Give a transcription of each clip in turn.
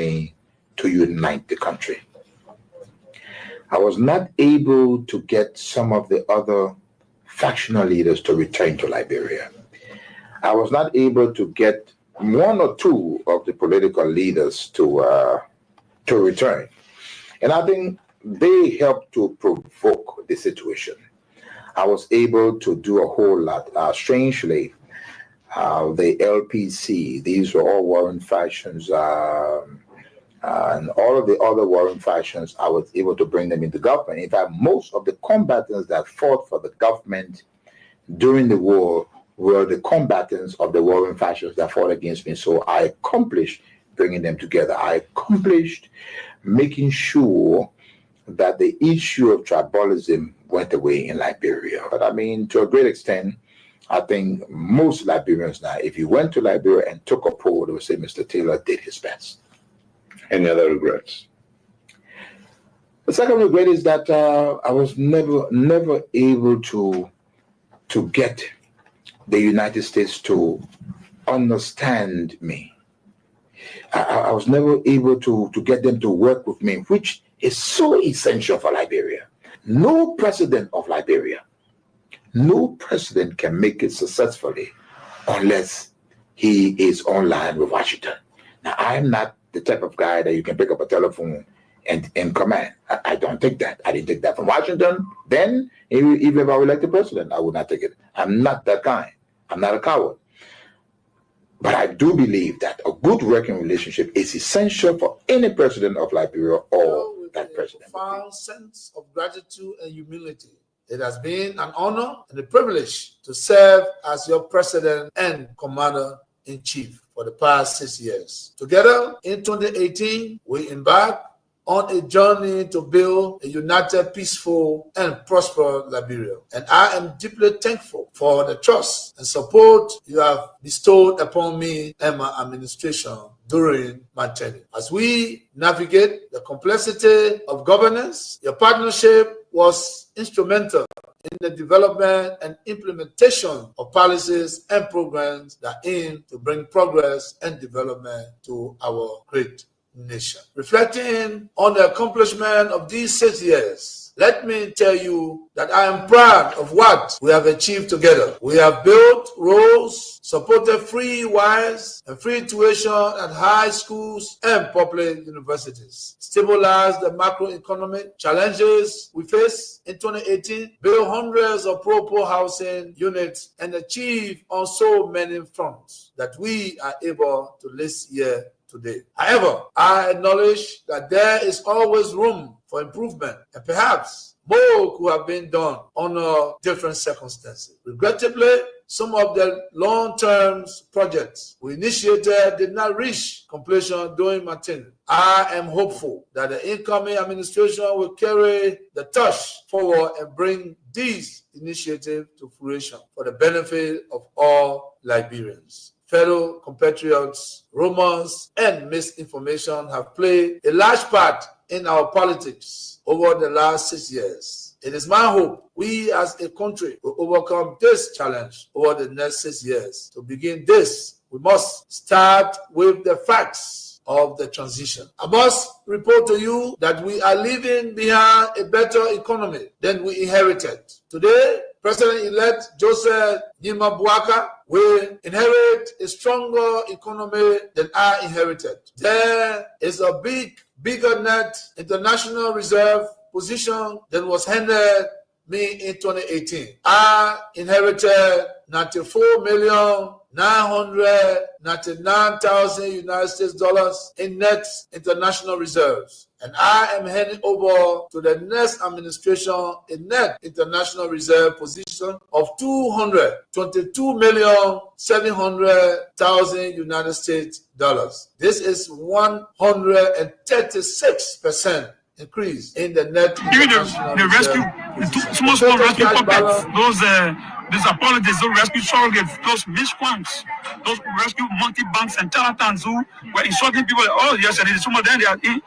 me to unite the country. I was not able to get some of the other factional leaders to return to Liberia. I was not able to get one or two of the political leaders to return. And I think they helped to provoke the situation. I was able to do a whole lot. Strangely, the LPC, these were all warring factions, and all of the other warring factions, I was able to bring them into government. In fact, most of the combatants that fought for the government during the war were the combatants of the warring factions that fought against me. So I accomplished bringing them together. I accomplished making sure that the issue of tribalism went away in Liberia. But I mean, to a great extent, I think most Liberians now, if you went to Liberia and took a poll, they would say Mr. Taylor did his best. Any other regrets? The second regret is that I was never able to get the United States to understand me. I was never able to get them to work with me, which is so essential for Liberia. No president of Liberia, no president can make it successfully unless he is online with Washington. Now, I'm not the type of guy that you can pick up a telephone and command. I don't take that. I didn't take that from Washington. Then, even if I were elected president, I would not take it. I'm not that kind. I'm not a coward. But I do believe that a good working relationship is essential for any president of Liberia or that president. With a profound sense of gratitude and humility, it has been an honor and a privilege to serve as your president and commander-in-chief for the past 6 years. Together, in 2018, we embarked on a journey to build a united, peaceful, and prosperous Liberia. And I am deeply thankful for the trust and support you have bestowed upon me and my administration during my tenure. As we navigate the complexity of governance, your partnership was instrumental in the development and implementation of policies and programs that aim to bring progress and development to our great nation. Reflecting on the accomplishment of these 6 years, let me tell you that I am proud of what we have achieved together. We have built roads, supported free wires and free tuition at high schools and public universities, stabilized the macroeconomic challenges we face in 2018, built hundreds of pro-poor housing units, and achieved on so many fronts that we are able to list here today. However, I acknowledge that there is always room for improvement, and perhaps more could have been done under different circumstances. Regrettably, some of the long-term projects we initiated did not reach completion during my tenure. I am hopeful that the incoming administration will carry the torch forward and bring these initiatives to fruition for the benefit of all Liberians. Fellow compatriots, rumors, and misinformation have played a large part in our politics over the last 6 years. It is my hope we as a country will overcome this challenge over the next 6 years. To begin this, we must start with the facts of the transition. I must report to you that we are leaving behind a better economy than we inherited. Today, President-elect Joseph Nima Bouaka will inherit a stronger economy than I inherited. There is a bigger net international reserve position than was handed me in 2018. I inherited 94,999,000 United States dollars in net international reserves. And I am handing over to the next administration a net international reserve position of 222,700,000 United States dollars. This is 136% increase in the net international the rescue, small rescue puppets, those apologists, those rescue surrogates, those miscreants, those rescue monkey banks and charlatans who were insulting people. Oh, yes, some of them they are in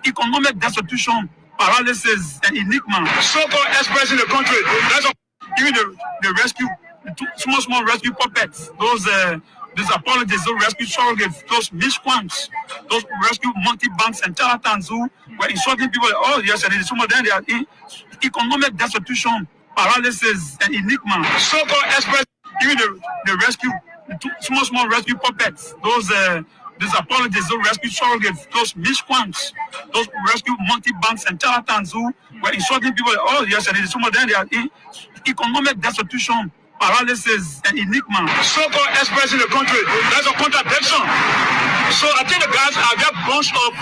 economic destitution, paralysis, and enigma. So-called experts in the country, that's even the rescue, small rescue puppets, these apologists who rescue surrogates, those miscreants, those rescue monkey banks and charlatans who were insulting people. Oh, yes, and some of them, they are in economic destitution, paralysis, and enigma. So-called experts, even the rescue, small rescue puppets, these apologists who rescue surrogates, those miscreants, those rescue monkey banks and charlatans who were insulting people. Oh, yes, and some of them, they are in economic destitution, paralysis, and enigma. So-called experts in the country, that's a contradiction. So I think the guys are just bunch of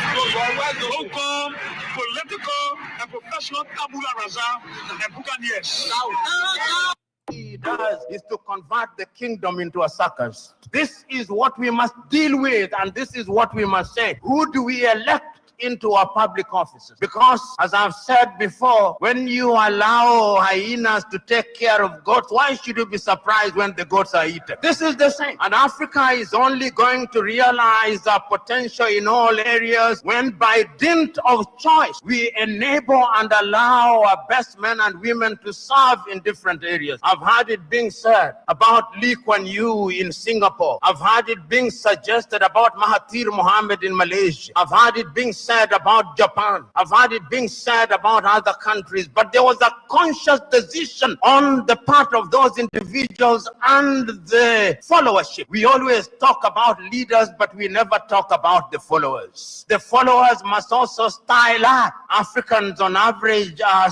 local, political, and professional tabula rasa and buccaneers. He does is to convert the kingdom into a circus. This is what we must deal with, and this is what we must say. Who do we elect into our public offices? Because, as I've said before, when you allow hyenas to take care of goats, why should you be surprised when the goats are eaten? This is the same. And Africa is only going to realize our potential in all areas when, by dint of choice, we enable and allow our best men and women to serve in different areas. I've heard it being said about Lee Kuan Yew in Singapore. I've heard it being suggested about Mahathir Mohamad in Malaysia. I've heard it being said about Japan. I've heard it being said about other countries, but there was a conscious decision on the part of those individuals and the followership. We always talk about leaders, but we never talk about the followers. The followers must also style up. Africans on average are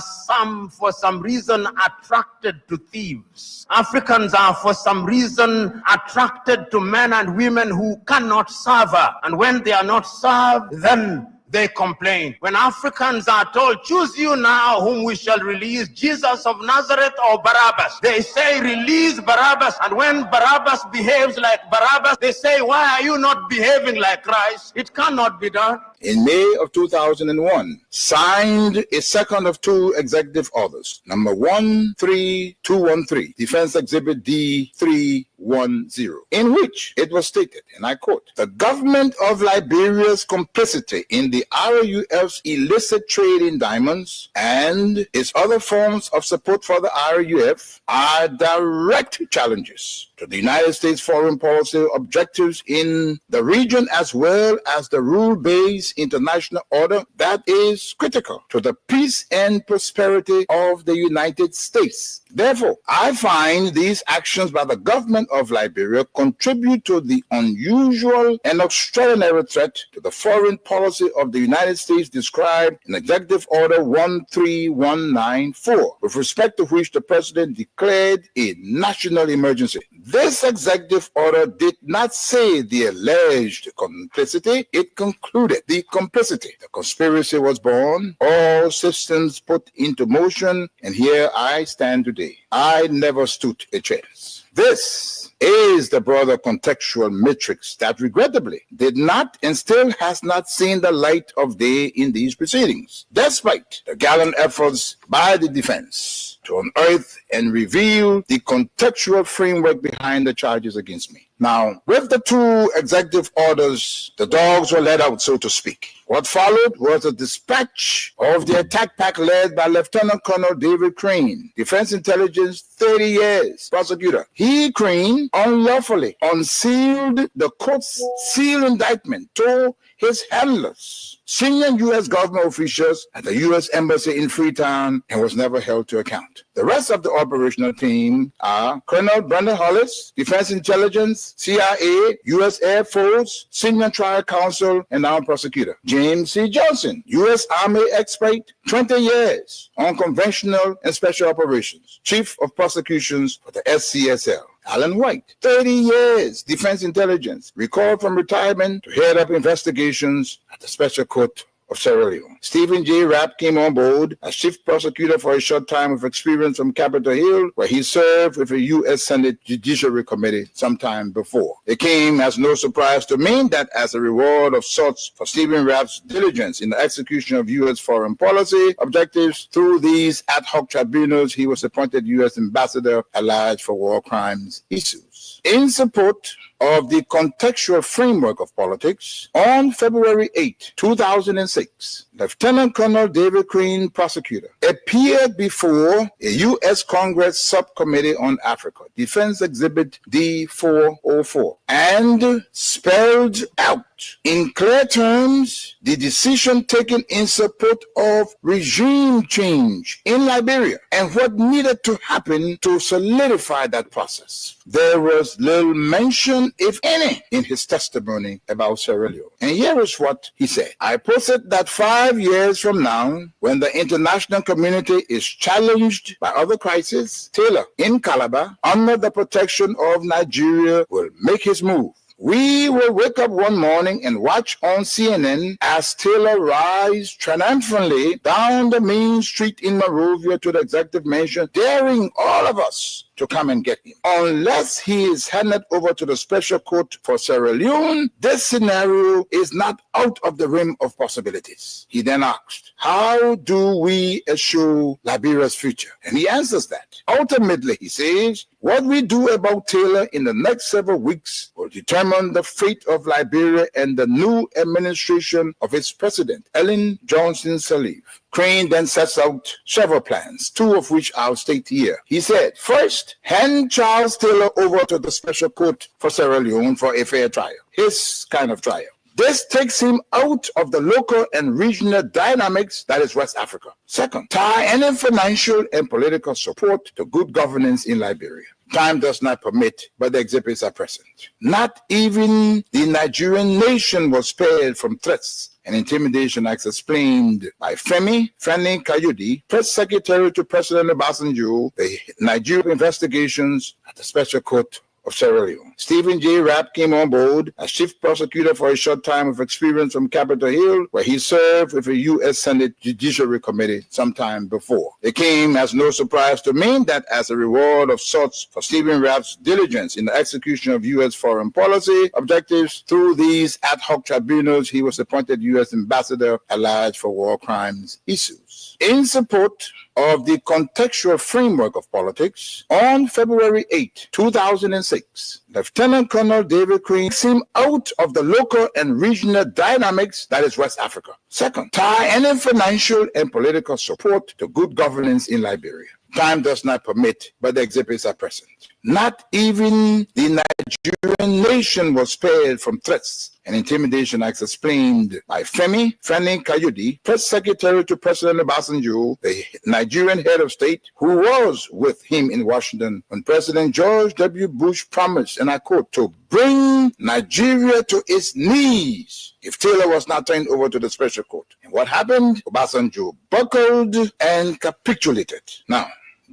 for some reason attracted to thieves. Africans are for some reason attracted to men and women who cannot serve her. And when they are not served, then they complain. When Africans are told, choose you now whom we shall release, Jesus of Nazareth or Barabbas, they say, release Barabbas. And when Barabbas behaves like Barabbas, they say, why are you not behaving like Christ? It cannot be done. In May of 2001, signed a second of two executive orders, number 13213, Defense Exhibit D310, in which it was stated, and I quote, the government of Liberia's complicity in the RUF's illicit trade in diamonds and its other forms of support for the RUF are direct challenges to the United States foreign policy objectives in the region, as well as the rule-based international order that is critical to the peace and prosperity of the United States. Therefore, I find these actions by the government of Liberia contribute to the unusual and extraordinary threat to the foreign policy of the United States described in Executive Order 13194, with respect to which the President declared a national emergency. This executive order did not say the alleged complicity, it concluded the complicity. The conspiracy was born, all systems put into motion, and here I stand today. I never stood a chance. This is the broader contextual matrix that regrettably did not and still has not seen the light of day in these proceedings, despite the gallant efforts by the defense to unearth and reveal the contextual framework behind the charges against me. Now, with the two executive orders, the dogs were let out, so to speak. What followed was a dispatch of the attack pack led by Lieutenant Colonel David Crane, Defense Intelligence 30 years prosecutor. He, Crane, unlawfully unsealed the court's sealed indictment to his handlers, senior U.S. government officials at the U.S. Embassy in Freetown, and was never held to account. The rest of the operational team are Colonel Brandon Hollis, Defense Intelligence, CIA, U.S. Air Force, Senior Trial Counsel, and now prosecutor. James C. Johnson, U.S. Army expert, 20 years, unconventional and special operations, Chief of Prosecutions for the SCSL. Alan White, 30 years, Defense Intelligence, recalled from retirement to head up investigations at the Special Court of Sierra Leone. Stephen J. Rapp came on board as chief prosecutor for a short time with experience from Capitol Hill, where he served with a U.S. Senate Judiciary Committee sometime before. It came as no surprise to me that as a reward of sorts for Stephen Rapp's diligence in the execution of U.S. foreign policy objectives through these ad hoc tribunals, he was appointed U.S. Ambassador at large for war crimes issues. news. In support of the contextual framework of politics, on February 8, 2006, Lieutenant Colonel David Crane, prosecutor, appeared before a U.S. Congress Subcommittee on Africa, Defense Exhibit D-404, and spelled out in clear terms the decision taken in support of regime change in Liberia and what needed to happen to solidify that process. There was little mention, if any, in his testimony about Sierra Leone. And here is what he said. I posit that 5 years from now, when the international community is challenged by other crises, Taylor in Calabar, under the protection of Nigeria, will make his move. We will wake up one morning and watch on CNN as Taylor rides triumphantly down the main street in Monrovia to the executive mansion, daring all of us to come and get him. Unless he is handed over to the special court for Sierra Leone, this scenario is not out of the realm of possibilities. He then asked, how do we assure Liberia's future? And he answers that. Ultimately, he says, what we do about Taylor in the next several weeks will determine the fate of Liberia and the new administration of its president, Ellen Johnson Sirleaf. Crane then sets out several plans, two of which I'll state here. He said, first, hand Charles Taylor over to the special court for Sierra Leone for a fair trial, his kind of trial. This takes him out of the local and regional dynamics that is West Africa. Second, tie any financial and political support to good governance in Liberia. Time does not permit, but the exhibits are present. Not even the Nigerian nation was spared from threats and intimidation, as explained by Fani Kayode, press secretary to President Obasanjo, the Nigerian investigations at the special court of Sierra Leone. Stephen J. Rapp came on board as chief prosecutor for a short time of experience from Capitol Hill, where he served with the U.S. Senate Judiciary Committee sometime before. It came as no surprise to me that as a reward of sorts for Stephen Rapp's diligence in the execution of U.S. foreign policy objectives through these ad hoc tribunals, he was appointed U.S. ambassador at large for war crimes issues. In support of the contextual framework of politics, on February 8, 2006, Lieutenant Colonel David Crane came out of the local and regional dynamics that is West Africa. Second, tie any financial and political support to good governance in Liberia. Time does not permit, but the exhibits are present. Not even the Nigerian nation was spared from threats and intimidation, as explained by Fani Kayode, press secretary to President Obasanjo, the Nigerian head of state, who was with him in Washington when President George W. Bush promised, and I quote, to bring Nigeria to its knees if Taylor was not turned over to the special court. And what happened? Obasanjo buckled and capitulated. Now,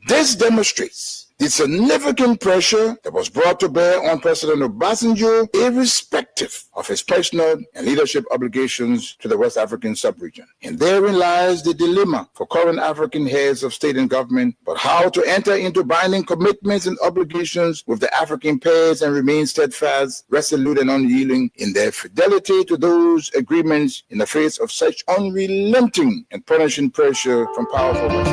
this demonstrates the significant pressure that was brought to bear on President Obasanjo, irrespective of his personal and leadership obligations to the West African sub-region. And therein lies the dilemma for current African heads of state and government, but how to enter into binding commitments and obligations with the African pairs and remain steadfast, resolute, and unyielding in their fidelity to those agreements in the face of such unrelenting and punishing pressure from powerful West.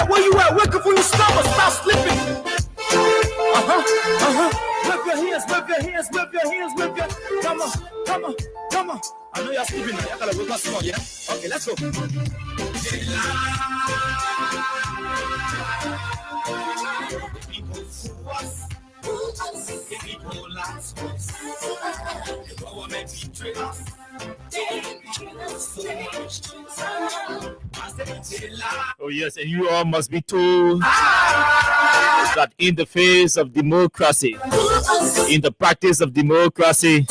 Where you at? Wake up when you stop slipping. Whip your hands, whip your hands, whip your hands, whip your. Come on. I know y'all sleeping now. Y'all gotta wake up small, yeah? Okay, let's go. The people last us. The government betray us. Oh yes, and you all must be told that in the face of democracy, in the practice of democracy,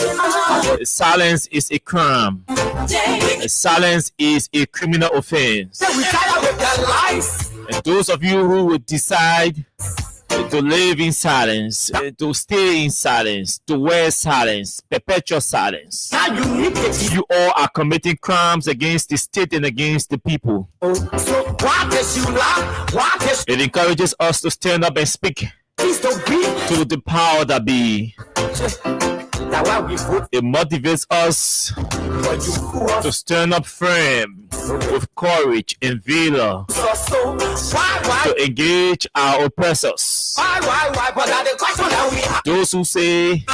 silence is a crime. Silence is a criminal offense. And those of you who would decide to live in silence, to stay in silence, to wear silence, perpetual silence, you all are committing crimes against the state and against the people. It encourages us to stand up and speak to the power that be. It motivates us to stand up firm with courage and valor to engage our oppressors. Those who say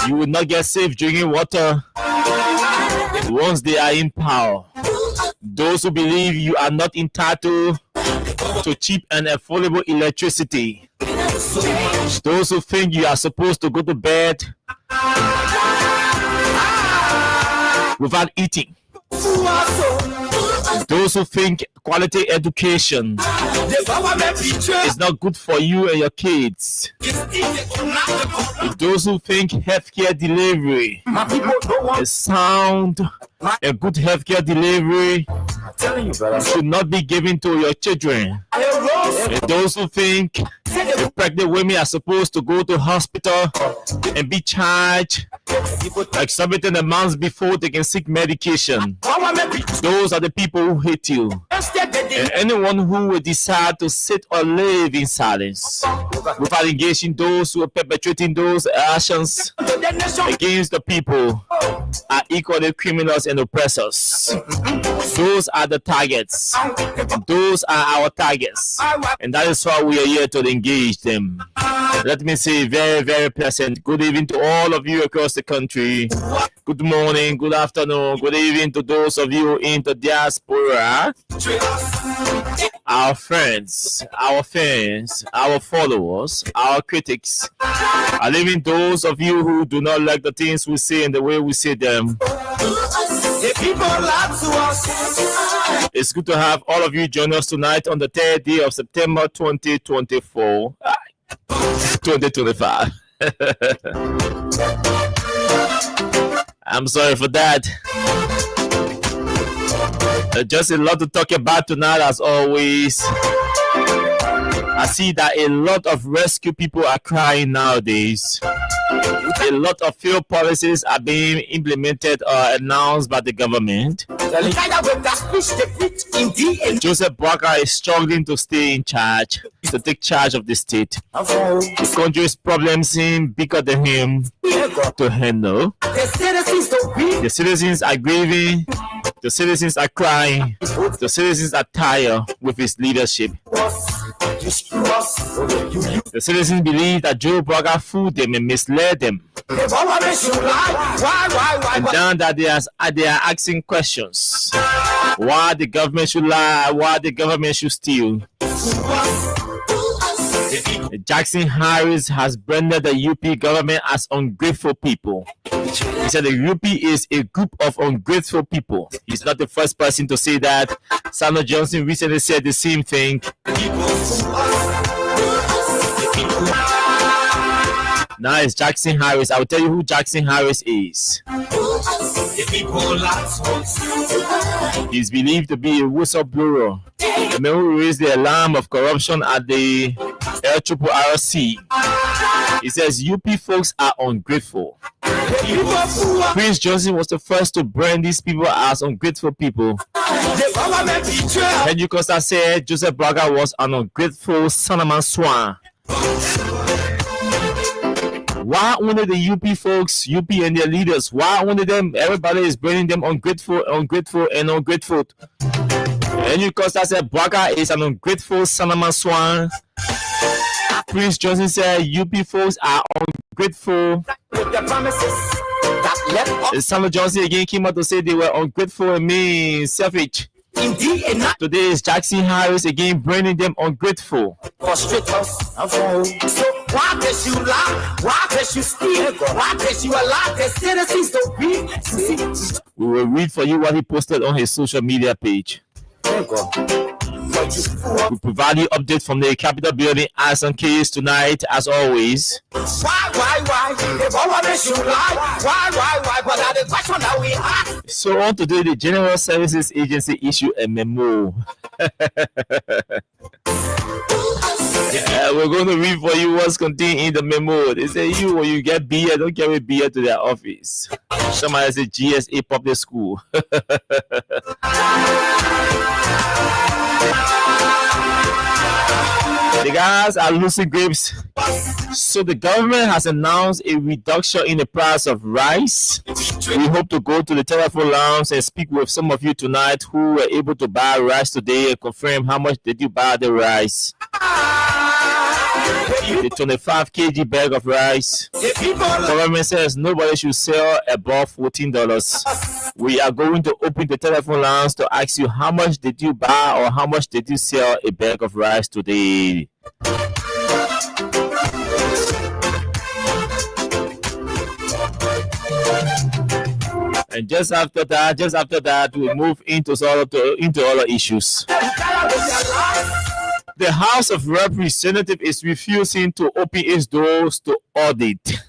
you will not get safe drinking water once they are in power. Those who believe you are not entitled to cheap and affordable electricity. Those who think you are supposed to go to bed without eating. Those who think quality education is not good for you and your kids. Those who think healthcare delivery is sound and good healthcare delivery should not be given to your children. And those who think pregnant women are supposed to go to hospital and be charged exorbitant amounts before they can seek medication. Those are the people who hate you. And anyone who will decide to sit or live in silence without engaging those who are perpetrating those actions against the people are equally criminals and oppressors. Those are the targets. Those are our targets. And that is why we are here to engage them. Let me say very, very pleasant good evening to all of you across the country. Good morning, good afternoon, good evening to those of you in the diaspora. Our friends, our fans, our followers, our critics, and even those of you who do not like the things we say and the way we say them. It's good to have all of you join us tonight on the 3rd day of September 2024. 2025. I'm sorry for that. Just a lot to talk about tonight, as always. I see that a lot of rescue people are crying nowadays. A lot of failed policies are being implemented or announced by the government. Joseph Boakai is struggling to stay in charge, to take charge of the state. The country's problems seem bigger than him to handle. The citizens are grieving. The citizens are crying. The citizens are tired with his leadership. The citizens believe that Joe Boakai fooled them and misled them. And now that they are asking questions. Why the government should lie, why the government should steal. Jackson Harris has branded the UP government as ungrateful people. He said the UP is a group of ungrateful people. He's not the first person to say that. Samuel Johnson recently said the same thing. Now it's Jackson Harris. I will tell you who Jackson Harris is. He's believed to be a whistleblower. The man who raised the alarm of corruption at the LRRC. He says UP folks are ungrateful. Prince Johnson was the first to brand these people as ungrateful people. Henry Costa said Joseph Boakai was an ungrateful son of a swan. Why only the UP folks, UP and their leaders? Why only them? Everybody is branding them ungrateful. Henry Costa said Boakai is an ungrateful son of a swan. Prince Johnson said UP folks are ungrateful. Samuel Johnson again came out to say they were ungrateful and mean selfish. Today is Jackson Harris again branding them ungrateful. So why does you lie? Why does you steal? Why does you allow the citizens to read? We will read for you what he posted on his social media page. We provide you updates from the Capitol building as on case tonight, as always. Why? The government should lie. Why? But the question that we have. So on today, the General Services Agency issued a memo. We're going to read for you what's contained in the memo. They say when you get beer, don't carry beer to their office. Somebody said GSA public school. The guys are losing grips. So the government has announced a reduction in the price of rice. We hope to go to the telephone lines and speak with some of you tonight who were able to buy rice today and confirm how much did you buy the rice. The 25 kg bag of rice. Government says nobody should sell above $14. We are going to open the telephone lines to ask you how much did you buy or how much did you sell a bag of rice today. And just after that, we move into other issues. The House of Representatives is refusing to open its doors to audit.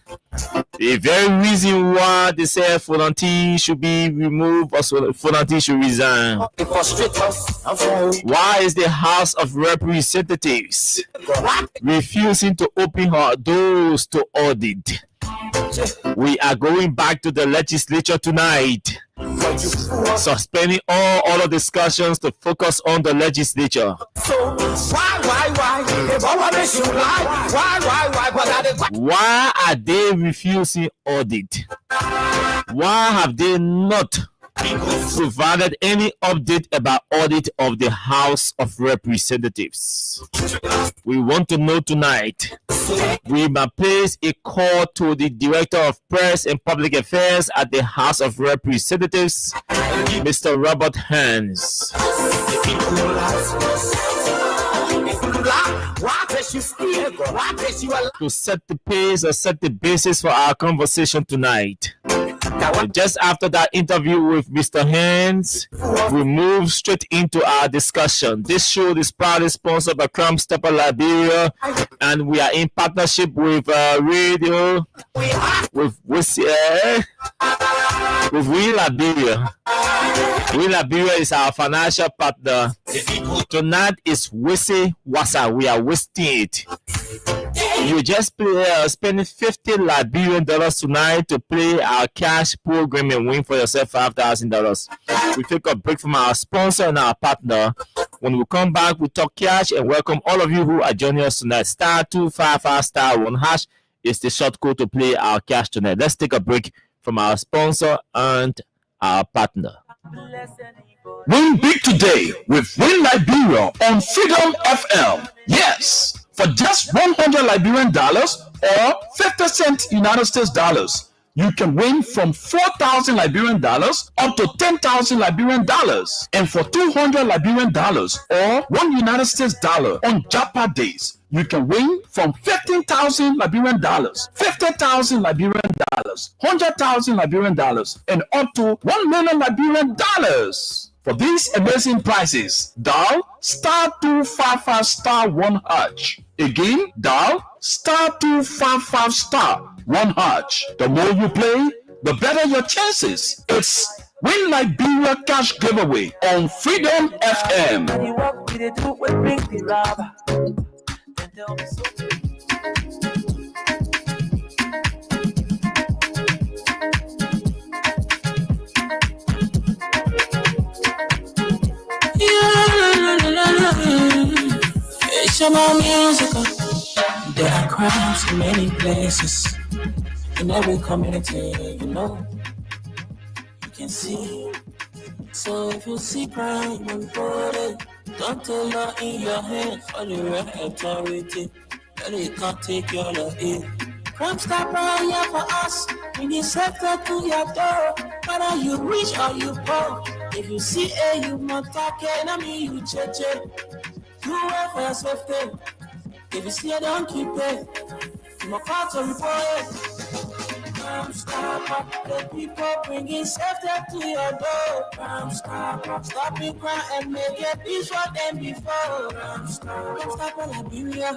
The very reason why they say Fonanti should be removed or Fonanti should resign. Why is the House of Representatives refusing to open her doors to audit? We are going back to the legislature tonight, suspending all other discussions to focus on the legislature. So why are they refusing audit? Why have they not provided any update about audit of the House of Representatives? We want to know tonight. We must place a call to the Director of Press and Public Affairs at the House of Representatives, Mr. Robert Hans, to set the pace or set the basis for our conversation tonight. Just after that interview with Mr. Hans, we move straight into our discussion. This show is proudly sponsored by Crumb Stepper Liberia, and we are in partnership with radio, with We Liberia. We Liberia is our financial partner. Tonight is Wisi Wasa. We are wasting it. You just spend $50 Liberian tonight to play our cash program and win for yourself $5,000. We take a break from our sponsor and our partner. When we come back, we talk cash and welcome all of you who are joining us tonight. *255*1# is the short code to play our cash tonight. Let's take a break from our sponsor and our partner. Win big today with Win Liberia on Freedom FM. Yes, for just $100 Liberian dollars or 50 cents United States dollars, you can win from 4,000 Liberian dollars up to 10,000 Liberian dollars. And for $200 Liberian dollars or $1 United States dollar on Japa days, you can win from 15,000 Liberian dollars, 50,000 Liberian dollars, 100,000 Liberian dollars, and up to 1 million Liberian dollars. For these amazing prizes, dial *255*1#. Again, dial *255*1#. The more you play, the better your chances. It's Win Liberia Cash Giveaway on Freedom FM. It's about musical. There are crimes in many places, in every community, you can see. So if you see crime, report it. Don't tell law in your hands for the right authority. That it can't take your love in. Crime stop right here for us. We need shelter to your door. Whether you rich or you poor. If you see you must talk it. I mean you check. You work for your safety. If you see don't keep it. You must call to report it. Crime stop, the people bringing safety to your door. Crime stop, stopping crime and make it peace for them before. Crime stop, Liberia,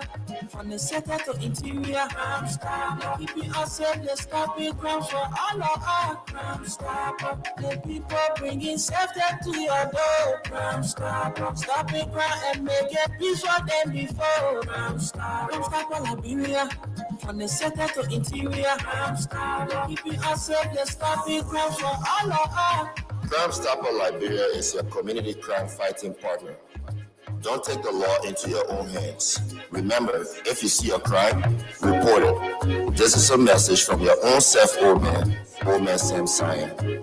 from the center to interior. Crime stop, keeping us safe, let's stop it, crime for all of us. Crime stop, the people bringing safety to your door. Crime stop, stopping crime and make it peace for them before. Crime stop, Liberia, from the center to interior. Crime stop. Keeping us safe, let's stop it, crime for all of us. Crime Stopper Liberia is your community crime fighting partner. Don't take the law into your own hands. Remember, if you see a crime, report it. This is a message from your own self, Old Man Sam Sion.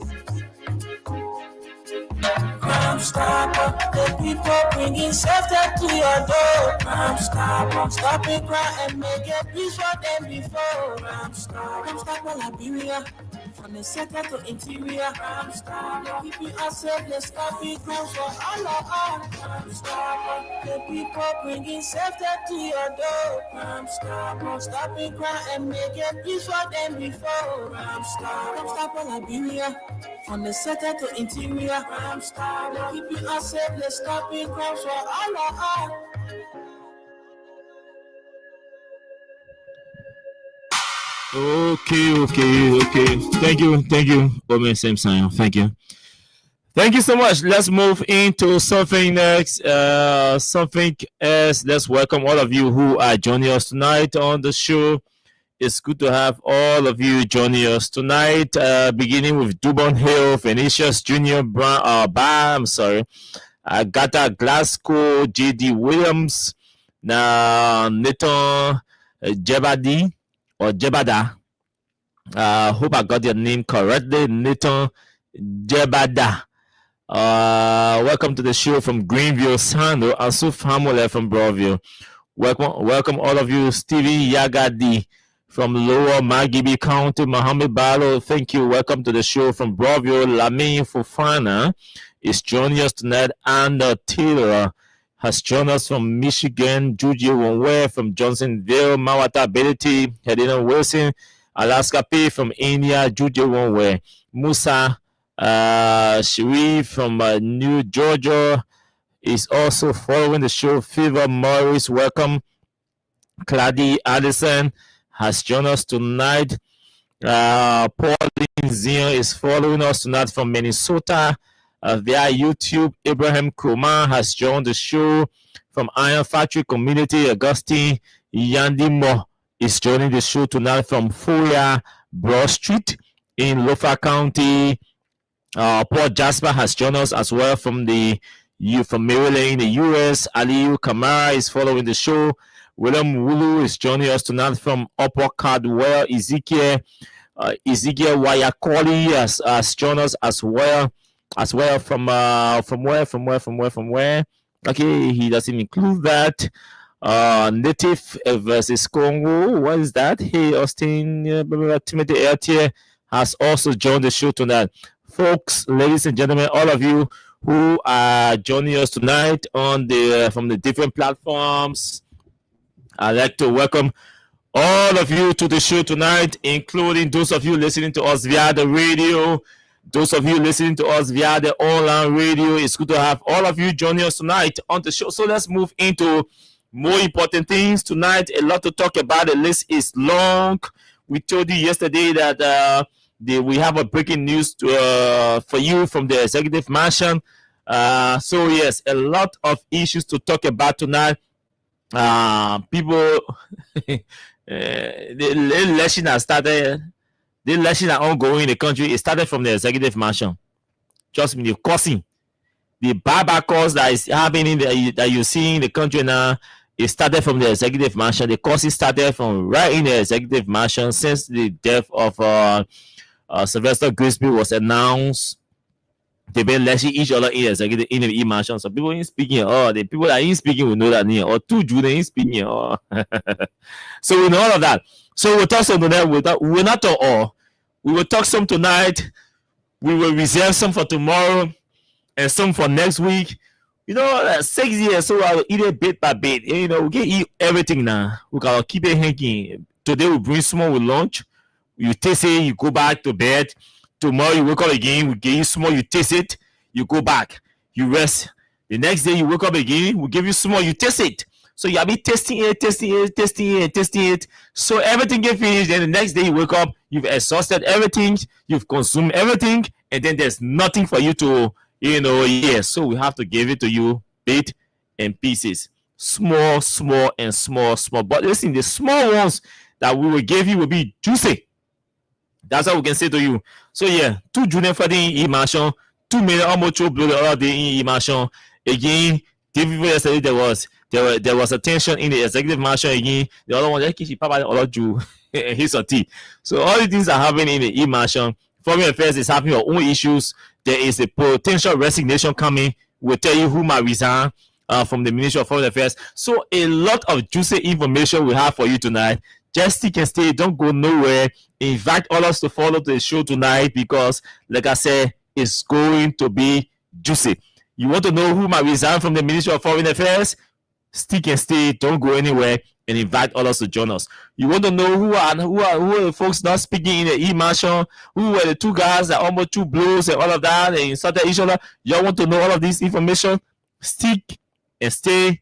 Crime Stopper, the people bringing safety to your door. Crime Stopper, stopping crime and make it peace for them before. Crime Stopper, Liberia, from the center to interior. Crime Stopper, keeping us safe, let's stop it, crime for all of us. Crime Stopper, the people bringing safety to your door. Crime Stopper, stopping crime and make it peace for them before. Crime Stopper, Liberia, from the center to interior. Crime Stopper, keeping us safe, let's stop it, crime for all of us. Okay. Thank you, Omen Sam Sion. Thank you so much. Let's move into something next. Something else. Let's welcome all of you who are joining us tonight on the show. It's good to have all of you joining us tonight. Beginning with Dubon Hill, Venetius Junior Agatha Glasgow, J.D. Williams, Nathan Jebadi or Jebada. Hope I got your name correctly, Nathan Jebada. Welcome to the show from Greenville, Sando, Asuf Hamole from Broadview. Welcome all of you, Stevie Yagadi from Lower Magibi County, Mohammed Balo. Thank you. Welcome to the show from Broadview. Lamin Fofana is joining us tonight, and Taylor has joined us from Michigan. Juji Wonwe from Johnsonville, Mawata Ability, Helena Wilson, Alaska P from India, Juji Wonwe, Musa Sharif from New Georgia is also following the show. Fever Morris, welcome. Clady Addison has joined us tonight. Pauline Zion is following us tonight from Minnesota via YouTube. Abraham Kumar has joined the show from Iron Factory Community. Augustine Yandimo is joining the show tonight from Foya Broad Street in Lofa County. Paul Jasper has joined us as well from Maryland in the US. Aliyu Kamara is following the show. William Wulu is joining us tonight from Upper Cardwell. Ezekiel Wayakoli has joined us as well from where? Okay, he doesn't include that. Native versus Congo. What is that? Hey, Austin, Timothy Eltier has also joined the show tonight. Folks, ladies and gentlemen, all of you who are joining us tonight on from the different platforms, I'd like to welcome all of you to the show tonight, including those of you listening to us via the radio, those of you listening to us via the online radio. It's good to have all of you joining us tonight on the show. So let's move into more important things tonight. A lot to talk about. The list is long. We told you yesterday that we have a breaking news for you from the executive mansion. So yes, a lot of issues to talk about tonight. People, the election has started. The election are ongoing in the country. It started from the executive mansion. Trust me, the causing, the barbacles that is happening that you see in the country now, it started from the executive mansion. The causing started from right in the executive mansion since the death of Sylvester Grisby was announced. They've been lashing each other in the mansion. So people ain't speaking. Oh, the people that ain't speaking will know that near. Or two Jews ain't speaking. Oh. So we know all of that. So we'll talk some tonight. We'll not talk all. We will talk some tonight. We will reserve some for tomorrow and some for next week. 6 years, so I will eat it bit by bit. We can eat everything now. We can keep it hanging. Today we bring small with lunch. You taste it, you go back to bed. Tomorrow you wake up again, we give you small, you taste it, you go back, you rest. The next day you wake up again, we give you small, you taste it. So you have been testing it. So everything gets finished. Then the next day you wake up, you've exhausted everything, you've consumed everything, and then there's nothing for you to, So we have to give it to you bit and pieces. Small. But listen, the small ones that we will give you will be juicy. That's what we can say to you. So yeah, 2 junior fighting in mansion, 2 million almost blow the other day in mansion. Again, the people yesterday there was there was a tension in the executive mansion again. The other one, his or tea. So all these things are happening in the e-mansion. Foreign affairs is having your own issues. There is a potential resignation coming. We'll tell you who might resign from the Ministry of Foreign Affairs. So a lot of juicy information we have for you tonight. Just stick and stay. Don't go nowhere. Invite others to follow the show tonight because, like I said, it's going to be juicy. You want to know who might resign from the Ministry of Foreign Affairs? Stick and stay. Don't go anywhere and invite others to join us. You want to know who are the folks not speaking in the e-mansion? Who were the two guys that almost two blows and all of that and insulted each other? Y'all want to know all of this information? Stick and stay.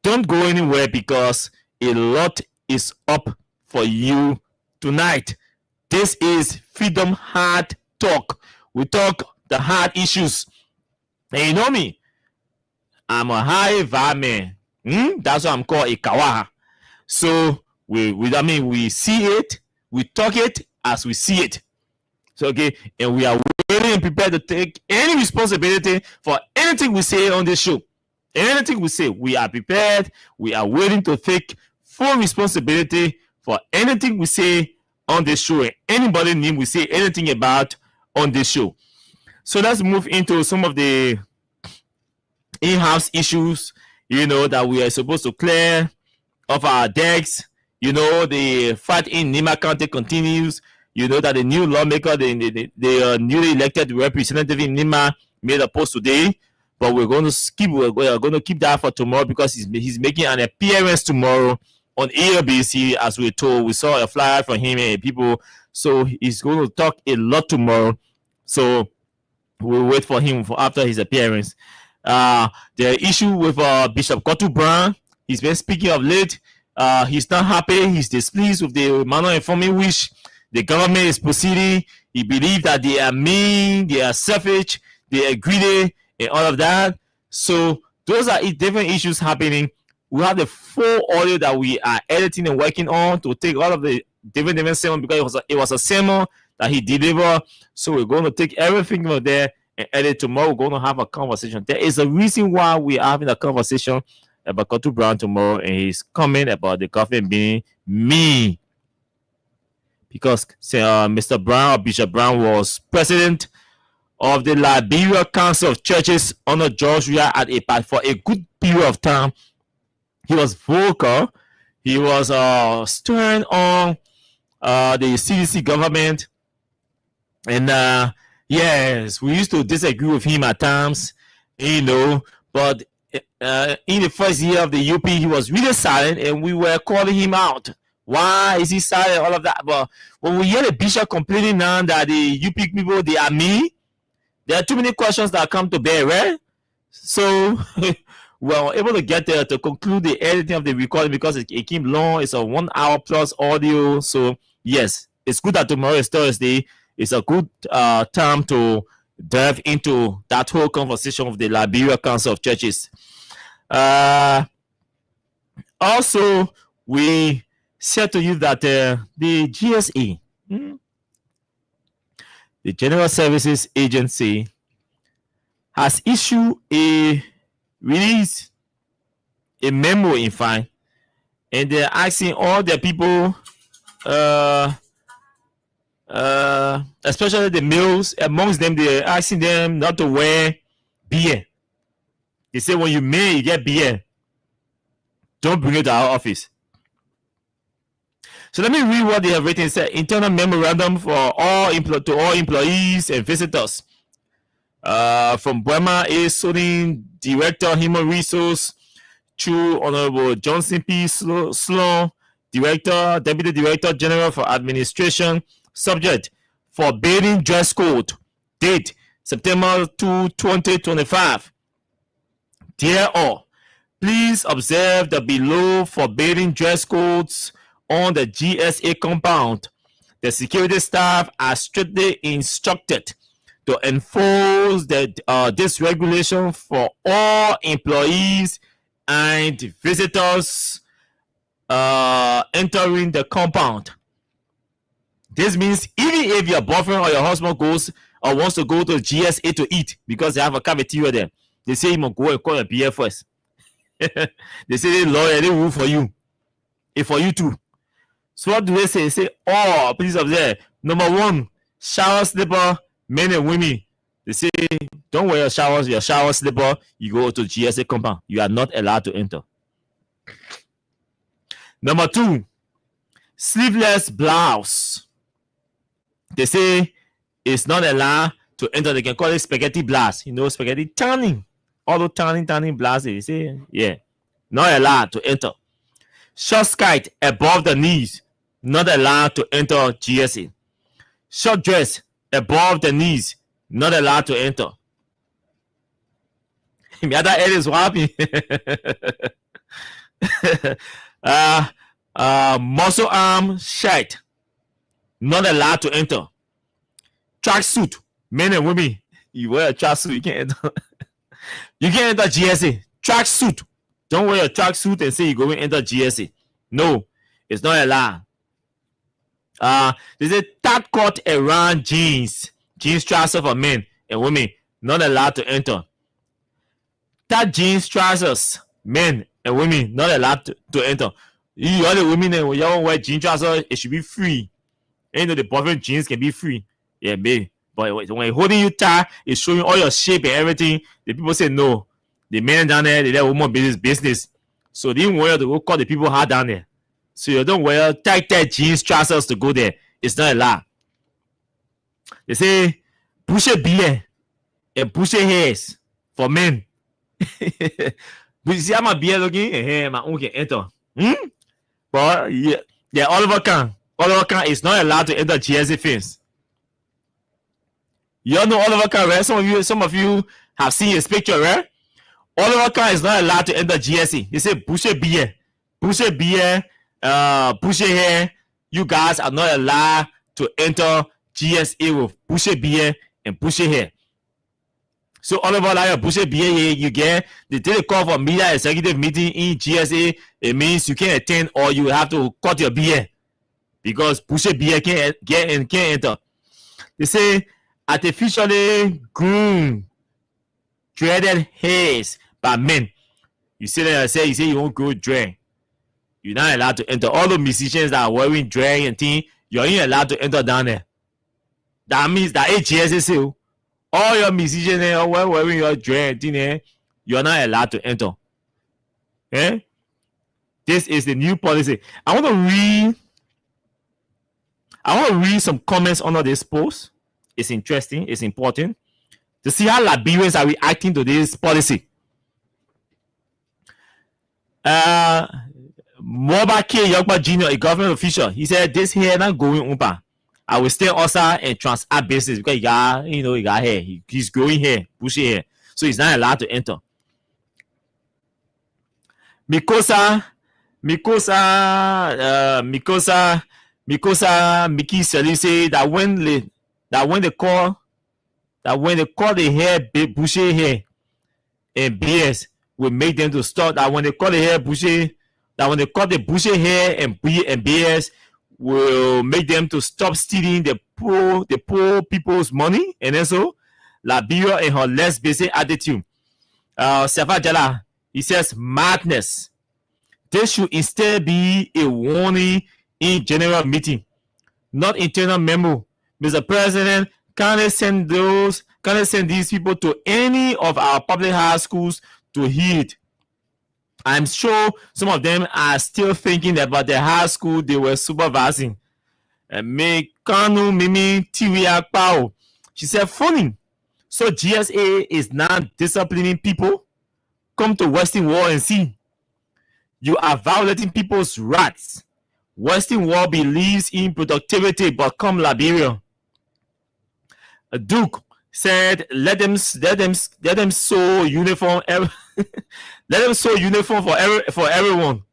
Don't go anywhere because a lot is up for you tonight. This is Freedom Hard Talk. We talk the hard issues. And you know me, I'm a high vibe man. That's why I'm called a kawaha. So we see it, we talk it as we see it. So okay, and we are ready and prepared to take any responsibility for anything we say on this show. Anything we say, we are prepared. We are willing to take full responsibility for anything we say on this show and anybody name we say anything about on this show. So let's move into some of the in-house issues, that we are supposed to clear off our decks. The fight in Nima County continues. That the new lawmaker, the newly elected representative in Nima made a post today, but we're going to keep that for tomorrow because he's making an appearance tomorrow on ALBC, as we're told. We saw a flyer from him and people, so he's going to talk a lot tomorrow. So we'll wait for him for after his appearance. The issue with Bishop Kotu Brown, he's been speaking of late. He's not happy. He's displeased with the manner in which the government is proceeding. He believes that they are mean, they are selfish, they are greedy, and all of that. So those are different issues happening. We have the full audio that we are editing and working on to take all of the different sermons because it was a sermon that he delivered. So we're going to take everything from there and edit. Tomorrow we're going to have a conversation. There is a reason why we are having a conversation about Kotu Brown tomorrow, and he's comment about the government being mean because Mr. Brown, or Bishop Brown, was president of the Liberia Council of Churches under George Weah for a good period of time. He was vocal. He was stern on the CDC government. And yes, we used to disagree with him at times, but in the first year of the UP, he was really silent and we were calling him out. Why is he silent? All of that. But when we hear the bishop complaining now that the UP people, they are mean, there are too many questions that come to bear, right? So we were able to get there to conclude the editing of the recording because it came long. It's a 1 hour plus audio. So yes, it's good that tomorrow is Thursday. It's a good time to dive into that whole conversation of the Liberia Council of Churches. Also, we said to you that the GSA, the General Services Agency, has issued a memo, in fact, and they're asking all the people, especially the males, amongst them, they're asking them not to wear beer. They say when you get beer, don't bring it to our office. So let me read what they have written. It said, internal memorandum for all employees and visitors. From Burma A. Sodin, Director, Human Resource, to Honorable Johnson P. Sloan, Director, Deputy Director General for Administration. Subject, forbidding dress code. Date, September 2, 2025. Dear all, please observe the below forbidding dress codes on the GSA compound. The security staff are strictly instructed to enforce this regulation for all employees and visitors entering the compound. This means even if your boyfriend or your husband goes or wants to go to GSA to eat because they have a cafeteria there, they say you must go and call a beer first. They say the lawyer, they rule for you. It's for you too. So what do they say? They say, oh, please observe. Number one, shower slipper, men and women. They say, don't wear your shower slipper. You go to GSA compound. You are not allowed to enter. Number two, sleeveless blouse. They say it's not allowed to enter. They can call it spaghetti blouse. You know, spaghetti tanning. All those tanning blouse. They say, yeah, not allowed to enter. Short skirt above the knees, not allowed to enter GSA. Short dress above the knees, not allowed to enter. The other head is happy. Muscle arm shirt, not allowed to enter. Track suit, men and women. You wear a track suit, you can't enter. You can't enter GSA. Track suit. Don't wear a track suit and say you're going to enter GSA. No, it's not allowed. There's a tight cut around jeans trousers for men and women, not allowed to enter. Tight jeans trousers, men and women, not allowed to enter. You other women, when you don't wear jeans trousers, it should be free. You know the boyfriend jeans can be free. Yeah, babe. But when holding you tight, it's showing all your shape and everything. The people say no. The men down there, they let woman business. So they didn't wear to go call the people hard down there. So you don't wear tight jeans trousers to go there. It's not allowed. They say bushy beard and bushy hairs for men. But you see how my beard looking? My own can enter. But yeah, Oliver Khan is not allowed to enter GSA films. You all know Oliver Khan, right? Some of you have seen his picture, right? Oliver Khan is not allowed to enter GSA. They say bushy beard, bushy hair. You guys are not allowed to enter GSA with bushy beard and bushy hair. So Oliver, like a bushy beard, you get they did a call for media executive meeting in GSA. It means you can't attend or you have to cut your beard because bushy beard can't enter. They say artificially groomed dreaded hairs by men. You see that I say you won't grow dread. You're not allowed to enter. All the musicians that are wearing dread and thing, you're not allowed to enter down there. That means that GSA, all your musicians are wearing your dread and thing, you're not allowed to enter. Okay? This is the new policy. I want to read some comments under this post. It's interesting. It's important to see how Liberians are reacting to this policy. Moba K. Yogba Jr., a government official, he said, this here not going umpa. I will stay outside and transact business because he got hair. He's growing hair, bushy hair. So he's not allowed to enter. Mikosa, Miki Sali say that when they call the hair bushy hair and beards will make them to stop. That when they call the hair bushy, that when they cut the bushy hair and beards will make them to stop stealing the poor people's money. And also Liberia and her less basic attitude. Safa Jala, he says madness. This should instead be a warning in general meeting, not internal memo. Mr. President, can I send these people to any of our public high schools to heed? I'm sure some of them are still thinking about the high school they were supervising. She said, funny. So GSA is now disciplining people? Come to Western Wall and see. You are violating people's rights. Western Wall believes in productivity, but come Liberia. Duke said, let them sew uniform. Let them sew uniform for everyone.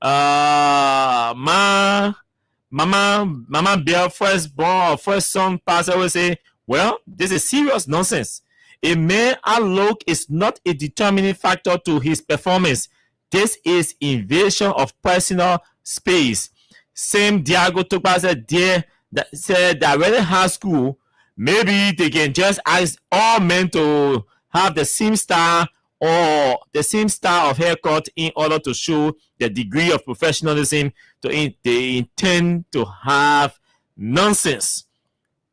Mama Bear first son pastor will say, well, this is serious nonsense. A man's outlook is not a determining factor to his performance. This is invasion of personal space. Same Diago Tokpa said that really high school, maybe they can just ask all men to have the same style or the same style of haircut in order to show the degree of professionalism they intend to have. Nonsense.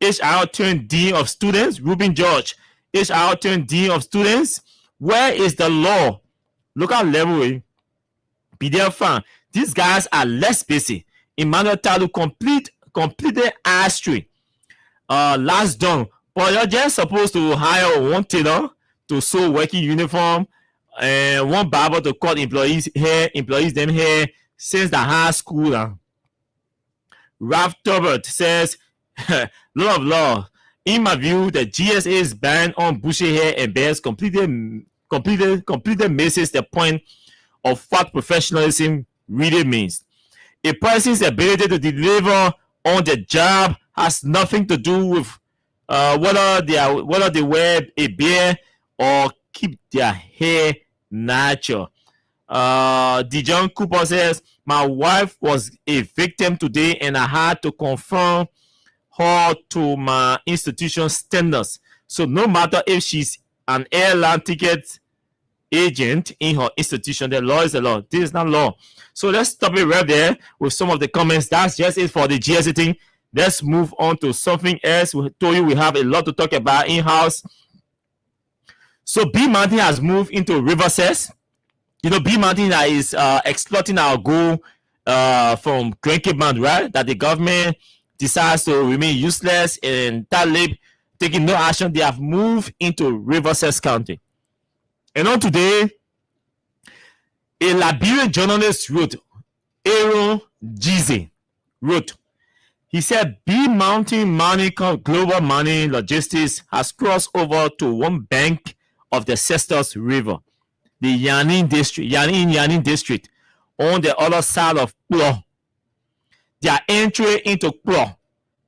HR turned Dean of Students, Ruben George. HR turned Dean of Students. Where is the law? Local level. Be there fan. These guys are less busy. Emmanuel Talu completed R3. Last done. But you're just supposed to hire one tailor to sew working uniform and one barber to cut employees them hair since the high school. Ralph Turbert says, law of law. In my view, the GSA's ban on bushy hair and beards completely misses the point of what professionalism really means. A person's ability to deliver on the job has nothing to do with whether they wear a beard or keep their hair natural. Dijon Cooper says, my wife was a victim today and I had to confirm her to my institution standards. So no matter if she's an airline ticket agent in her institution, the law is the law. This is not law. So let's stop it right there with some of the comments. That's just it for the GSA thing. Let's move on to something else. We told you we have a lot to talk about in-house. So B Mountain has moved into Riverses. You know, B Mountain is exploiting our goal from Grand Cape Mount, right? That the government decides to remain useless and Talib taking no action. They have moved into Riverses County. And on today, a Liberian journalist wrote, Aaron Gize wrote, he said, B Mountain Money Global Money Logistics has crossed over to one bank of the Cestus River, the Yanin district, on the other side of Kplo. Their entry into Kplo,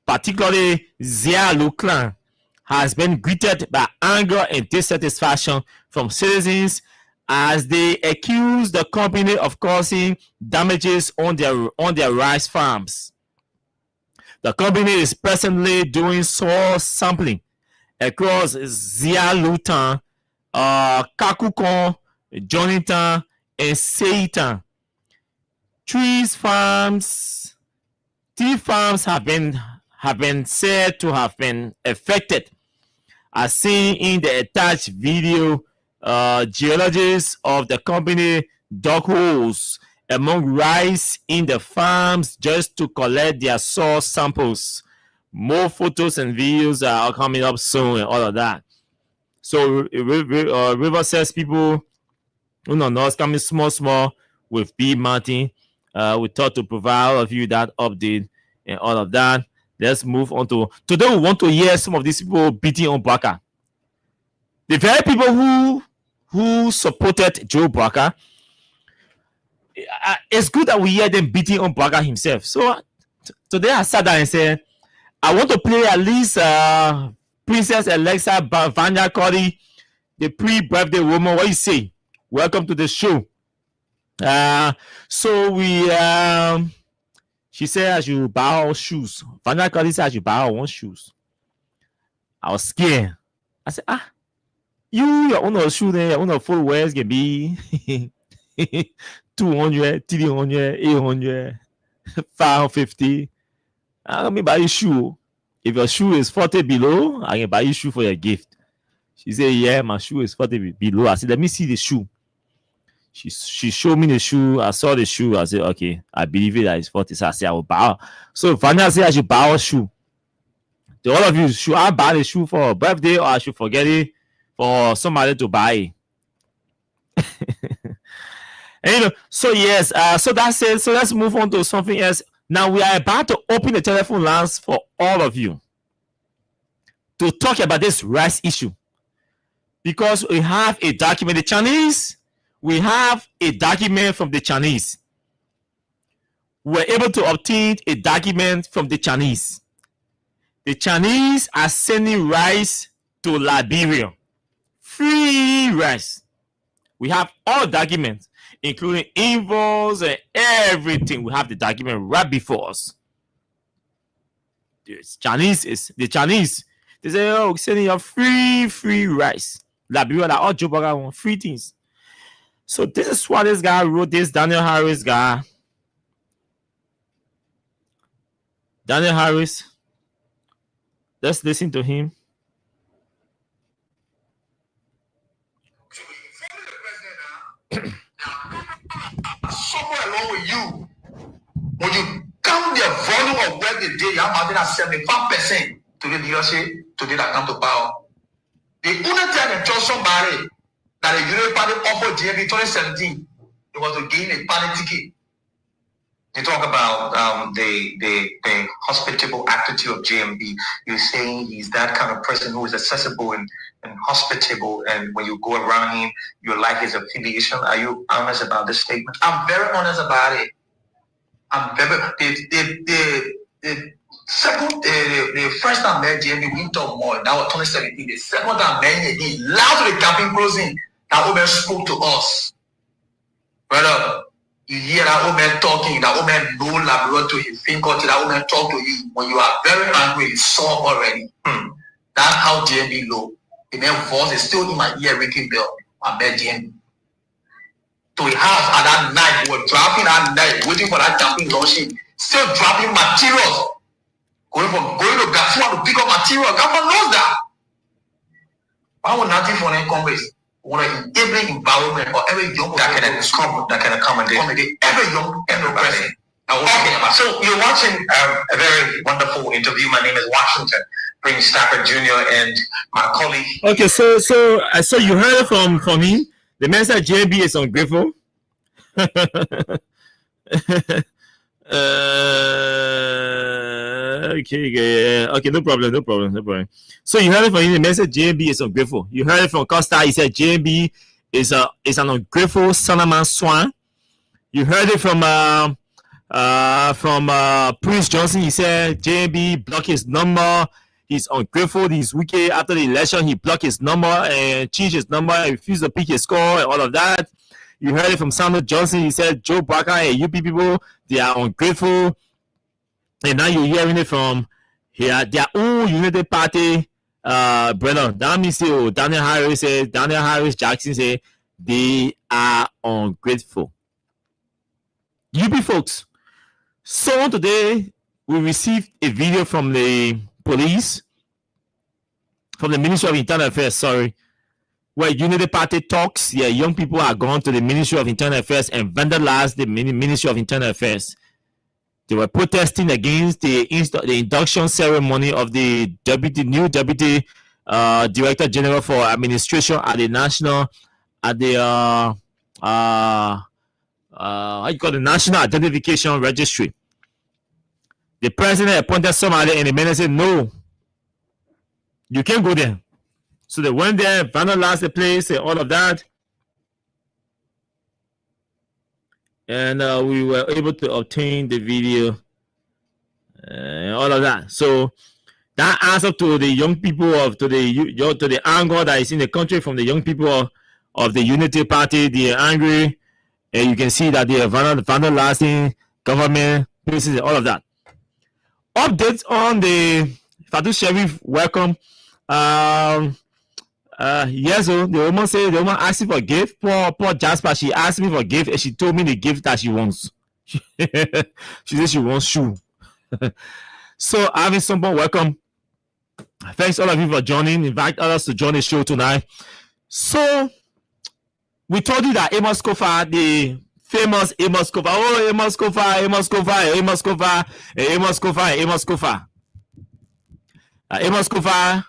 particularly Zialu clan, has been greeted by anger and dissatisfaction from citizens as they accuse the company of causing damages on their rice farms. The company is presently doing soil sampling across Zialutan, Kakukon, Jonathan, and Seitan. Three farms have been said to have been affected. As seen in the attached video, geologists of the company dug holes among rice in the farms just to collect their soil samples. More photos and videos are coming up soon and all of that. So River says people who don't know it's coming small with B Mountain. We thought to provide all of you that update and all of that. Let's move on to today. We want to hear some of these people beating on Baka. The very people who supported Joe Baka. It's good that we hear them beating on Baka himself. So today I sat down and said, I want to play at least Princess Alexa Vanya Cody, the pre-birthday woman. What you say? Welcome to the show. So we she said I should buy her shoes. Vanya Cody said I should buy her one shoes. I was scared. I said, your own shoe there, your own full wears can be 200, 300, 800, 550. Let me buy you shoe. If your shoe is 40 below, I can buy you shoe for your gift. She said, yeah, my shoe is 40 below. I said, let me see the shoe. She showed me the shoe. I saw the shoe. I said, okay, I believe it that it's 40. So I said, I will buy her. So Vanya said I should buy her shoe. To all of you, should I buy the shoe for a birthday or I should forget it for somebody to buy it? And so yes, so that's it. So let's move on to something else. Now we are about to open the telephone lines for all of you to talk about this rice issue because we have a document. The Chinese, we have a document from the Chinese. We're able to obtain a document from the Chinese. The Chinese are sending rice to Liberia. Free rice. We have all documents, including invoice and everything. We have the document right before us. The Chinese. They say, oh, we're sending you free rice. Liberia that all Joe Biden want, free things. So this is what this guy wrote, this Daniel Harris guy. Daniel Harris. Let's listen to him. Somewhere along with you, when you count the volume of work they did, you're more than 75% to the leadership, to the that come to power. The only thing they told somebody that the Union Party offered JB 2017, it was to gain a party ticket. You talk about the hospitable attitude of JMB. You're saying he's that kind of person who is accessible and hospitable, and when you go around him, you like his affiliation. Are you honest about this statement? I'm very honest about it. I'm very the first time I met JMB, we talked more. That was 2017. The second time I met him again, loud to the campaign closing, that woman spoke to us. Brother, you hear that old man talking, that old man no labor to his finger, to that old man talk to you. When you are very angry, it's soft already. That's how JMB low. The man's voice is still in my ear, ringing bell. I met JMB. To his house at that night, we were dropping at night, waiting for that jumping launching, still dropping materials. Going to Gafua to pick up material. Gafua knows that. Why would nothing for an Congress? Want to every environment or every young that can accommodate every young person. Okay, so you're watching a very wonderful interview. My name is Washington Prince Stafford Jr. and my colleague. Okay, so you heard it from him. The man said JB is ungrateful. Okay, no problem. So you heard it from him. The man said JB is ungrateful. You heard it from Costa. He said JB is an ungrateful Solomon Swan. You heard it from Prince Johnson. He said JB blocked his number. He's ungrateful. He's wicked. After the election, he blocked his number and changed his number and refused to pick his score and all of that. You heard it from Samuel Johnson. He said Joe Barker and UP people, they are ungrateful. And now you're hearing it from their own United Party brother. That means Daniel Harris Jackson said they are ungrateful. UP folks. So today we received a video from the police, from the Ministry of Internal Affairs, where Unity Party talks. Yeah, young people are gone to the Ministry of Internal Affairs and vandalized the Ministry of Internal Affairs. They were protesting against the induction ceremony of the new deputy director general for administration at the national, the National Identification Registry. The president appointed somebody and the man said, no, you can't go there. So they went there, vandalized the place and all of that. And we were able to obtain the video and all of that. So that adds up to the young people to the anger that is in the country from the young people of the Unity Party. They are angry, and you can see that they are vandalizing government places and all of that. Updates on the Fatu Sheriff, welcome. Yes, the woman said the woman asked me for a gift. Poor Jasper, she asked me for a gift and she told me the gift that she wants. She said she wants shoe. So having someone, welcome. Thanks all of you for joining. Invite others to join the show tonight. So we told you that Amos Kofa, the famous Amos Kofa. Amos Kofa.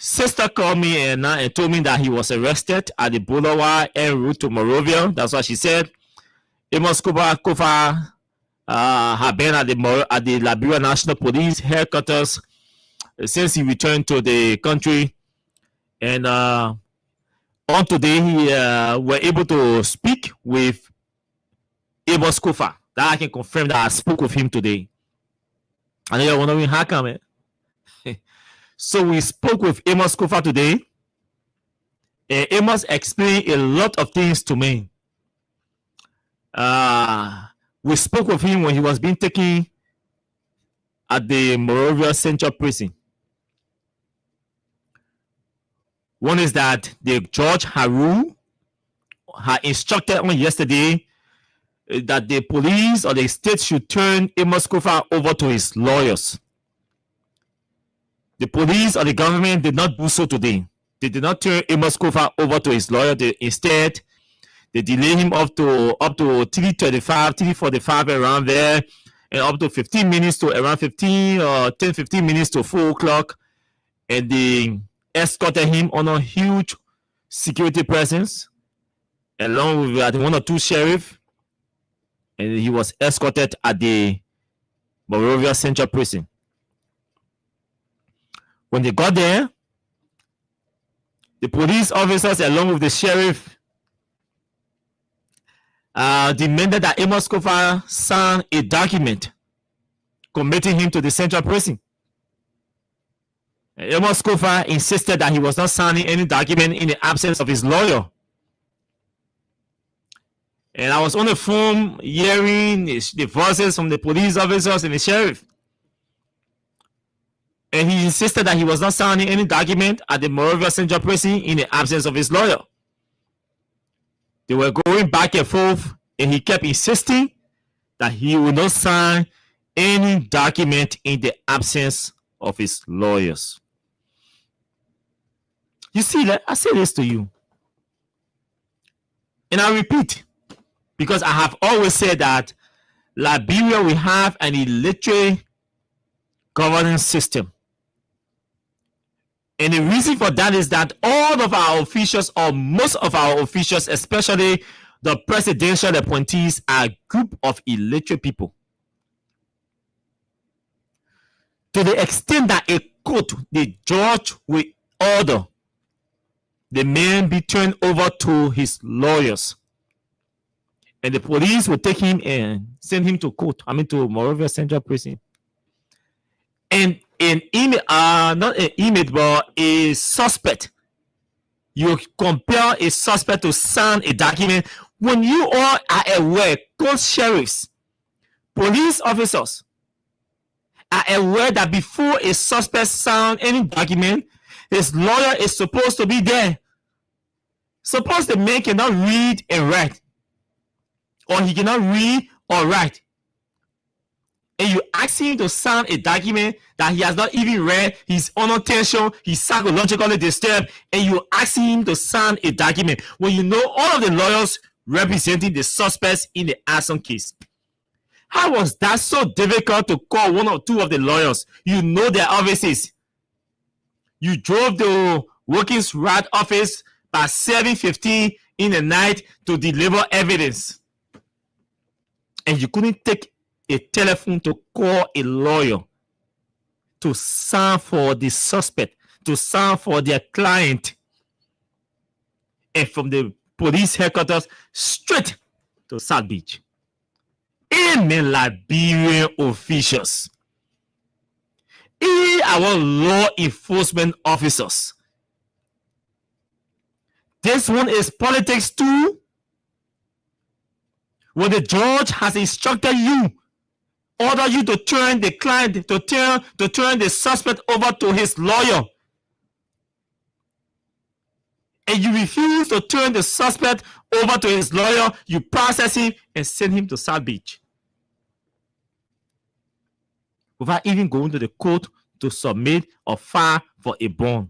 Sister called me and told me that he was arrested at the boulevard en route to Morovia. That's what she said. Amos Kofa had been at the Liberia National Police headquarters since he returned to the country. And on today, he were able to speak with Amos Kofa. That I can confirm that I spoke with him today. I know you're wondering how come, man. So we spoke with Amos Kofa today, and Amos explained a lot of things to me. We spoke with him when he was being taken at the Morovia Central Prison. One is that the Judge Haru had instructed on yesterday that the police or the state should turn Amos Kofa over to his lawyers. The police or the government did not do so today. They did not turn Amos Kofa over to his lawyer. Instead, they delayed him up to 3:35, 3:45 around there, and up to 15 minutes to around 15 or 10, 15 minutes to 4 o'clock. And they escorted him on a huge security presence, along with one or two sheriffs. And he was escorted at the Monrovia Central Prison. When they got there, the police officers, along with the sheriff, demanded that Amos Kofa sign a document committing him to the Central Prison. And Amos Kofa insisted that he was not signing any document in the absence of his lawyer. And I was on the phone hearing the voices from the police officers and the sheriff. And he insisted that he was not signing any document at the Monrovia Central Prison in the absence of his lawyer. They were going back and forth, and he kept insisting that he would not sign any document in the absence of his lawyers. You see, I say this to you, and I repeat, because I have always said that Liberia will have an illiterate governance system. And the reason for that is that all of our officials, or most of our officials, especially the presidential appointees, are a group of illiterate people. To the extent that a court, the judge will order the man be turned over to his lawyers. And the police will take him and send him to court, to Monrovia Central Prison. And an inmate, not an inmate, but a suspect. You compel a suspect to sign a document when you all are aware, court sheriffs, police officers are aware that before a suspect signs any document, his lawyer is supposed to be there. Suppose the man cannot read and write, or he cannot read or write, and you ask him to sign a document that he has not even read, he's under tension, he's psychologically disturbed, and you ask him to sign a document when you know all of the lawyers representing the suspects in the arson case. How was that so difficult to call one or two of the lawyers? You know their offices. You drove the workings right office by 7:15 in the night to deliver evidence, and you couldn't take a telephone to call a lawyer to sign for the suspect, to sign for their client, and from the police headquarters straight to South Beach. Amen, Liberian officials. Our law enforcement officers. This one is politics too. When the judge has instructed you, order you to turn the client, to turn the suspect over to his lawyer, and you refuse to turn the suspect over to his lawyer, you process him and send him to South Beach without even going to the court to submit or file for a bond.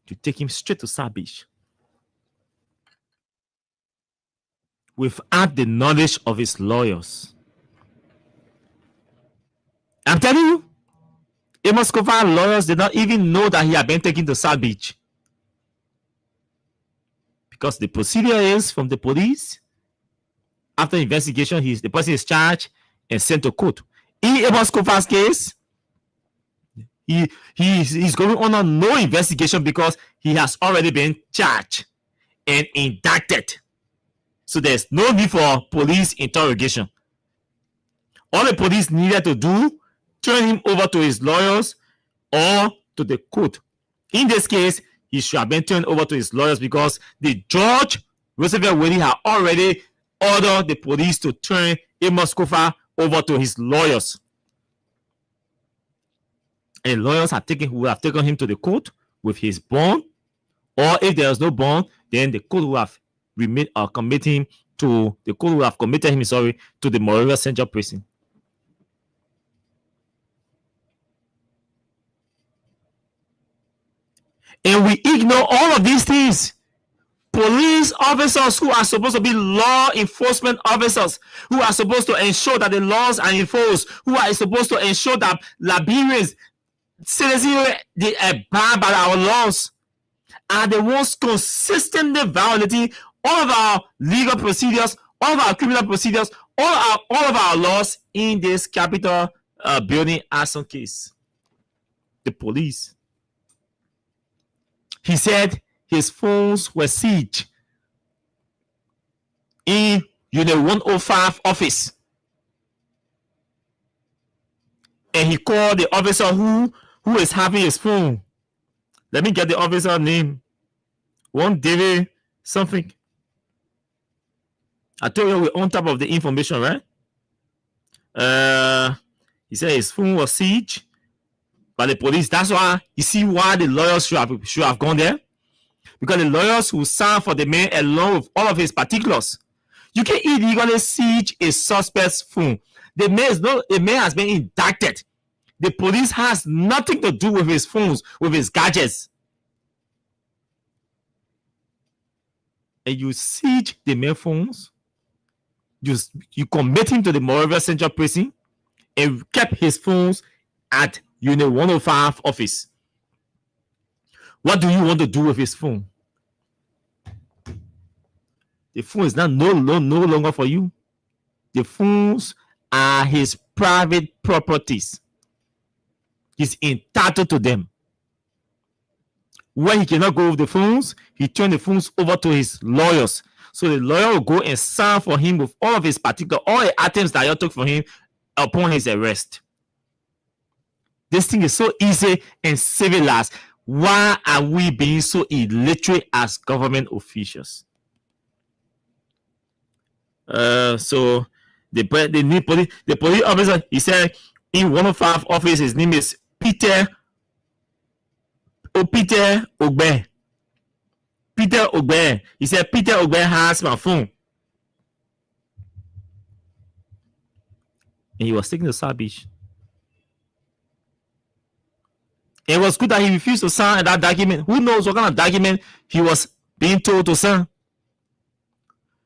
You take him straight to South Beach without the knowledge of his lawyers. I'm telling you, Amos Kofa lawyers did not even know that he had been taken to South Beach. Because the procedure is from the police, after investigation, the person is charged and sent to court. In Amos Kofa's case, he's going on a no investigation because he has already been charged and indicted. So there's no need for police interrogation. All the police needed to do, turn him over to his lawyers or to the court. In this case, he should have been turned over to his lawyers because the judge, Roosevelt Willie, had already ordered the police to turn Amos Kofa over to his lawyers. And lawyers would have taken him to the court with his bond, or if there is no bond, then the court will have committed him to the Morelia Central Prison. And we ignore all of these things. Police officers who are supposed to be law enforcement officers, who are supposed to ensure that the laws are enforced, who are supposed to ensure that Liberians, citizens, they abide by our laws, are the ones consistently violating all of our legal procedures, all of our criminal procedures, all of our laws in this capital building arson case. The police. He said his phones were seized in Unit 105 office. And he called the officer who is having his phone. Let me get the officer name. One David something. I told you we're on top of the information, right? He said his phone was seized by the police. That's why you see why the lawyers should have gone there. Because the lawyers who signed for the man along with all of his particulars. You can illegally siege a suspect's phone. The man has been indicted. The police has nothing to do with his phones, with his gadgets. And you siege the man's phones. You commit him to the Morelia Central Prison and kept his phones at Unit 105 office. What do you want to do with his phone? The phone is not no longer for you. The phones are his private properties. He's entitled to them. When he cannot go with the phones, he turns the phones over to his lawyers. So the lawyer will go and sign for him with all of his particular, all the items that you took for him upon his arrest. This thing is so easy and civilized. Why are we being so illiterate as government officials? So the police officer, he said in 105 office, his name is Peter Ogbe. Peter Ogbe. He said Peter Ogbe has my phone. And he was taking the South Beach. It was good that he refused to sign that document. Who knows what kind of document he was being told to sign?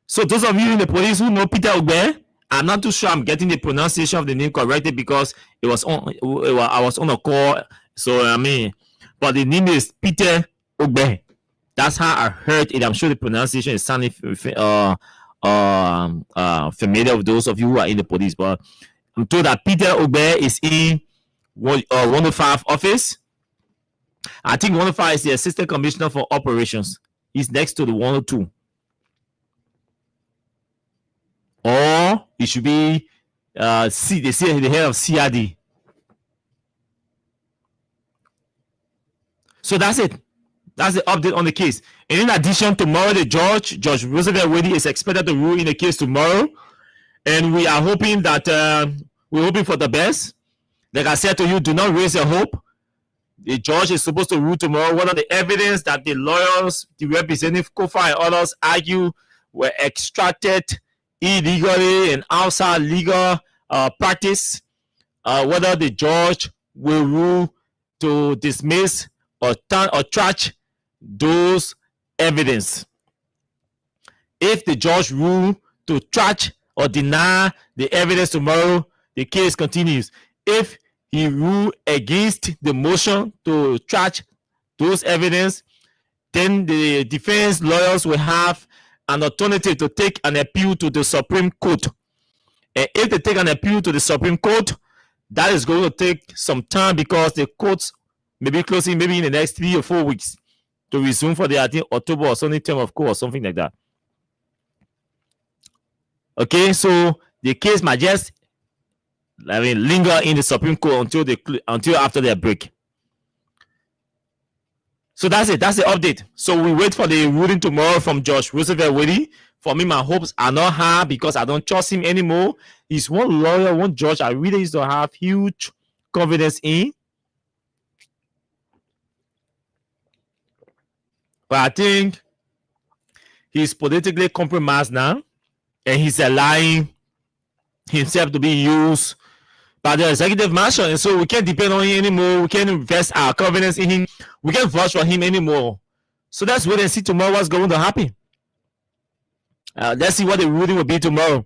So those of you in the police who know Peter Ogbe, I'm not too sure I'm getting the pronunciation of the name corrected because I was on a call. So but the name is Peter Ogbe. That's how I heard it. I'm sure the pronunciation is sounding familiar with those of you who are in the police. But I'm told that Peter Ogbe is in 105 office. I think 105 is the assistant commissioner for operations. He's next to the 102. Or it should be the head of CRD. So that's it. That's the update on the case. And in addition, tomorrow the Judge Roosevelt Wade is expected to rule in the case tomorrow. And we are hoping that we're hoping for the best. Like I said to you, do not raise your hope. The judge is supposed to rule tomorrow. One of the evidence that the lawyers, the representative, Kofa and others argue were extracted illegally and outside legal practice. Whether the judge will rule to dismiss or trash those evidence. If the judge rule to trash or deny the evidence tomorrow, the case continues. If he rule against the motion to trash those evidence, then the defense lawyers will have an alternative to take an appeal to the Supreme Court. And if they take an appeal to the Supreme Court, that is going to take some time because the courts may be closing maybe in the next 3 or 4 weeks to resume for the October or something term of court or something like that. Okay, so the case might just linger in the Supreme Court until after their break. So that's it. That's the update. So we wait for the ruling tomorrow from Judge Roosevelt Wade. For me, my hopes are not high because I don't trust him anymore. He's one lawyer, one judge I really used to have huge confidence in. But I think he's politically compromised now, and he's allowing himself to be used by the executive mansion, and so we can't depend on him anymore. We can't invest our confidence in him. We can't vouch for him anymore. So let's wait and see tomorrow what's going to happen. Let's see what the ruling will be tomorrow.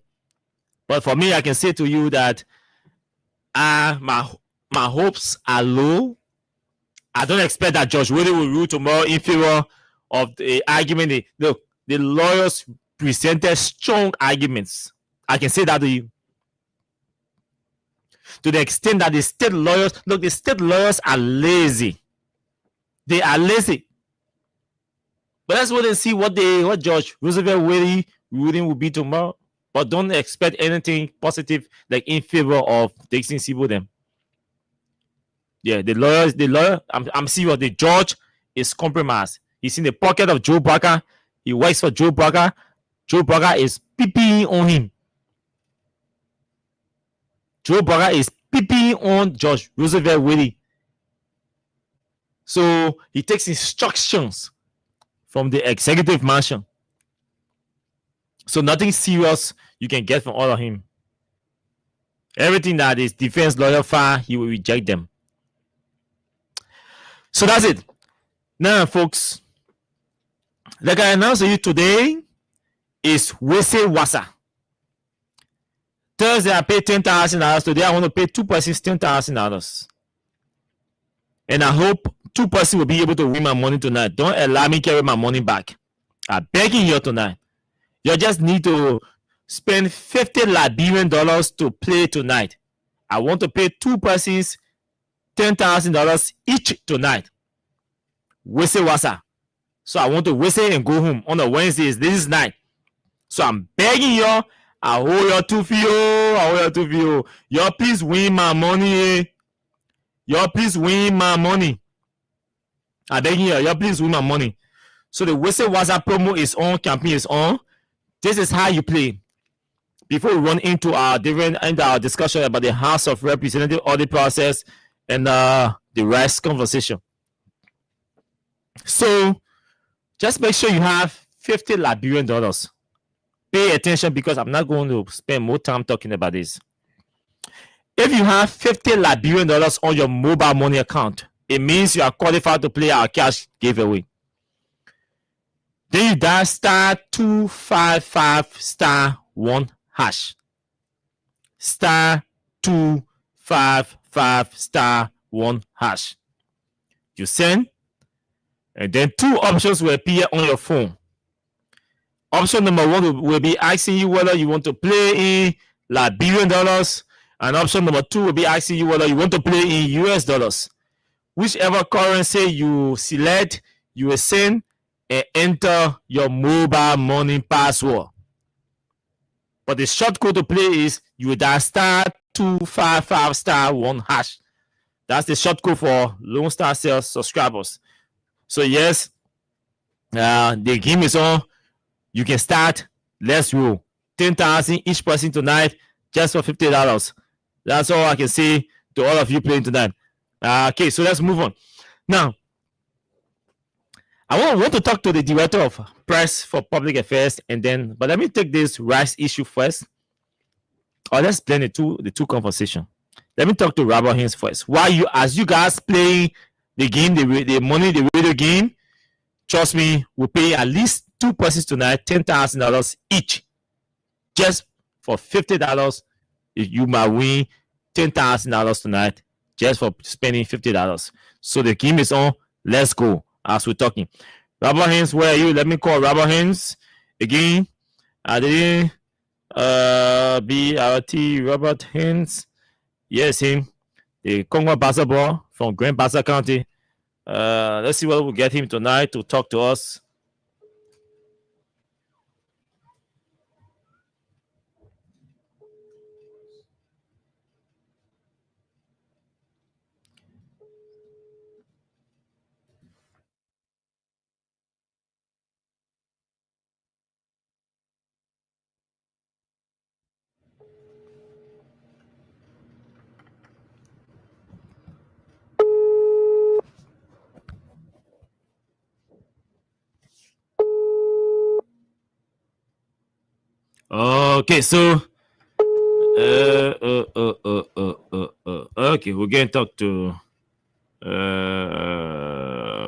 But for me, I can say to you that my hopes are low. I don't expect that Judge Woody will rule tomorrow in favor of the argument. The lawyers presented strong arguments. I can say that to you. To the extent that the state lawyers are lazy. They are lazy. But let's wait and see what Judge Roosevelt Wade ruling will be tomorrow. But don't expect anything positive like in favor of Dixon Sibo them. Yeah, the lawyer, I'm serious. The judge is compromised. He's in the pocket of Joe Barker. He works for Joe Barker. Joe Barker is peeping on him. Joe Barker is peeping on Judge Roosevelt Wade. So he takes instructions from the executive mansion. So nothing serious you can get from all of him. Everything that is defense lawyer file, he will reject them. So that's it. Now, folks, like I announced to you today, is Wese Wasa. Thursday, I paid $10,000. Today, I want to pay 2 persons $10,000. And I hope 2 persons will be able to win my money tonight. Don't allow me carry my money back. I'm begging you tonight. You just need to spend $50 Liberian to play tonight. I want to pay 2 persons $10,000 each tonight. Wese Wasa. So I want to whistle and go home on the Wednesdays. This is night. So I'm begging y'all. I hold your 2 for you. I hold your 2 for you. Y'all please win my money. Y'all please win my money. I'm begging y'all. Y'all please win my money. So the Wese Wasa promo is on. Campaign is on. This is how you play. Before we run into our discussion about the House of Representatives audit process and the rest conversation. So just make sure you have $50 Liberian. Pay attention because I'm not going to spend more time talking about this. If you have $50 Liberian on your mobile money account, it means you are qualified to play our cash giveaway. Then you dial *255*1#. *255*1#. You send, and then 2 options will appear on your phone. Option number 1 will be asking you whether you want to play in Liberian dollars, and option number 2 will be asking you whether you want to play in US dollars. Whichever currency you select, you will send and enter your mobile money password. But the short code to play is you will dial *255*1#. That's the short code for Lone Star Sales subscribers. So yes, the game is on. You can start. Let's roll. 10,000 each person tonight, just for $50. That's all I can say to all of you playing tonight. Okay, so let's move on. Now, I want to talk to the director of press for public affairs, but let me take this rice issue first. Or let's blend the two conversation. Let me talk to Robert Haynes first. As you guys play the game, the radio game, trust me, we'll pay at least 2 persons tonight, $10,000 each. Just for $50, you might win $10,000 tonight just for spending $50. So the game is on. Let's go as we're talking. Robert Haynes, where are you? Let me call Robert Haynes again. I didn't BRT Robert Haynes. Yes, him. The Congo basketball from Grand Bassa County. Let's see what we'll get him tonight to talk to us. Okay, so okay, we can talk to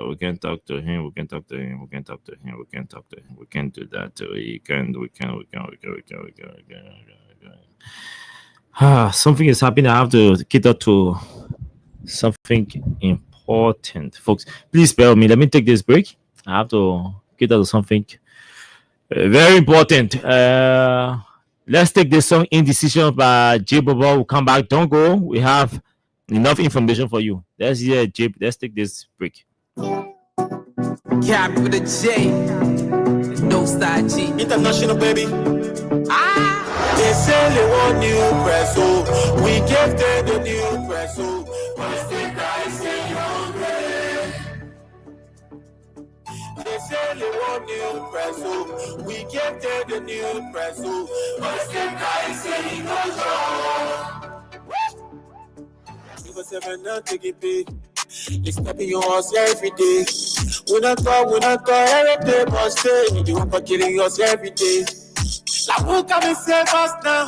we can talk to him. We can talk to him. We can talk to him. We can talk to him. We can do that. We can. Something is happening. I have to get up to something important, folks. Please bear with me. Let me take this break. I have to get out to something very important. Let's take this song "Indecision" by J Bobo. We'll come back. Don't go. We have enough information for you. Let's hear J. Let's take this break. Cap with a J, no style G. International, baby. They say they want new press, so we gave them the new press, so they say they want new press, so we gave them the new press, so People 7 not taking pay. They stepping your house every day. We not talk every day, but stay. You want to killing us every day. Like who come and save us now?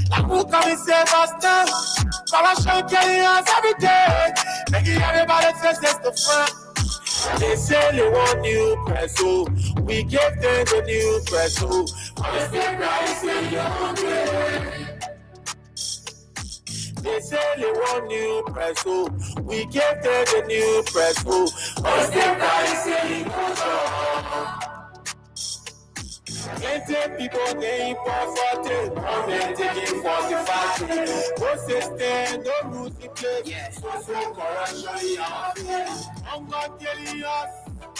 Like who come and save us now? Corruption killing us every day. Making everybody face the front. They say they want new press, so we gave them the new press, so what's the price in your way? They say they want new press, so we gave them the new press, so what's the price in your Plenty people they poverty, they taking 45. Go say stand, don't lose the place. So corruption, yeah. Hunger killing us.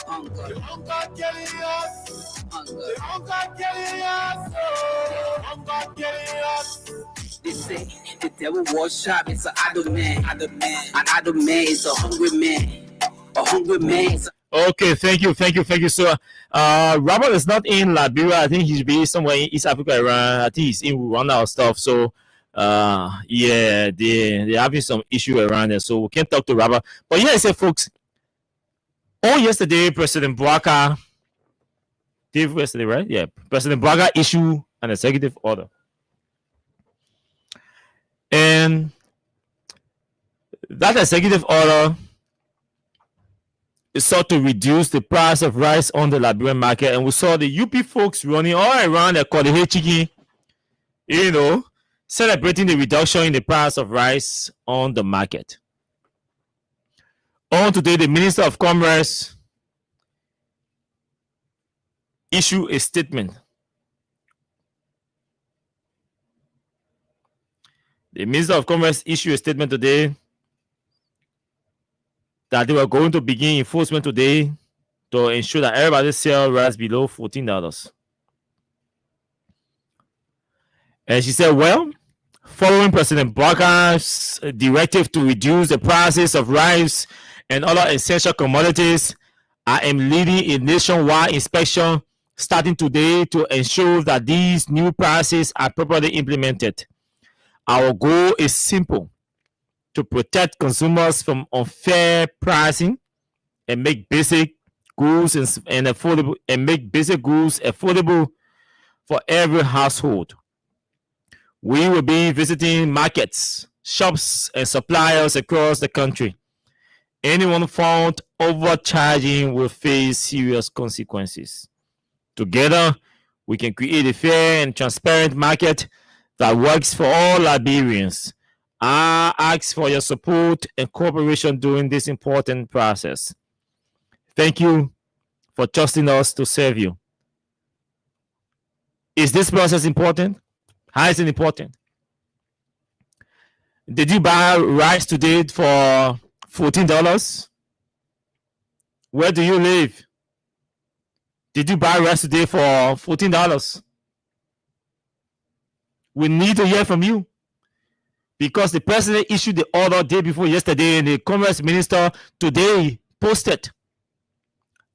Hunger killing us. Hunger killing us. Hunger killing us. They say the devil was sharp, it's an idle man. An idle man is a hungry man. A hungry man is Okay, thank you. So, Robert is not in Liberia. I think he's be somewhere in East Africa around. I think he's in Rwanda or stuff. So, yeah, they're having some issue around there. So we can't talk to Robert. But yeah, I said, folks, yesterday, President Bwaka, right? Yeah, President Bwaka issued an executive order. And that executive order is sought to reduce the price of rice on the Liberian market. And we saw the UP folks running all around the Kodehe Chiki, celebrating the reduction in the price of rice on the market. On today, the Minister of Commerce issued a statement. The Minister of Commerce issued a statement today that they were going to begin enforcement today to ensure that everybody sell rice below $14. And she said, well, following President Bwaka's directive to reduce the prices of rice and other essential commodities, I am leading a nationwide inspection starting today to ensure that these new prices are properly implemented. Our goal is simple: to protect consumers from unfair pricing and make basic goods affordable for every household. We will be visiting markets, shops, and suppliers across the country. Anyone found overcharging will face serious consequences. Together, we can create a fair and transparent market that works for all Liberians. I ask for your support and cooperation during this important process. Thank you for trusting us to serve you. Is this process important? How is it important? Did you buy rice today for $14? Where do you live? Did you buy rice today for $14? We need to hear from you, because the president issued the order day before yesterday, and the commerce minister today posted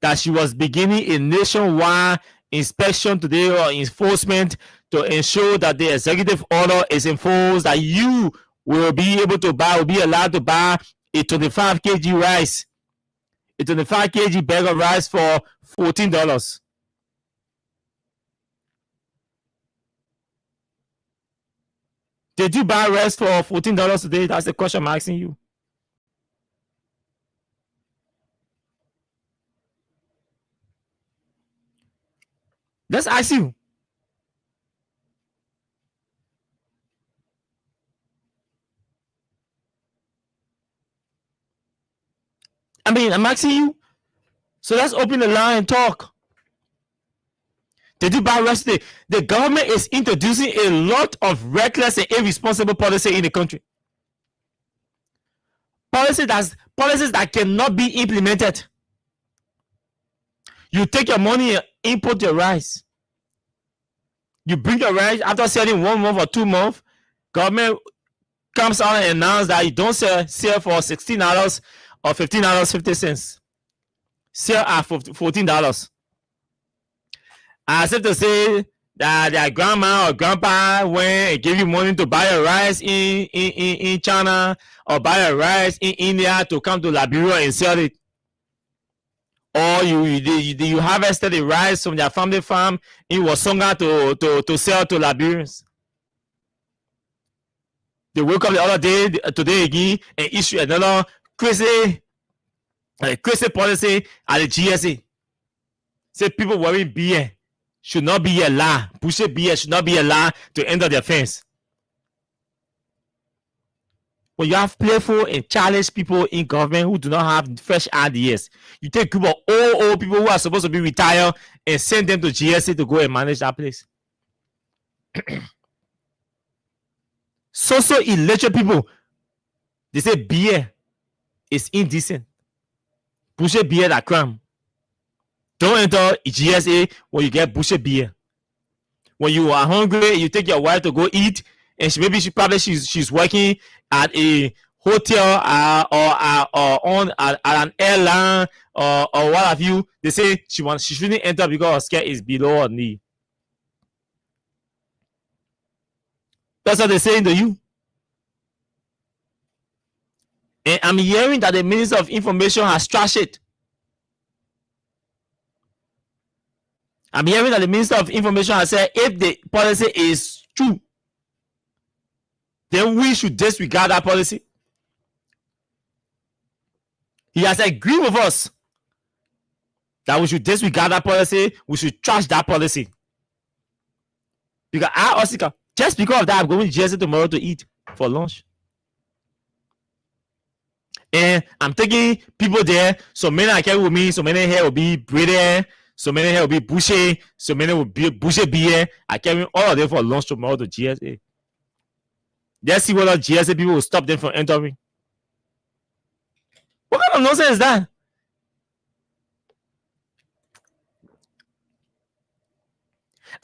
that she was beginning a nationwide inspection today or enforcement to ensure that the executive order is enforced, that you will be able to buy, will be allowed to buy a 25 kg rice, a 25 kg bag of rice for $14. Did you buy rice for $14 today? That's the question I'm asking you. Let's ask you. I mean, I'm asking you. So let's open the line and talk. Did you buy rice today? The government is introducing a lot of reckless and irresponsible policy in the country. Policies that cannot be implemented. You take your money and import your rice. You bring your rice after selling 1 month or 2 months. Government comes out and announces that you don't sell for $16 or $15.50. Sell at $14. As if to say that their grandma or grandpa went and gave you money to buy a rice in China or buy a rice in India to come to Liberia and sell it. Or you harvested the rice from their family farm in Wasonga to sell to Liberians. They woke up the other day, today again, and issue another crazy policy at the GSA. Say people wearing beer should not be allowed. Boucher beer should not be allowed to enter their fence. When you have playful and childish people in government who do not have fresh ideas, you take group of old people who are supposed to be retired and send them to GSA to go and manage that place. So illiterate people, they say beer is indecent. Boucher beer that crime. Don't enter GSA when you get boucher beer. When you are hungry, you take your wife to go eat, and she's working at a hotel or on at an airline or what have you. They say she shouldn't enter because her skirt is below her knee. That's what they're saying to you. And I'm hearing that the Minister of Information has trashed it. I'm hearing that the Minister of Information has said if the policy is true, then we should disregard that policy. He has agreed with us that we should disregard that policy. We should trash that policy. Because just because of that, I'm going to GSA tomorrow to eat for lunch. And I'm taking people there. So many are carrying with me. So many here will be breeder. So many here will be boucher. So many will be boucher beer. I carry all of them for lunch tomorrow to GSA. Let's see whether GSA people will stop them from entering. What kind of nonsense is that?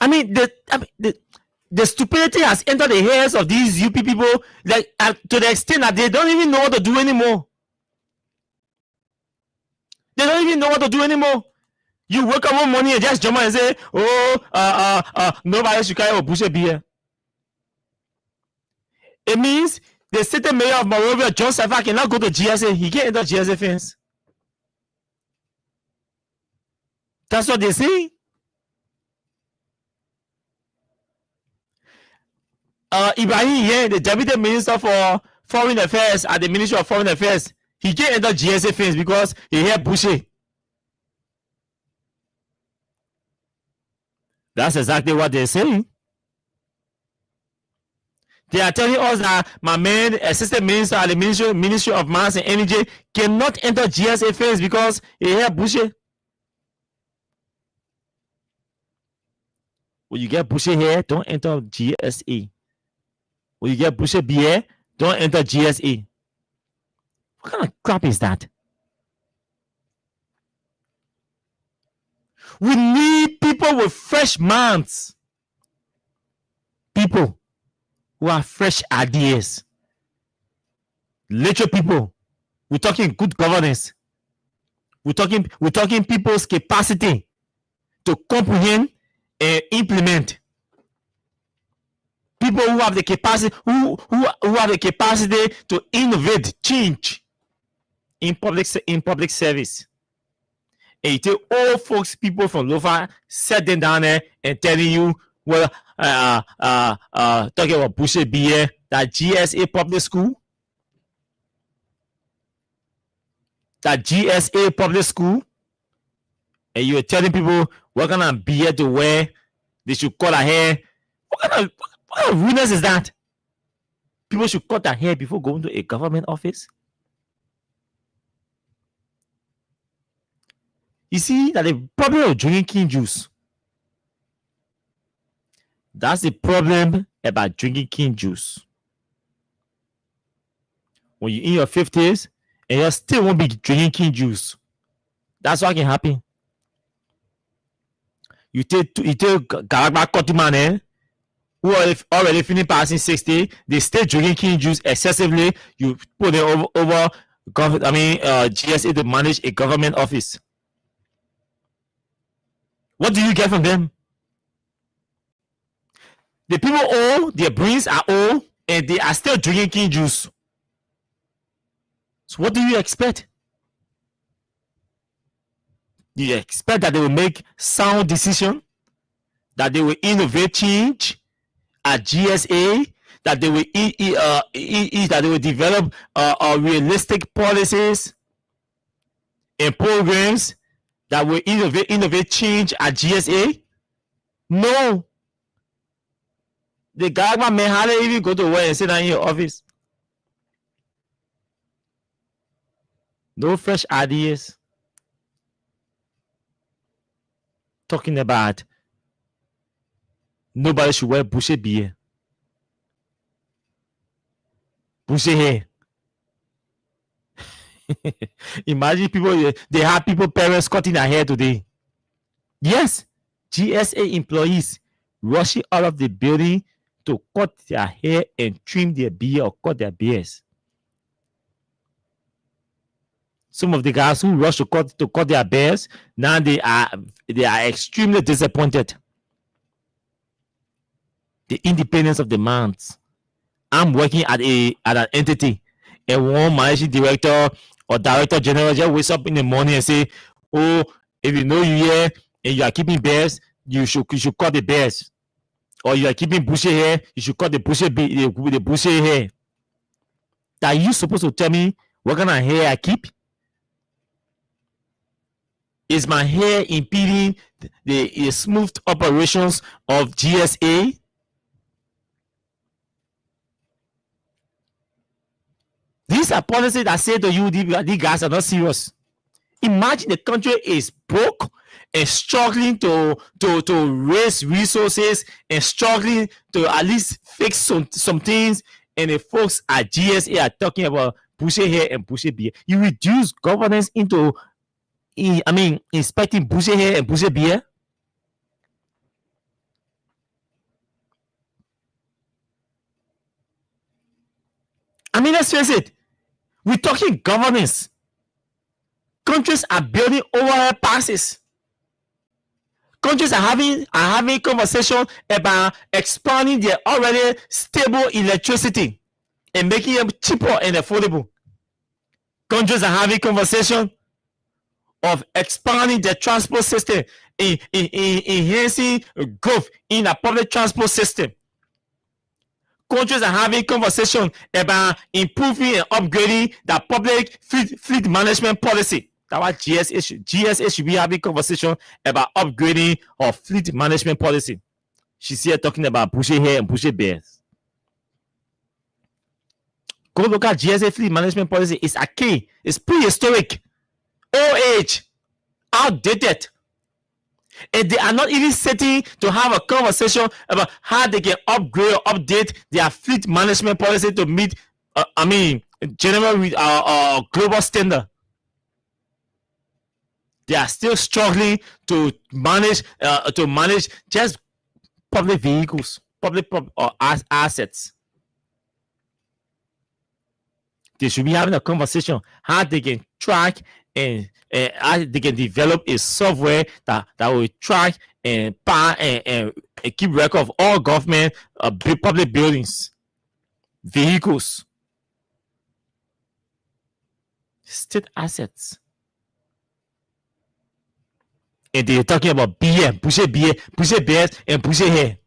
I mean, the stupidity has entered the heads of these UP people, like to the extent that they don't even know what to do anymore. They don't even know what to do anymore. You wake up one morning and just jump on and say, nobody should carry a boucher beer. It means the state mayor of Monrovia, John Safa, cannot go to GSA. He can't enter GSA fence. That's what they say. Ibrahim here, the Deputy Minister for Foreign Affairs at the Ministry of Foreign Affairs, he can't enter GSA fence because he heard boucher. That's exactly what they're saying. They are telling us that my man, Assistant Minister at the Ministry of Mines and Energy, cannot enter GSA fence because he heard boucher. When you get boucher here, don't enter GSA. When you get boucher beer, don't enter GSA. What kind of crap is that? We need people with fresh minds. People who have fresh ideas. Literate people. We're talking good governance. We're talking people's capacity to comprehend and implement. People who have the capacity, who have the capacity to innovate, change in public service. And you take old folks, people from Lofa, set them down there and telling you, well, talking about boucher beer that GSA public school, and you're telling people what kind of beard to wear, they should cut their hair. What kind of rudeness is that? People should cut their hair before going to a government office. You see that the problem of drinking juice. That's the problem about drinking king juice. When you're in your 50s and you still won't be drinking king juice, that's what can happen. You take Galagba Kotiman, who already finished passing 60, they still drinking king juice excessively. You put them over GSA to manage a government office. What do you get from them? The people old, their brains are old, and they are still drinking king juice. So what do you expect? You expect that they will make sound decision, that they will innovate change at GSA, that they will that they will develop realistic policies and programs that will innovate change at GSA? No. The government may hardly even go to work and sit down in your office. No fresh ideas. Talking about nobody should wear bushy beard, bushy hair. Imagine people, they have parents cutting their hair today. Yes, GSA employees rushing out of the building to cut their hair and trim their beard or cut their beards. Some of the guys who rush to cut their beards, now they are extremely disappointed. The independence of the man. I'm working at an entity, and one managing director or director general just wakes up in the morning and say, "Oh, if you know you here and you are keeping beards, you should cut the beards, or you are keeping bushy hair, you should cut the bushy hair." Are you supposed to tell me what kind of hair I keep? Is my hair impeding the smooth operations of GSA? These are policies that say to you, these guys are not serious. Imagine the country is broke and struggling to raise resources and struggling to at least fix some things, and the folks at GSA are talking about bushy hair and bushy beard. You reduce governance into inspecting bushy hair and bushy beard. Let's face it. We're talking governance. Countries are building overhead passes. Countries are having conversation about expanding their already stable electricity and making them cheaper and affordable. Countries are having conversation of expanding their transport system, enhancing growth in the public transport system. Countries are having conversation about improving and upgrading the public fleet management policy. That's what GSA should be having conversation about upgrading our fleet management policy. She's here talking about bushy hair and bushy beards. Go look at GSA fleet management policy. It's archaic. It's prehistoric. Old age. Outdated. And they are not even sitting to have a conversation about how they can upgrade or update their fleet management policy to meet, general global standard. They are still struggling to manage just public vehicles, public assets. They should be having a conversation how they can track and they can develop a software that will track and keep record of all government public buildings, vehicles, state assets. And they're talking about bushy beard, and bushy hair.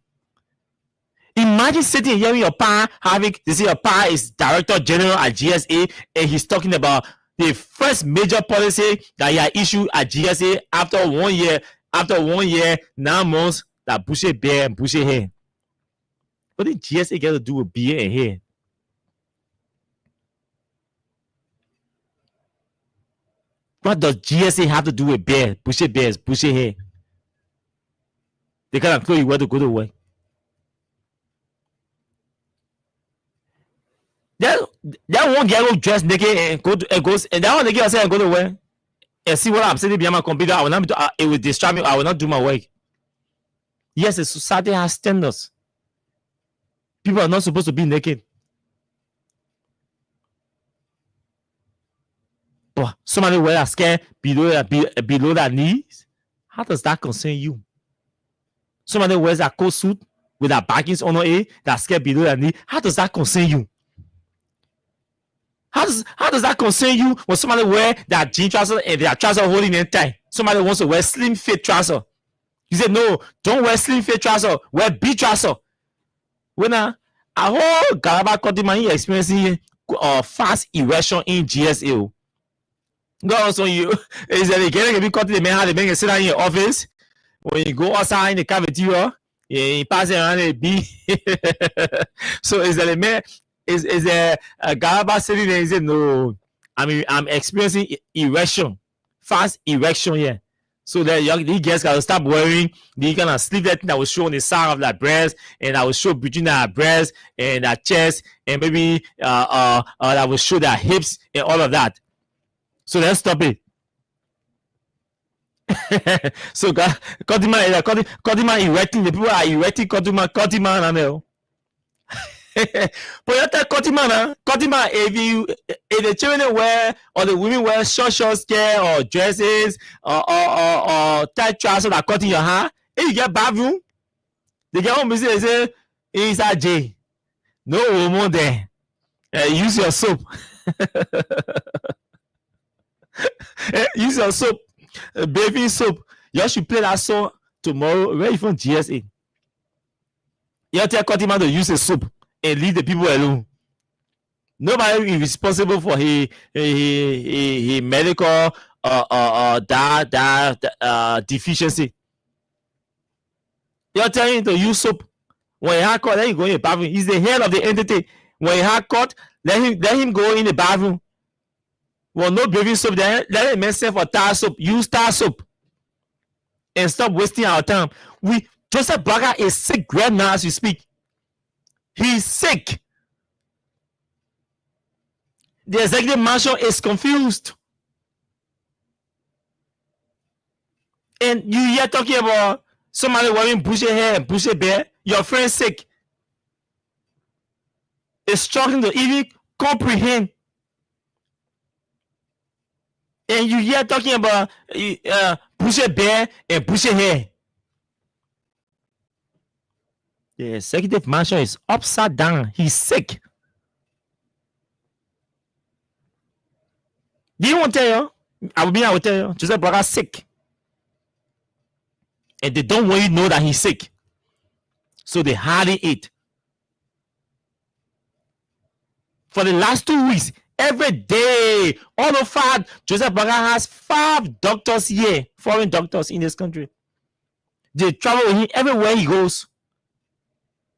Imagine sitting here with your pa having, you see, your pa is Director General at GSA, and he's talking about the first major policy that he had issued at GSA after 1 year, 9 months, that bushy bear and bushy hair. What did GSA get to do with beard and hair? What does GSA have to do with bear, bushy bears, bushy hair? They kind of clothes you wear to go to work. That one girl go dress naked and go to and goes, and that one girl say and go to work and see what I'm sitting behind my computer. I will not it will distract me. I will not do my work. Yes, the society has standards. People are not supposed to be naked. But somebody wear a skirt below their knees. How does that concern you? Somebody wears a coat suit with a backings on it, that skirt below their knee. How does that concern you? How does that concern you when somebody wear that jean trouser and their trouser holding them tight? Somebody wants to wear slim fit trouser. You say no, don't wear slim fit trouser. Wear big trouser. When a whole Galaba Kotiman experiencing fast erection in GSA. Go also you is that they can be cutting the man how they make it sit down in your office. When you go outside in the cafeteria, you pass around a B. So is that a man is a Galaba sitting there? He said no. I mean I'm experiencing erection, fast erection here. So that these guys gotta stop wearing the kind of sleeveless thing that will show on the side of that breast, and that will show between that breast and that chest, and maybe that will show their hips and all of that. So let's stop it. So Kotiman erecting, the people are erecting Kotiman and know. But you tell Kotiman, if the children wear or the women wear short skirt or dresses or tight trousers that cut in your hair, if you get bathroom, they get home and say inside J. No woman there. Use your soap. Use your soap, baby soap. You should play that song tomorrow. Where you from GSA? You tell Kotiman to use a soap and leave the people alone. Nobody is responsible for his medical deficiency. You're telling him to use soap. When he had caught, let him go in the bathroom. He's the head of the entity. When he had caught, let him go in the bathroom. Well, no baby soap. Then let him make sense for tar soap. Use tar soap and stop wasting our time. Joseph Braga is sick right now as we speak. He's sick. The executive mansion is confused. And you here talking about somebody wearing bushy hair and bushy beard. Your friend sick. Is struggling to even comprehend. And you here talking about bushy beard and bushy hair. The executive mansion is upside down. He's sick. Do you want to tell you? I will tell you. Joseph Braga sick. And they don't want you to know that he's sick. So they hardly eat. For the last 2 weeks, every day, all of that, Joseph Braga has 5 doctors here, foreign doctors in this country. They travel with him everywhere he goes.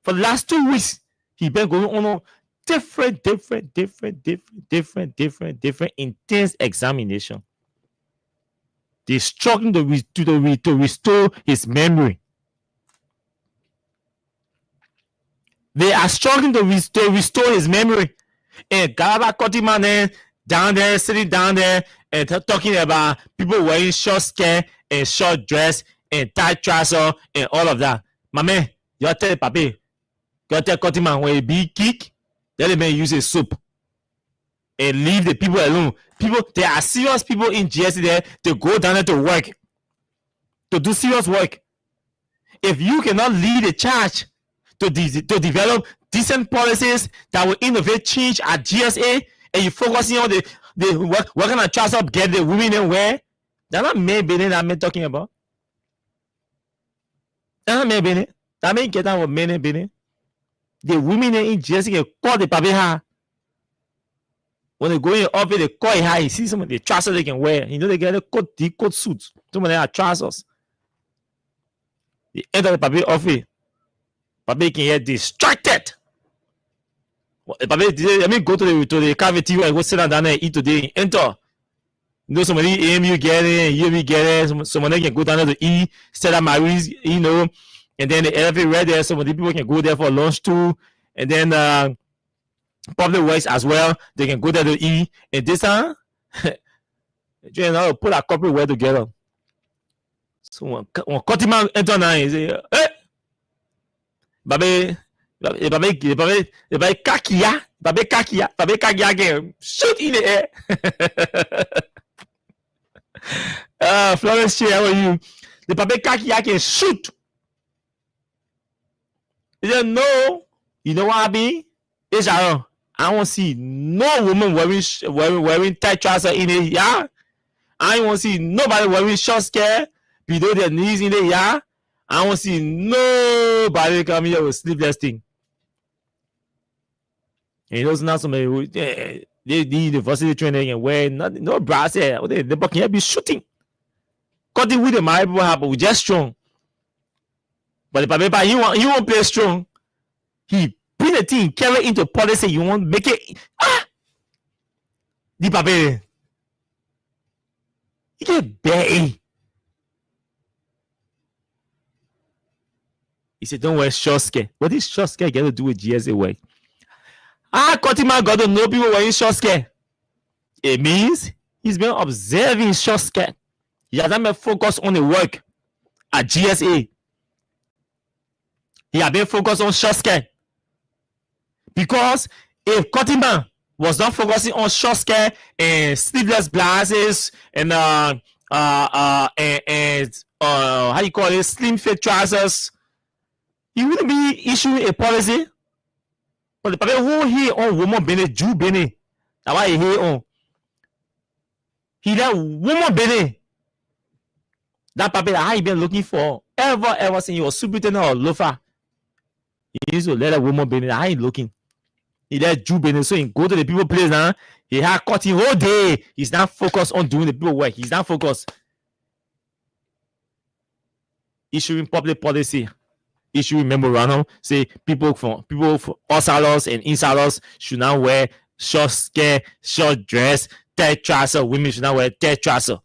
For the last 2 weeks, he's been going on different intense examination. They're struggling to restore his memory. They are struggling to restore his memory. And Galaba Kotiman down there, sitting down there and talking about people wearing short skirt and short dress and tight trouser and all of that. My man, you tell Papi, you tell Kotiman when he be kick, let him use a soap and leave the people alone. There are serious people in GSC there to go down there to work, to do serious work. If you cannot lead a charge to develop decent policies that will innovate change at GSA, and you focusing on the what kind of trousers get the women and wear, that's not me being that I'm talking about. That's not me being. That mean get down with men being. the women in GSA can call the papi. When they go in the office, they call it high. You see some of the trousers they can wear. You know, they get the coat suits. Some of them are trousers. They enter the papi office. Papi can get distracted. Papi, I mean, go to the cavity and go sit down there and eat today. Enter. You know, somebody AMU get it, UB get it. Somebody can go down there to eat. Stella Marie's, you know. And then the elevator right there. Some of the people can go there for lunch too. And then public works as well. They can go there to eat. And this time, you know, put a corporate wear together. So when Kotiman enter now, he say, hey, babe, kakia can shoot in the air. Florence, how are you? The babe kakia can shoot. He said, no, you know what I mean? It's I won't see no woman wearing tight trousers in the yard. I won't see nobody wearing short skirt below their knees in the yard. I won't see nobody come here with sleeveless thing. And those not somebody who they university training and wear no brass here. They can't be shooting. Cut it with the my people happen we just strong. But the papa he won't play strong. He bring the thing, carry into policy, you want make it the papa. He get bare. He said, don't wear short skirt. What is short skirt got to do with GSA work? Kotiman got to know people wearing short skirt. It means he's been observing short skirt. He hasn't been focused on the work at GSA. He has been focused on short skirt. Because if Kotiman was not focusing on short skirt and sleeveless blouses and how you call it, slim fit trousers, he wouldn't be issuing a policy. But the people who he on woman bene, Jew bene, that's why he on. He that woman bene. That paper that I been looking for ever since he was superintendent or loafer. He used to let a woman bene. I ain't looking. He let Jew bene, so he go to the people place now. He had cut him all day. He's not focused on doing the people work. He's not focused. Issuing public policy. Issuing memorandum say people for outsiders and insiders should not wear short skirt, short dress, tight trousers. Women should not wear tight trousers.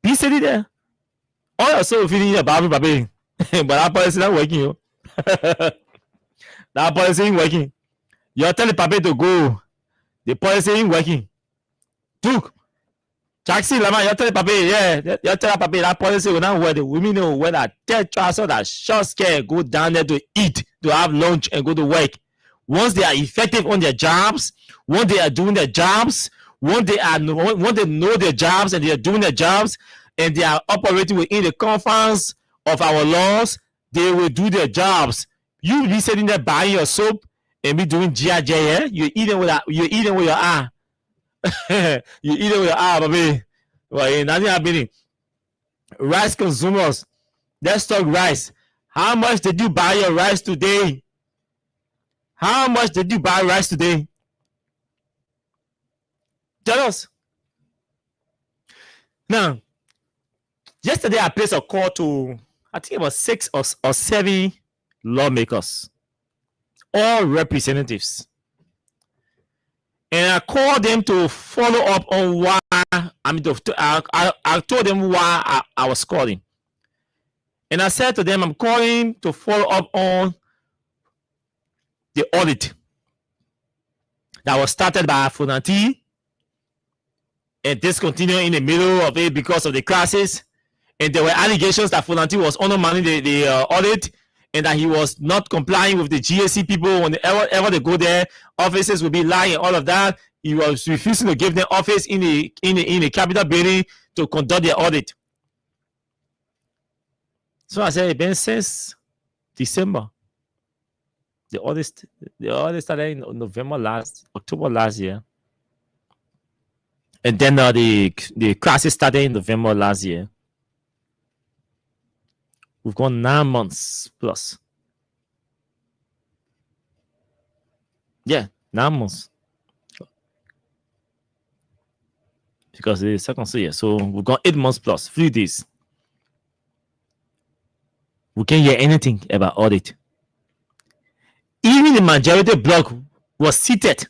He said it there. All your soul feeling about it, baby. But that policy not working. Yo. That policy ain't working. You tell the papi to go. The policy ain't working. Duke. Jackson Lama, you tell the papi, yeah, you tell the papi that policy will not wear the women will wear that tight trousers, that short skirt, go down there to eat, to have lunch and go to work. Once they are effective on their jobs, once they are doing their jobs, once they know their jobs and they are doing their jobs and they are operating within the confines of our laws, they will do their jobs. You be sitting there buying your soap and be doing GIJ, yeah? You're eating with your eye. You eat it with your eye, baby. Well, nothing happening. Rice consumers, let's talk rice. How much did you buy your rice today? How much did you buy rice today? Tell us. Now, yesterday I placed a call to, I think about 6 or 7 lawmakers, all representatives. And I called them to follow up on why, I told them why I was calling. And I said to them, I'm calling to follow up on the audit that was started by Funanti and discontinued in the middle of it because of the crisis. And there were allegations that Funanti was undermining the audit and that he was not complying with the GSC people. Whenever they go there, officers will be lying and all of that. He was refusing to give them office in the Capitol building to conduct their audit. So I said, it's been since December. The audit started in October last year. And then the crisis started in November last year. We've gone 9 months plus. Yeah, 9 months. Because the second year. So we've got 8 months plus, 3 days. We can't hear anything about audit. Even the majority bloc was seated.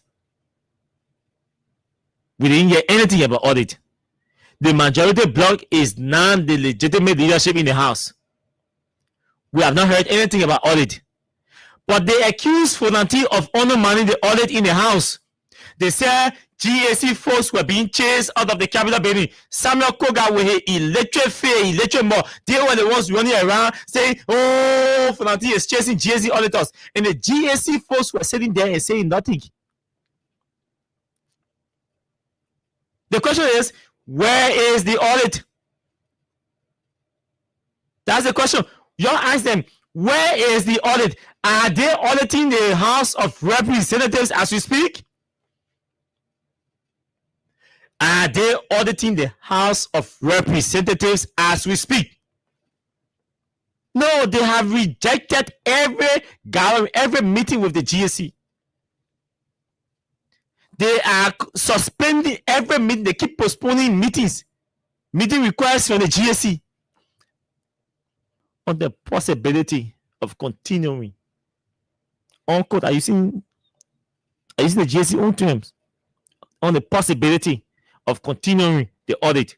We didn't hear anything about audit. The majority bloc is now the legitimate leadership in the House. We have not heard anything about audit. But they accuse Fonanti of undermining the audit in the House. They said GAC folks were being chased out of the Capitol building. Samuel Koga with electric more. They were the ones running around saying, oh, Fonanti is chasing GAC auditors. And the GAC folks were sitting there and saying nothing. The question is, where is the audit? That's the question. Y'all ask them, where is the audit? Are they auditing the House of Representatives as we speak? Are they auditing the House of Representatives as we speak? No, they have rejected every meeting with the GSC. They are suspending every meeting. They keep postponing meeting requests from the GSC on the possibility of continuing. Unquote, are you seeing the GSC own terms? On the possibility of continuing the audit.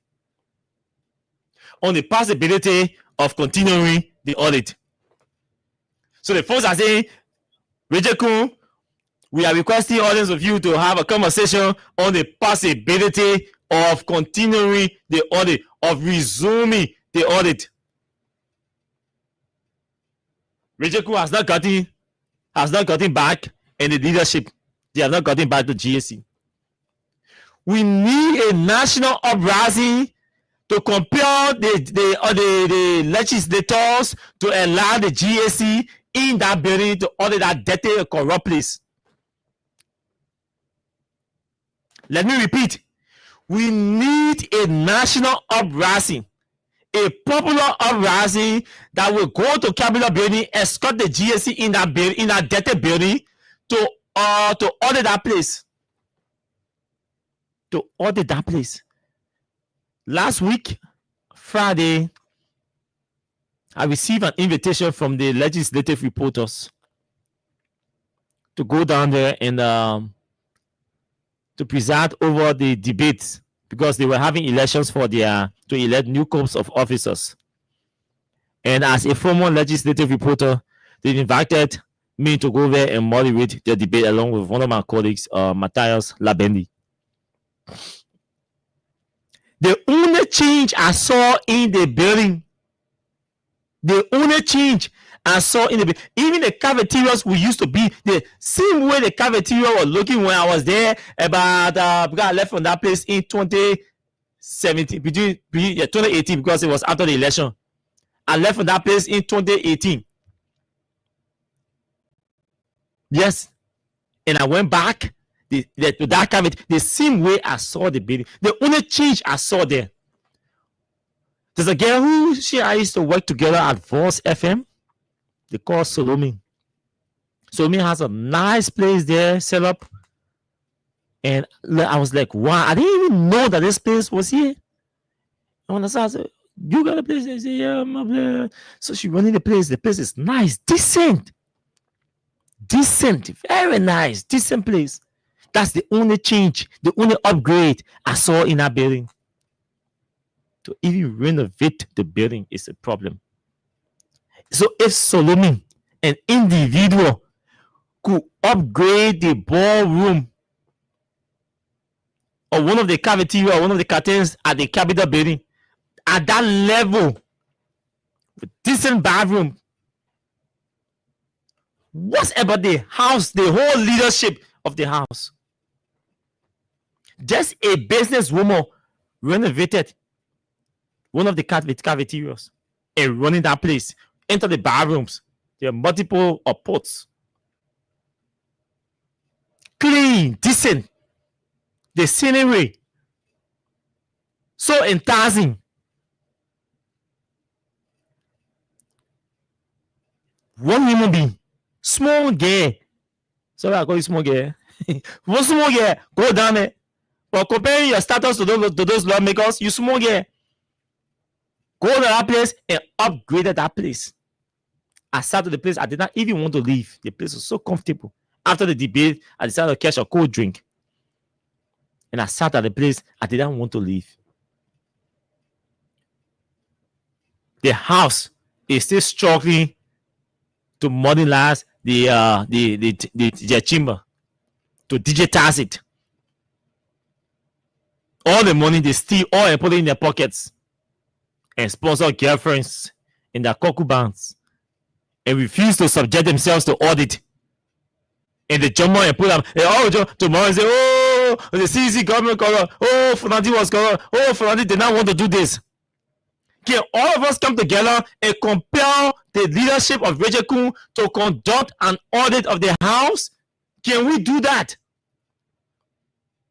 On the possibility of continuing the audit. So the folks are saying, Richard Kuhn, we are requesting audience of you to have a conversation on the possibility of continuing the audit, of resuming the audit. Richard Kuhn has not gotten back in the leadership. They have not gotten back to GSC. We need a national uprising to compel the legislators to allow the GSC in that building to audit that dirty, corrupt place. Let me repeat. We need a national uprising, a popular uprising that will go to Capitol building, escort the GSC in that building, in that dirty building, to audit that place. To audit that place. Last week, Friday, I received an invitation from the legislative reporters to go down there and to preside over the debates, because they were having elections for to elect new corps of officers. And as a former legislative reporter, they invited me to go there and moderate the debate along with one of my colleagues, Matthias Labendi. The only change I saw in the building, even the cafeterias we used to be, the same way the cafeteria was looking when I was there about, because I left from that place in 2017, 2018, because it was after the election. I left from that place in 2018. Yes. And I went back to that cafeteria, the same way I saw the building. The only change I saw there, there's a girl who I used to work together at Voice FM. They call Salome. Salome has a nice place there set up. And I was like, wow, I didn't even know that this place was here. And when I said, you got a place? They say, yeah, my blah. So she running the place. The place is nice, decent, very nice, decent place. That's the only change, the only upgrade I saw in that building. To even renovate the building is a problem. So if Solomon, an individual, could upgrade the ballroom or one of the cafeteria or one of the curtains at the Capitol building at that level with decent bathroom, what about the house, the whole leadership of the house? Just a businesswoman renovated one of the cafeterias and running that place. Enter the bathrooms. There are multiple pots. Clean, decent. The scenery. So enticing. One human being, small girl, Sorry, I call you small girl. What small girl? Go down there. But comparing your status to those lawmakers, you small girl. Go to that place and upgraded that place. I sat to the place. I did not even want to leave. The place was so comfortable. After the debate, I decided to catch a cold drink. And I sat at the place. I didn't want to leave. The house is still struggling to modernize the chamber, to digitize it. All the money they steal, all and put it in their pockets, and sponsor girlfriends in their concubines, and refuse to subject themselves to audit. And the jumbo and put them, tomorrow say, oh, the CEC government corrupt, oh, Fernandi was corrupt, oh, Fernandi did not want to do this. Can all of us come together and compel the leadership of Rachel Kuhn to conduct an audit of the house? Can we do that?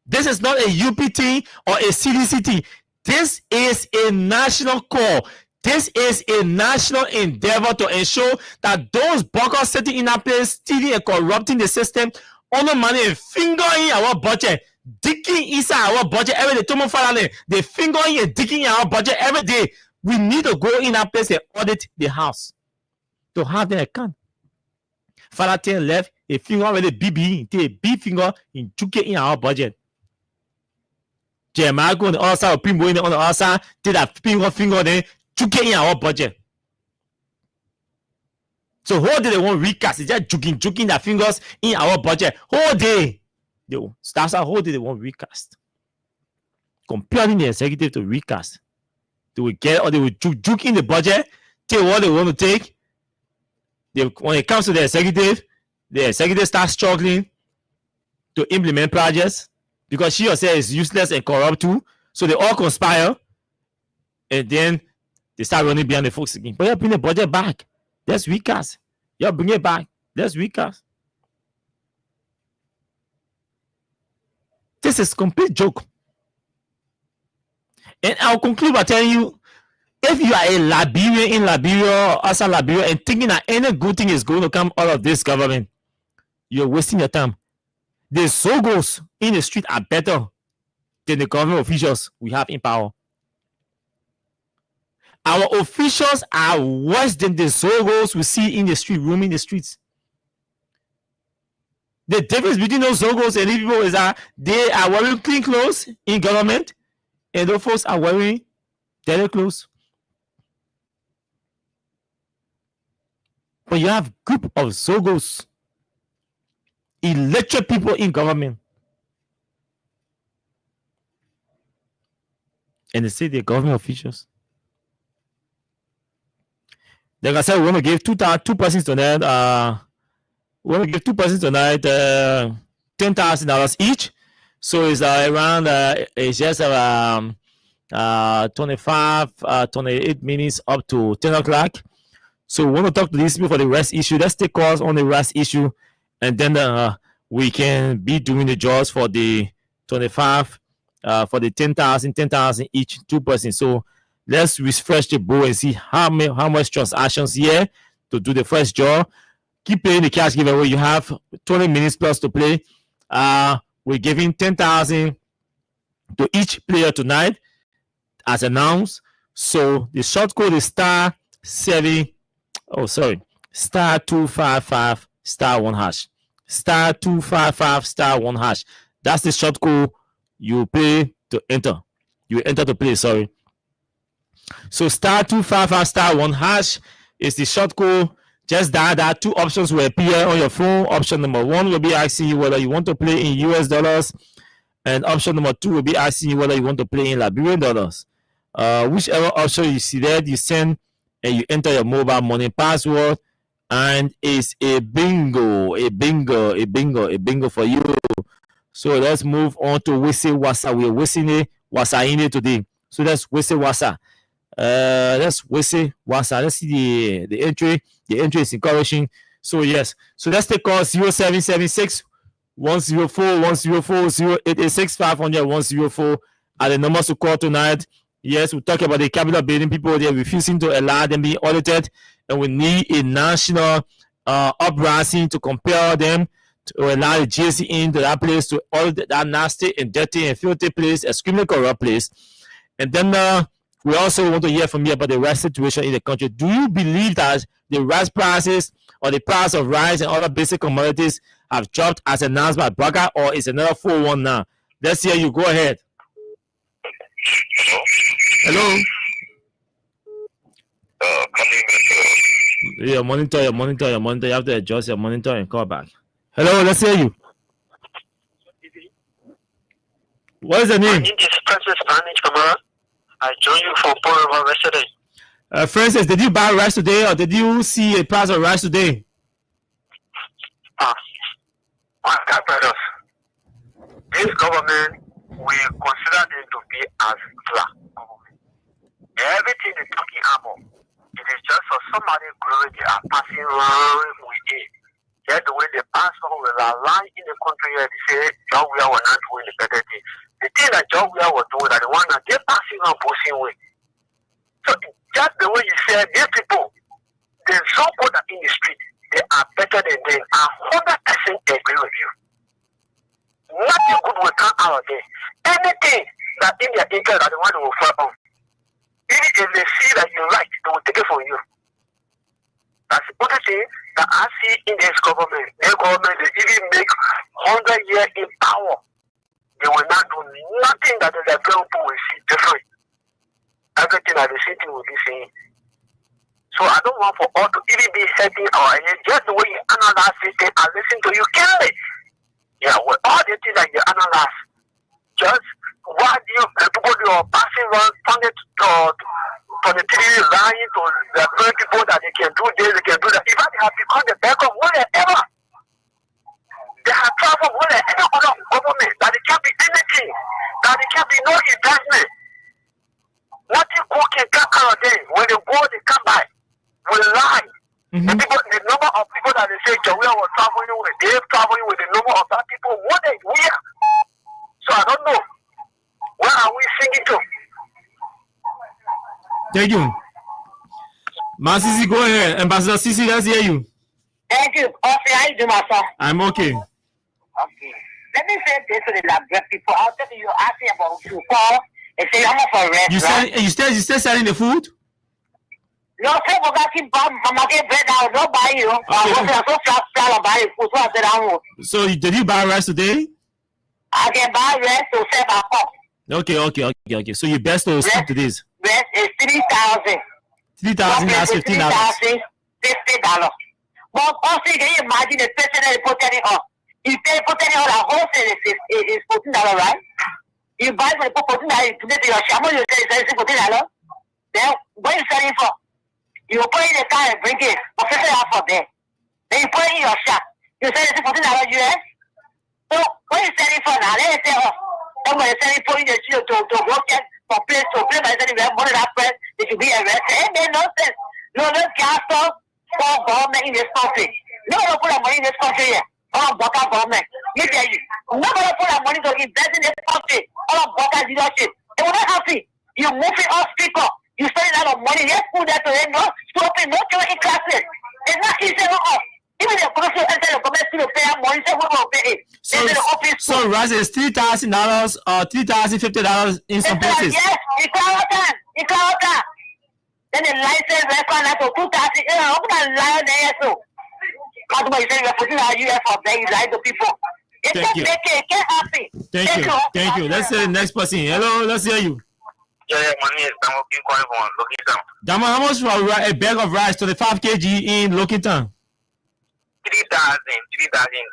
This is not a UPT or a CDCT. This is a national call. This is a national endeavor to ensure that those buggers sitting in that place, stealing and corrupting the system, undermining and fingering our budget, digging inside our budget every day. They fingering and digging in our budget every day. We need to go in that place and audit the house to have the account. Father 10 left a finger with a BB, a big finger in juke in our budget. Jeremiah go on the other side, or Pimbo on the other side, did that finger then juke in our budget. So whole day they won't recast, it's just juking their fingers in our budget. Whole day. That's how whole day they won't recast. Compelling the executive to recast. They will get, or they will juke in the budget, take what they want to take. When it comes to the executive starts struggling to implement projects because she herself is useless and corrupt too. So they all conspire, and then they start running behind the folks again. But you bring the budget back. Let's recast. You bring it back. Let's recast. This is a complete joke. And I'll conclude by telling you, if you are a Liberian in Liberia or outside Liberia and thinking that any good thing is going to come out of this government, you're wasting your time. The Zogos in the street are better than the government officials we have in power. Our officials are worse than the Zogos we see in the street, roaming the streets. The difference between those Zogos and these people is that they are wearing clean clothes in government, and those folks are wearing dirty clothes. But you have a group of Zogos, elected people in government, and they say they're government officials. Like I said, we want to give two persons tonight. We want to give two persons tonight $10,000 each. So it's around it's just around 28 minutes up to 10 o'clock. So we want to talk to these people for the rest issue. Let's take calls on the rest issue, and then we can be doing the jobs for the 25 for the 10,000 each, two persons. So let's refresh the board and see how much transactions here to do the first job. Keep playing the cash giveaway. You have 20 minutes plus to play. We're giving 10,000 to each player tonight, as announced. So the short code is *255 *255 *1#. *255 *1#. That's the short code you pay to enter. You enter to play, sorry. So *255 *1# is the short code. Just that 2 options will appear on your phone. Option number 1 will be asking you whether you want to play in US dollars, and option number 2 will be asking you whether you want to play in Liberian dollars. Whichever option you see there, you send and you enter your mobile money password, and it's a bingo for you. So let's move on to Wese Wasa. We're Wese Wasa in it today. So that's Wese Wasa. Let's Wese Wasa. Let's see the entry. The entry is encouraging. So yes. So let's take call 0776 104 104 0886 500 104 are the numbers to call tonight. Yes, we'll talk about the capital building people. They're refusing to allow them being audited, and we need a national uprising to compel them to allow the GSC into that place, to all that nasty and dirty and filthy place, extremely corrupt place. And then we also want to hear from you about the rice situation in the country. Do you believe that the rice prices or the price of rice and other basic commodities have dropped as announced by Baga, or is another 4-1 now? Let's hear you. Go ahead. Hello. Your monitor. You have to adjust your monitor and call back. Hello, let's hear you. What is the name? My name is Francis Kamara. I joined you from Port River yesterday. Francis, did you buy rice today, or did you see a price of rice today? My God, brothers, this government, we consider them to be as black government. Everything they're talking about, it is just for somebody glory they are passing around with it. That's the way the pastor will align in the country here. They say, John, we are not doing the better thing. The thing that John we are doing, that the one that they're passing around pushing with. So just the way you said, these people, the so-called in the street, they are better than them. 100% agree with you. Nothing good will come out of there. Anything that in their interest that they want to refer on. Even if they see that you're right, they will take it from you. That's the only thing that I see in this government. Their government, they even make 100 years in power. They will not do nothing that the people will see different. Everything that the city will be saying. So I don't want for all to even be helping our head. Just the way you analyze it and listen to you clearly. Yeah, with all the things that you analyze, just why do you people who are passing around 23 lying to the very people that they can do this, they can do that. In fact, they have become the back of whatever. They have traveled more than any other government, that it can't be anything, that it can't be no investment. Nothing cool can come out of them. When they go, they come back. Will lie. The number of people that they say Jawea was traveling with, they're traveling with the number of that people more than we are. So I don't know. Where are we singing to? Thank you. Masisi, go ahead. Ambassador Sisi, let's hear you. Thank you. Okay, how you doing, myself? I'm okay. Okay. Let me say this to the Liberia people. I'll tell you, asking about food. Paul, they say I'm for rest. You still selling the food? No, say we got him bomb. I'm not getting bread now. No buy you. I'm buy food. So I said I won't. So did you buy rice today? I can buy rest to save my cup. Okay. So you best to stick to this. Rest is 3,000. 3,000, that's $15. $50. But also, can you imagine the person that put it on? If they put it on, the wholesale is $14, right? You buy for the $14, you put it in your shop, you say it's $14. Then what you selling for? You put it in the car and bring it for $50 for there. Then you put it in your shop. You say it's $14 US. So what you selling for now? Let's say, somebody selling for in the studio to work at for place to play by selling money that price, they should be arrested. It makes no sense. No, let's gas off for government in this country. No one put our money in this country here. All about government. Let me tell you, nobody put our money to invest in this country. All about leadership. They will not happy. You move it off speaker. You spend a lot of money. Let's put that to them. No stopping, no children in classes. It's not easy at all. Even the commercial enter the government to pay money, so we will pay it. So rice is $3,000 or $3,050 in some places. Yes, in Clarota. Then the license record that to 2,000. I'm not lying there so. That's why you say you're putting our US for there. You lie to people. Thank you. It can't happen. Thank you. Let's say the next person. Hello, let's hear you. Yeah, my name is Damo King calling from Lokitan. Damo, how much for a bag of rice, 25 kg in Lokitan? 3,000.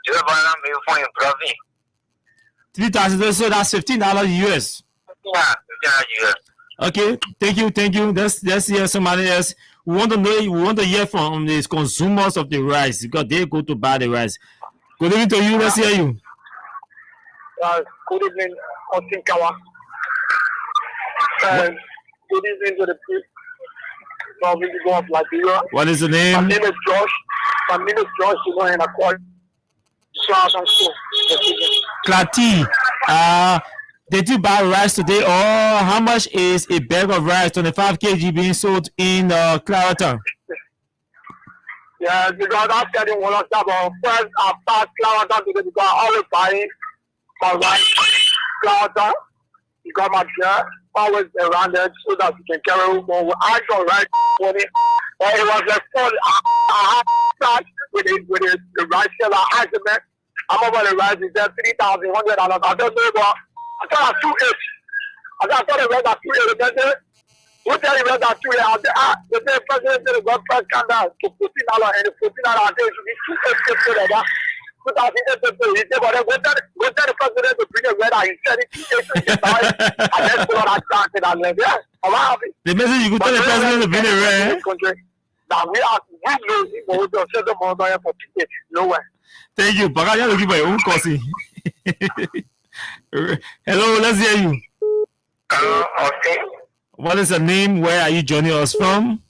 Just buy them before you browse. 3,000, so that's $15 US. Yeah, US. Okay, thank you. Let's hear somebody else. We want to hear from the consumers of the rice because they go to buy the rice. Good evening to you. Let's hear you. Good evening, Austin Kawa. Good evening to the people of Liberia. What is the name? My name is Josh. You know, and I call Klati. Did you buy rice today, or how much is a bag of rice, 25 kg, being sold in Clarota? Yeah, because I said in one of the first I start Clawata because I always buying my wife Clawata. You got my dad always around there so that we can carry over. I got right money. But it was a fun. I had with the right seller argument. I'm over the right. He said $3,100. I don't know, but I thought I 2 inch. I thought the rest are 2 inch. What tell you about that 2 inch? The same president said the God first come down to $14 and the $14 I think it should be 2 inch like that. 2008. He said, but what tell the president to bring a red eye? He said it 2 inch. And that's what I started. I left. Yeah, I'm happy. The message you could tell the president to bring a red eye. Now we are losing for the money for tickets. Nowhere. Thank you. Baga, you're looking for your own course. Hello, let's hear you. Hello, okay. What is your name? Where are you joining us from?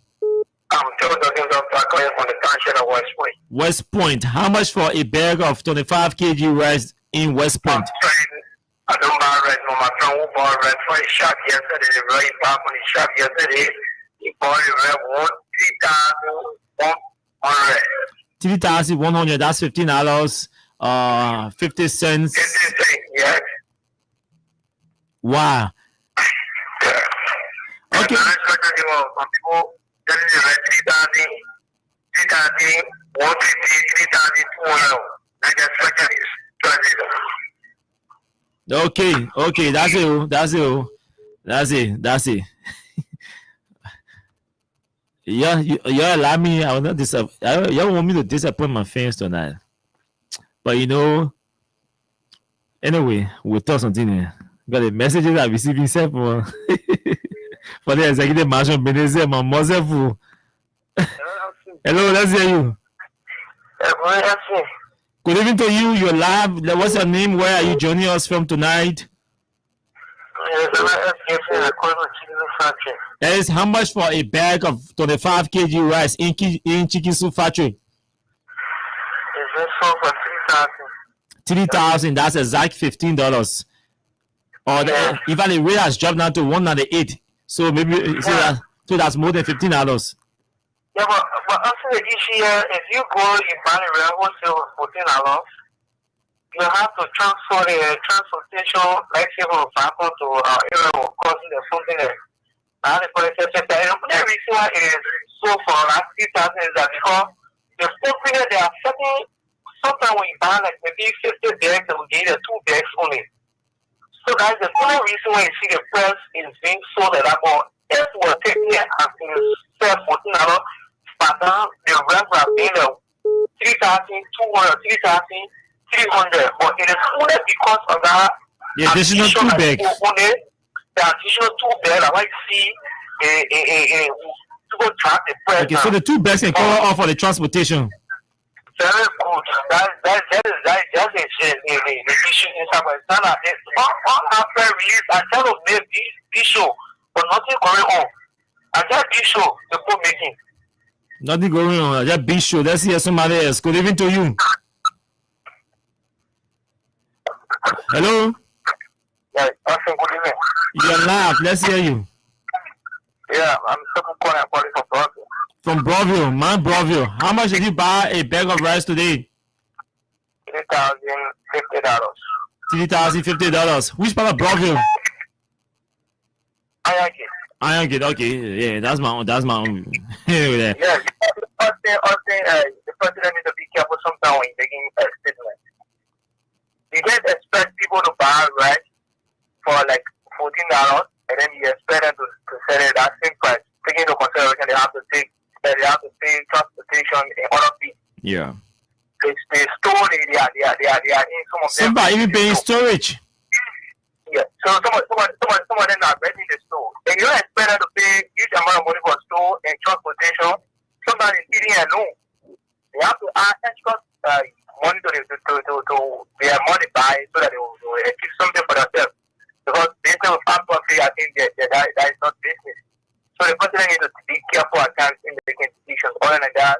I'm Theodore calling from the township of West Point. West Point. How much for a bag of 25 kg rice in West Point? I don't buy rice, but my friend who bought rice from the shop yesterday. They right back from the shop yesterday. He bought the rice 3,100. 3,100. That's $15. 50 cents. 50 cents, yes. Wow. Yeah. Okay. Some people telling the rent 3,000, 150, 3,200. I just second is Okay, that's it. Yeah, you allow me. I will not disappoint. You want me to disappoint my fans tonight, but anyway, we'll talk something here. Got the messages I'm receiving for for the executive mansion, Benezia, my mother. Hello, let's hear you. Good evening to you. You're live. What's your name? Where are you joining us from tonight? That is how much for a bag of 25 kg rice in Chikisu factory? It's for 3,000. 3,000. That's exact $15. Or even the rate has dropped down to 198. So maybe so that's more than $15. Yeah, but after this year, if you go, you buy the real wholesale for $14, you have to transfer the transportation, like say from Falcon to area or causing or something there. And the police said that the reason why it is so for last 3,000 is that because the stock period they are setting, sometimes when you buy like maybe 50 bags, they will give you 2 bags only. So that's the only reason why you see the price is being sold at that point. If we're taking it as in sell $14, but now the rest are paying 3,200, 3,300. But it is only because of that. The additional 2 bags. The additional 2 bags, I like to see to go track the price. Okay, so the 2 bags can cover all for the transportation. Very good. That is the issue inside my standard. All after release, I tell them this show, but nothing going on. I tell this show, the book making. Nothing going on. Just be sure. Let's hear somebody else. Good evening to you. Hello. Yeah, good evening. You're live. Let's hear you. Yeah, I'm calling from Broadview. From Broadview, man, Broadview. How much did you buy a bag of rice today? $3,050. $3,050. Which part of Broadview? Iron Gate. Okay, yeah, that's my own. Anyway, yeah, the president needs to be careful sometimes when he's making a statement. You can't expect people to buy rice for like $14, and then you expect them to sell it at that same price. Taking into consideration they have to pay transportation and other fees. Yeah. They store it. They are in some of them. Somebody even paying storage. Yeah. So some of them are renting the store. And you don't expect them to pay huge amount of money for store and transportation. Somebody is eating alone. They have to add extra money to their money buy so that they will keep something for themselves. Because based on family, I think that is not business. So the president needs to be careful at times in making decisions. Other than that,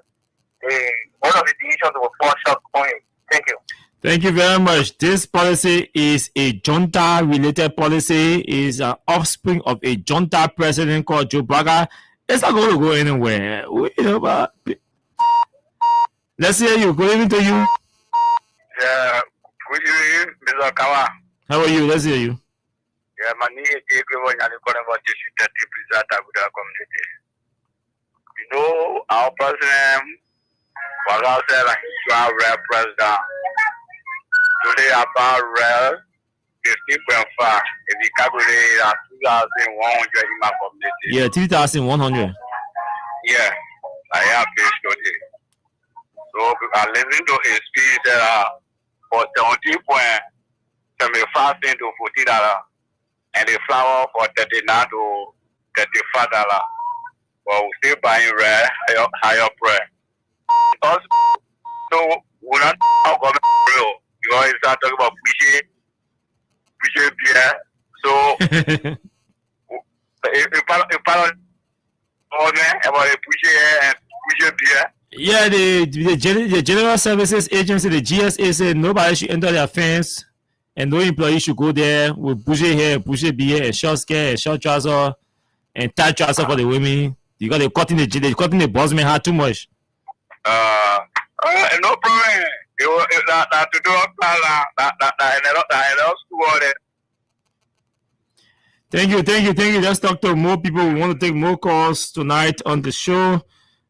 one of the decisions will fall short on him. Thank you. Thank you very much. This policy is a junta-related policy. Is an offspring of a junta president called Joe Braga. It's not going to go anywhere. Let's hear you. Good evening to you. Yeah, good evening, Mr. Kawa. How are you? Let's hear you. Yeah, my name is Ekwebo Nyalikorebo Jesu Presenter with our community. You know, our president was outside and he was real president. Today, about real 15.5. If you calculate at 2,100 in my community. Yeah, 3,100. Yeah, I have this today. So, I listen to his speech for 17.75 cents to $40. And the flour for $39 to $35. But we still buying rare higher price. Also, so we're not government real. You always start talking about pushing beer. So if about pushing beer. Yeah, the General Services Agency, the GSA, said nobody should enter their fence. And no employee should go there with bushy hair, bushy beard, a short skirt, a short trouser, and tight trouser for the women. You got cutting the bossman hat too much. No problem. That to do that school. Thank you. Let's talk to more people. We want to take more calls tonight on the show.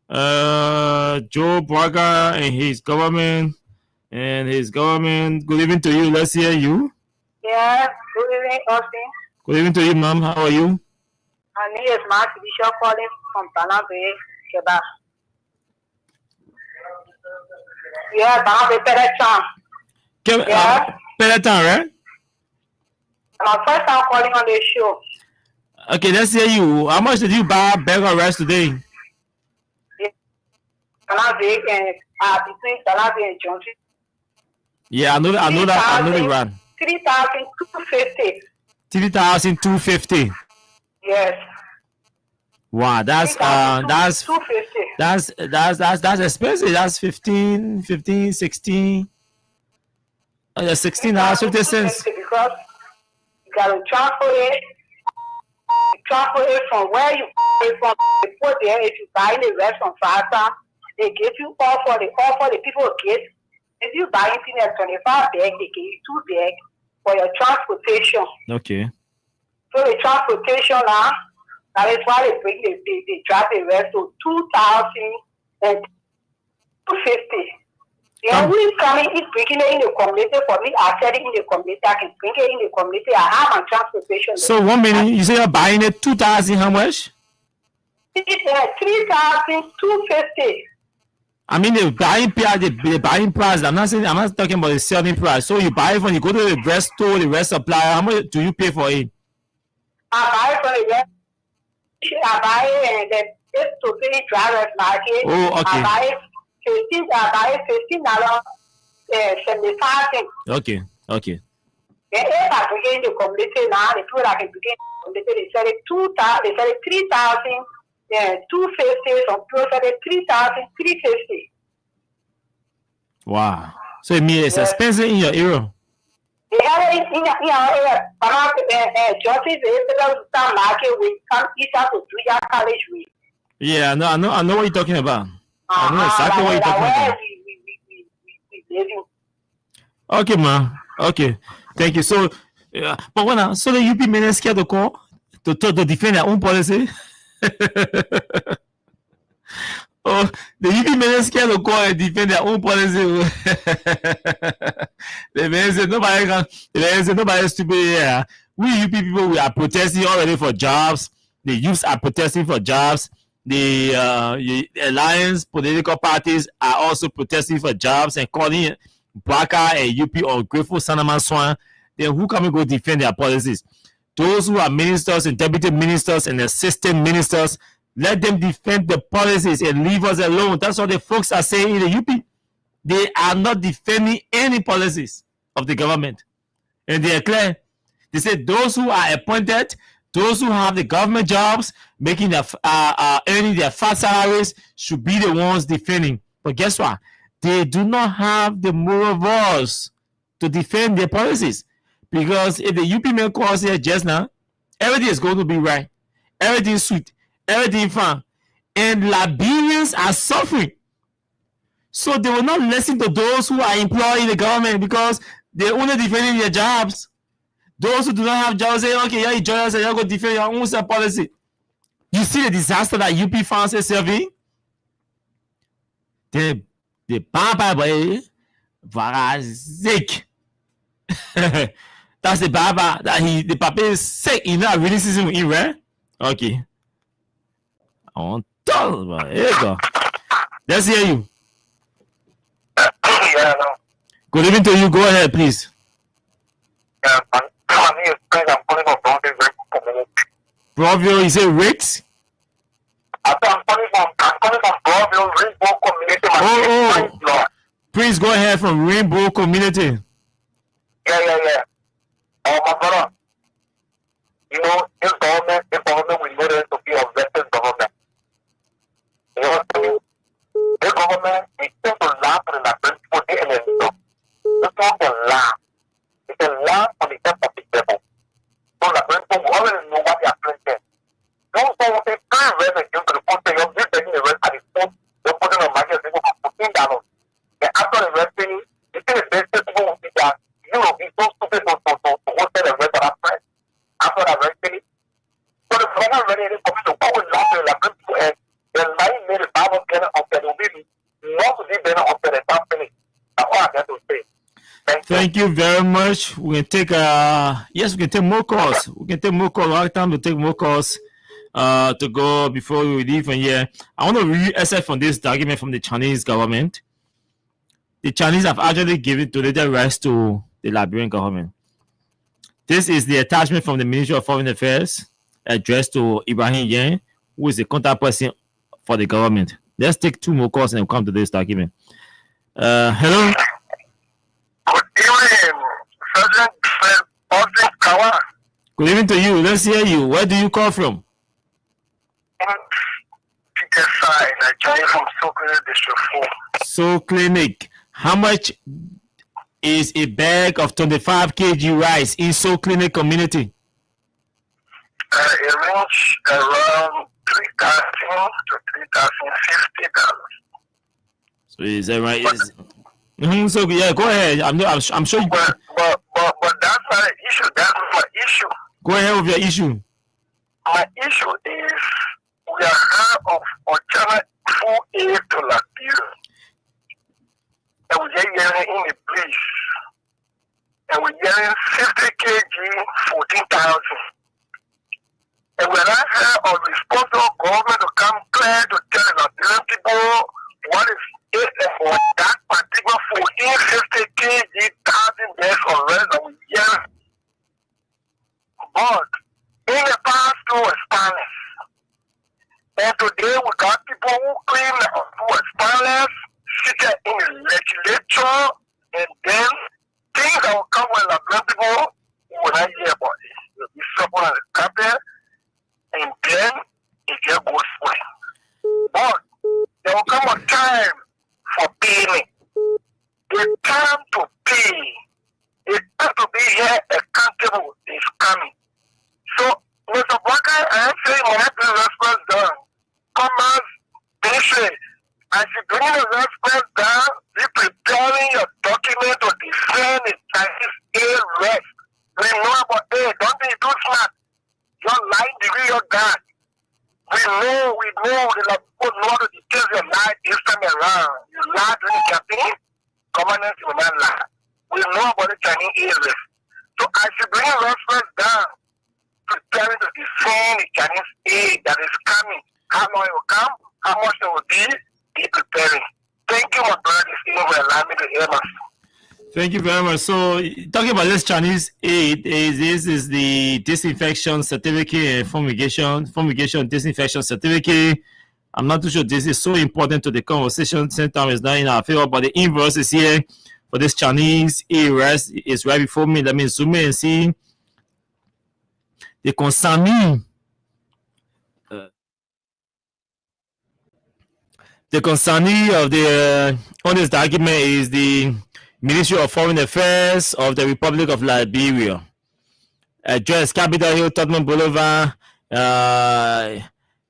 Joe Braga and his government. Good evening to you. Let's hear you. Yeah, good evening, Austin. Good evening to you, ma'am. How are you? My name is Mark Bishop calling from Banabe, Quebec. Yeah, Banabe Peretan. Yeah. Peretan, right? My first time calling on the show. Okay, let's hear you. How much did you buy bag of rice today? Banabe and between Banabe and Johnson. Yeah, I know the run. 3,250. 3,250. Yes. Wow, that's 250. That's expensive. That's 15, 16. $16.50. Because you gotta transfer it from where you from. They put there. If you buy the rest from Fasa, they give you all for the people get. If you buy anything at 25 bags, they give you 2 bags for your transportation. Okay. So the transportation now, that is why they drop the rest to 2,250. Then who is coming is bringing it in the community for me. I said it in the community. I can bring it in the community. I have my transportation. So 1 minute, you say you're buying it 2,000. How much? It's 3,250. I mean the buying price. I'm not talking about the selling price. So you buy it when you go to the rest store, the rest supplier. How much do you pay for it? I buy it from the rest. I buy it and then just to pay driver's market. Oh, okay. I buy it $15.75. Okay. Then if I begin the community now, the people that can begin the community, they sell it 3,000. Yeah, 250. Some people sell it 3,350. Wow. So it means it's expensive in your area. They have it in your area. Johnson is the market. We come east out to 3 year college week. Yeah, I know what you're talking about. I know exactly what you're talking about. Okay, man. Okay, thank you. So, but when so the UP men scared to call to defend their own policy. Oh, the UP men scared to call and defend their own policy. The men said nobody is stupid here. We UP people, we are protesting already for jobs. The youths are protesting for jobs. The alliance political parties are also protesting for jobs and calling Baka and UP ungrateful Sanaman Swan. Then who come and go defend their policies? Those who are ministers and deputy ministers and assistant ministers, let them defend the policies and leave us alone. That's what the folks are saying in the UP. They are not defending any policies of the government. And they are clear. They say those who are appointed, those who have the government jobs, making their earning their fat salaries, should be the ones defending. But guess what? They do not have the moral voice to defend their policies. Because if the UP men calls here just now, everything is going to be right. Everything is sweet. Everything fine. And Liberians are suffering. So they will not listen to those who are employed in the government because they only defending their jobs. Those who do not have jobs say, okay, you join us and you go defend your own self policy. You see the disaster that UP found itself in? The Baba boy, sick. That's the Baba that the Papa is sick. He's not really season in, right? Okay. I want to tell you, here you go. Let's hear you. Good evening to you. Go ahead, please. Broville, you say Ricks? I'm calling from Broville, Rainbow Community. Oh. Please go ahead from Rainbow Community. Yeah. Oh, my brother. You know, this government we know them to be a veteran government. You know what I mean? This government, it tends to laugh on the principle they and then it's not a laugh. It's a laugh on the top of the devil. So the principle, we already know what they are planting. Don't say what they pay rent again to the point that you're taking the rent at the phone, you're putting on market, people for $14. And after the rent penny, you think the best people will be that you will be so stupid to what's the rent at that price. After that rent penny. So the government already is coming to go with laughter and the principle and the line made the Bible better of the will not to be better of the company. That's all I have to say. Thank you very much. We can take we can take more calls. We can take more calls. Right time to take more calls to go before we leave from here. I want to read excerpt from this document from the Chinese government. The Chinese have actually given donated rights to the Liberian government. This is the attachment from the Ministry of Foreign Affairs addressed to Ibrahim Yang, who is the contact person for the government. Let's take two more calls and we'll come to this document. Hello. Good evening, Sergeant Austin Kawa. Good evening to you. Let's hear you. Where do you call from? PSI, Nigeria from Soul Clinic District 4. Soul Clinic. How much is a bag of 25 kg rice in Soul Clinic community? It range around $3,000 to $3,050. So is that right? So yeah, go ahead. I'm sure. But that's not an issue. That's not my issue. Go ahead with your issue. My issue is we are out of alternate food aid to Liberia. And we're getting in the place. And we're getting 50 kg, 14,000. And we're not here on responsible government to come clear to tell the Liberian people what is it for that particular 1450 kg, 1,000 days or less of a year. But in the past two Spanish, and today we got people who claim who Spanish seated in the legislature, and then things that will come when the people will not hear about it. You'll be someone on the carpet, and then it just goes well. But there will come a time for payment. The time to pay, the time to be here accountable is coming. So, Mr. Walker, I am saying when I bring response down, Commerce, Ministry, as you bring the response down, be preparing your document to defend the Chinese arrest. We know about it. Don't be too smart. Your lie degree your God. We know the people know to detail your lie this time around. You lie during the campaign, commandants will not lie. We know about the Chinese arrest. So as you bring the response down, preparing to defend the Chinese aid that is coming. How long it will come, how much it will be preparing. Thank you, my brother, for allowing me to hear us. Thank you very much. So, talking about this Chinese aid, this is the disinfection certificate and fumigation disinfection certificate. I'm not too sure this is so important to the conversation. Same time is not in our favor, but the invoice is here for this Chinese aid rest is right before me. Let me zoom in and see. The consignee. The consignee of the on this document is the Ministry of Foreign Affairs of the Republic of Liberia. Address Capitol Hill, Tottenham Boulevard,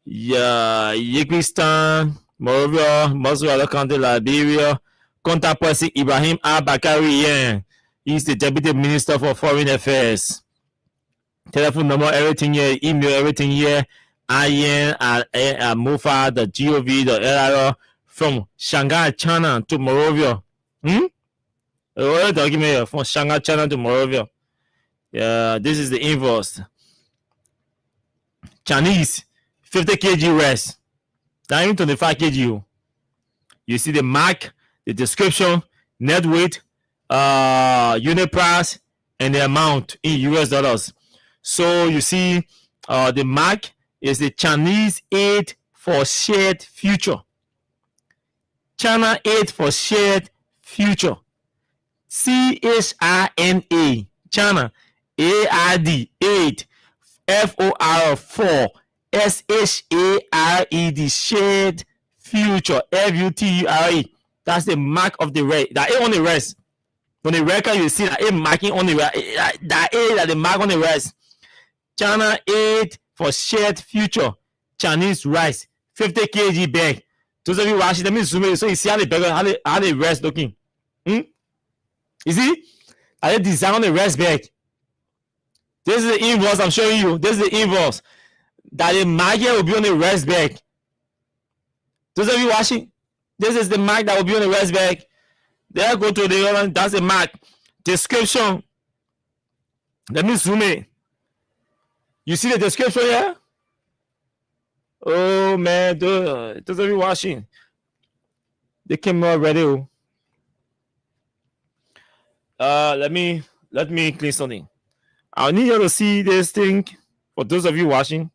Yakistan, Monrovia, Moswell County, Liberia. Contact person Ibrahim Al-Bakari. He's the Deputy Minister for Foreign Affairs. Telephone number, everything here. Email, everything here. IN@mofa.gov.lir from Shanghai, China to Monrovia. Document from Shanghai, China to Monrovia. This is the invoice. Chinese 50 kg rice. Not even 25 kg. You see the mark, the description, net weight, unit price, and the amount in US dollars. So you see the mark is the Chinese aid for shared future. China aid for shared future. CHINA. China. AID. Aid. FOR 4. SHARED. Shared future. FUTURE. That's the mark of the red. That A on the rest. On the record, you see that A marking on the rest. That A that the mark on the rest. China aid for shared future. Chinese rice. 50 kg bag. Those of you watching, let me zoom in so you see how the bag, how the rest looking. You see? How they design on the rest bag. This is the invoice I'm showing you. This is the invoice. That the mark here will be on the rest bag. Those of you watching, this is the mark that will be on the rest bag. There go to the other, that's the mark. Description. Let me zoom in. You see the description here? Oh man, those of you watching, they came already. Let me clean something. I need you to see this thing for those of you watching.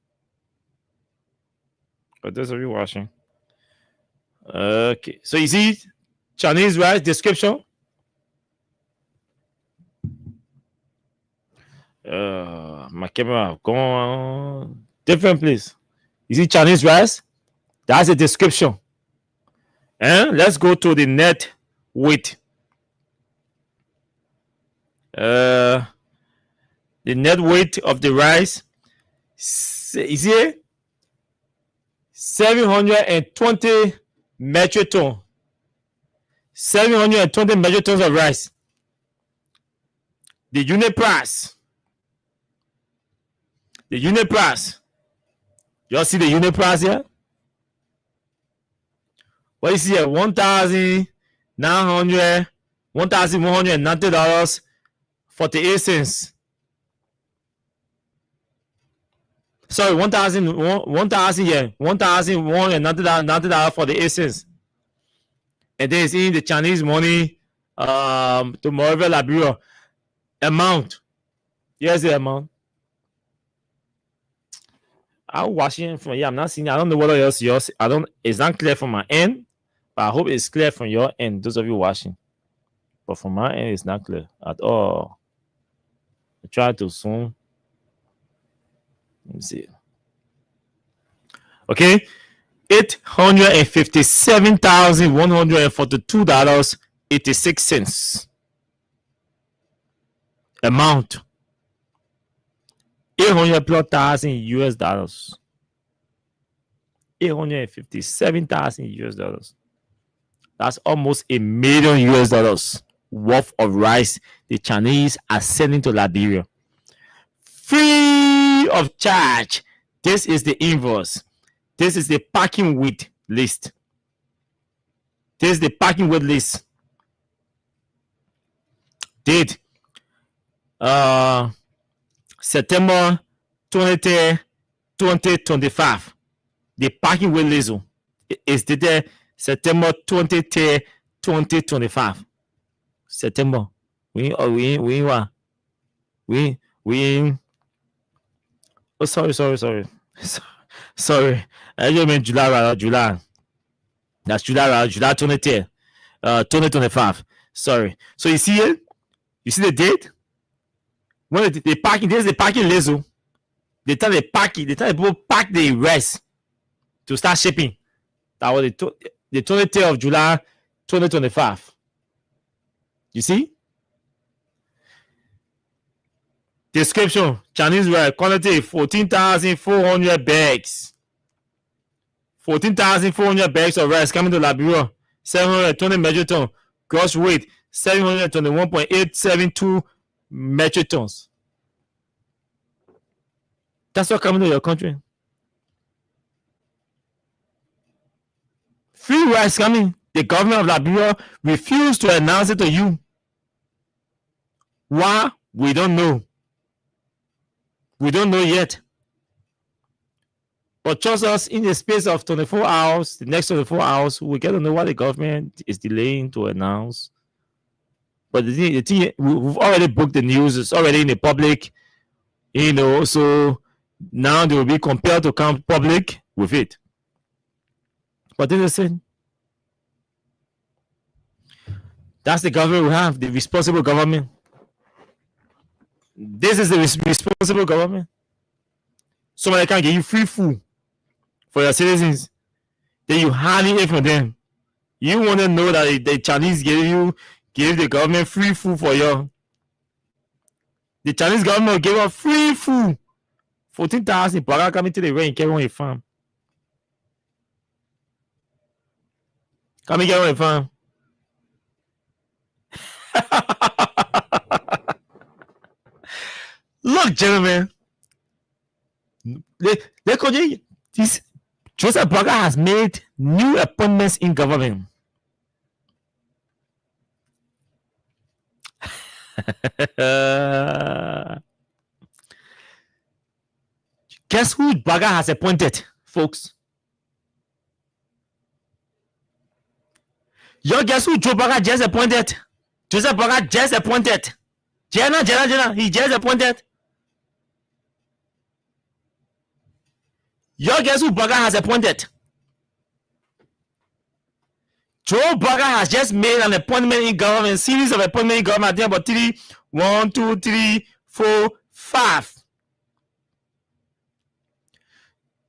Okay, so you see Chinese rice description. My camera gone different place. You see Chinese rice? That's a description. And let's go to the net weight. The net weight of the rice is here 720 metric ton. 720 metric tons of rice. The unit price. You all see the unit price here? What you see here? $1,190.48. Sorry, $1,190.48. And then it's in the Chinese money to Monrovia, Liberia. Amount. Here's the amount. I'm watching from here. I'm not seeing. I don't know what else yours. It's not clear from my end, but I hope it's clear from your end. Those of you watching, but from my end, it's not clear at all. I try to zoom. Let me see. Okay, $857,142.86. Amount. 800,000 US dollars. 857,000 US dollars. That's almost $1 million US dollars worth of rice the Chinese are sending to Liberia. Free of charge. This is the invoice. This is the packing weight list. Date September 23rd, 2025. The packing weight list is dated September 23rd, 2025. September. We oh, sorry. Sorry. I just meant July. That's July 23rd, 2025. Sorry. So you see it? You see the date? When the packing, this is the packing list. They tell the people pack the rest to start shipping. That was the 23rd of July, 2025. You see? Description: Chinese rice quantity 14,400 bags. 14,400 bags of rice coming to Liberia, 720 metric tons. Gross weight, 721.872 metric tons. That's what coming to your country. Free rice coming. The government of Liberia refused to announce it to you. Why? We don't know. We don't know yet. But trust us, in the space of 24 hours, the next 24 hours, we get to know what the government is delaying to announce. But the thing we've already booked the news. It's already in the public, so now they will be compelled to come public with it. But this is it. That's the government we have, the responsible government. This is the responsible government. Somebody can give you free food for your citizens, then you hardly eat from them. You want to know that the Chinese gave the government free food for you. The Chinese government gave us free food. 14,000 people coming to the rain, get on a farm. Come and get on a farm. Look, gentlemen, this Joseph Burger has made new appointments in government. Guess who Burger has appointed, folks? Yo, guess who Joe Burger just appointed? Joseph Burger just appointed. Jenna, he just appointed. Yo, guess who Burger has appointed? Joe Burger has just made an appointment in government, series of appointments in government. I think about 3, 1, 2, 3, 4, 5.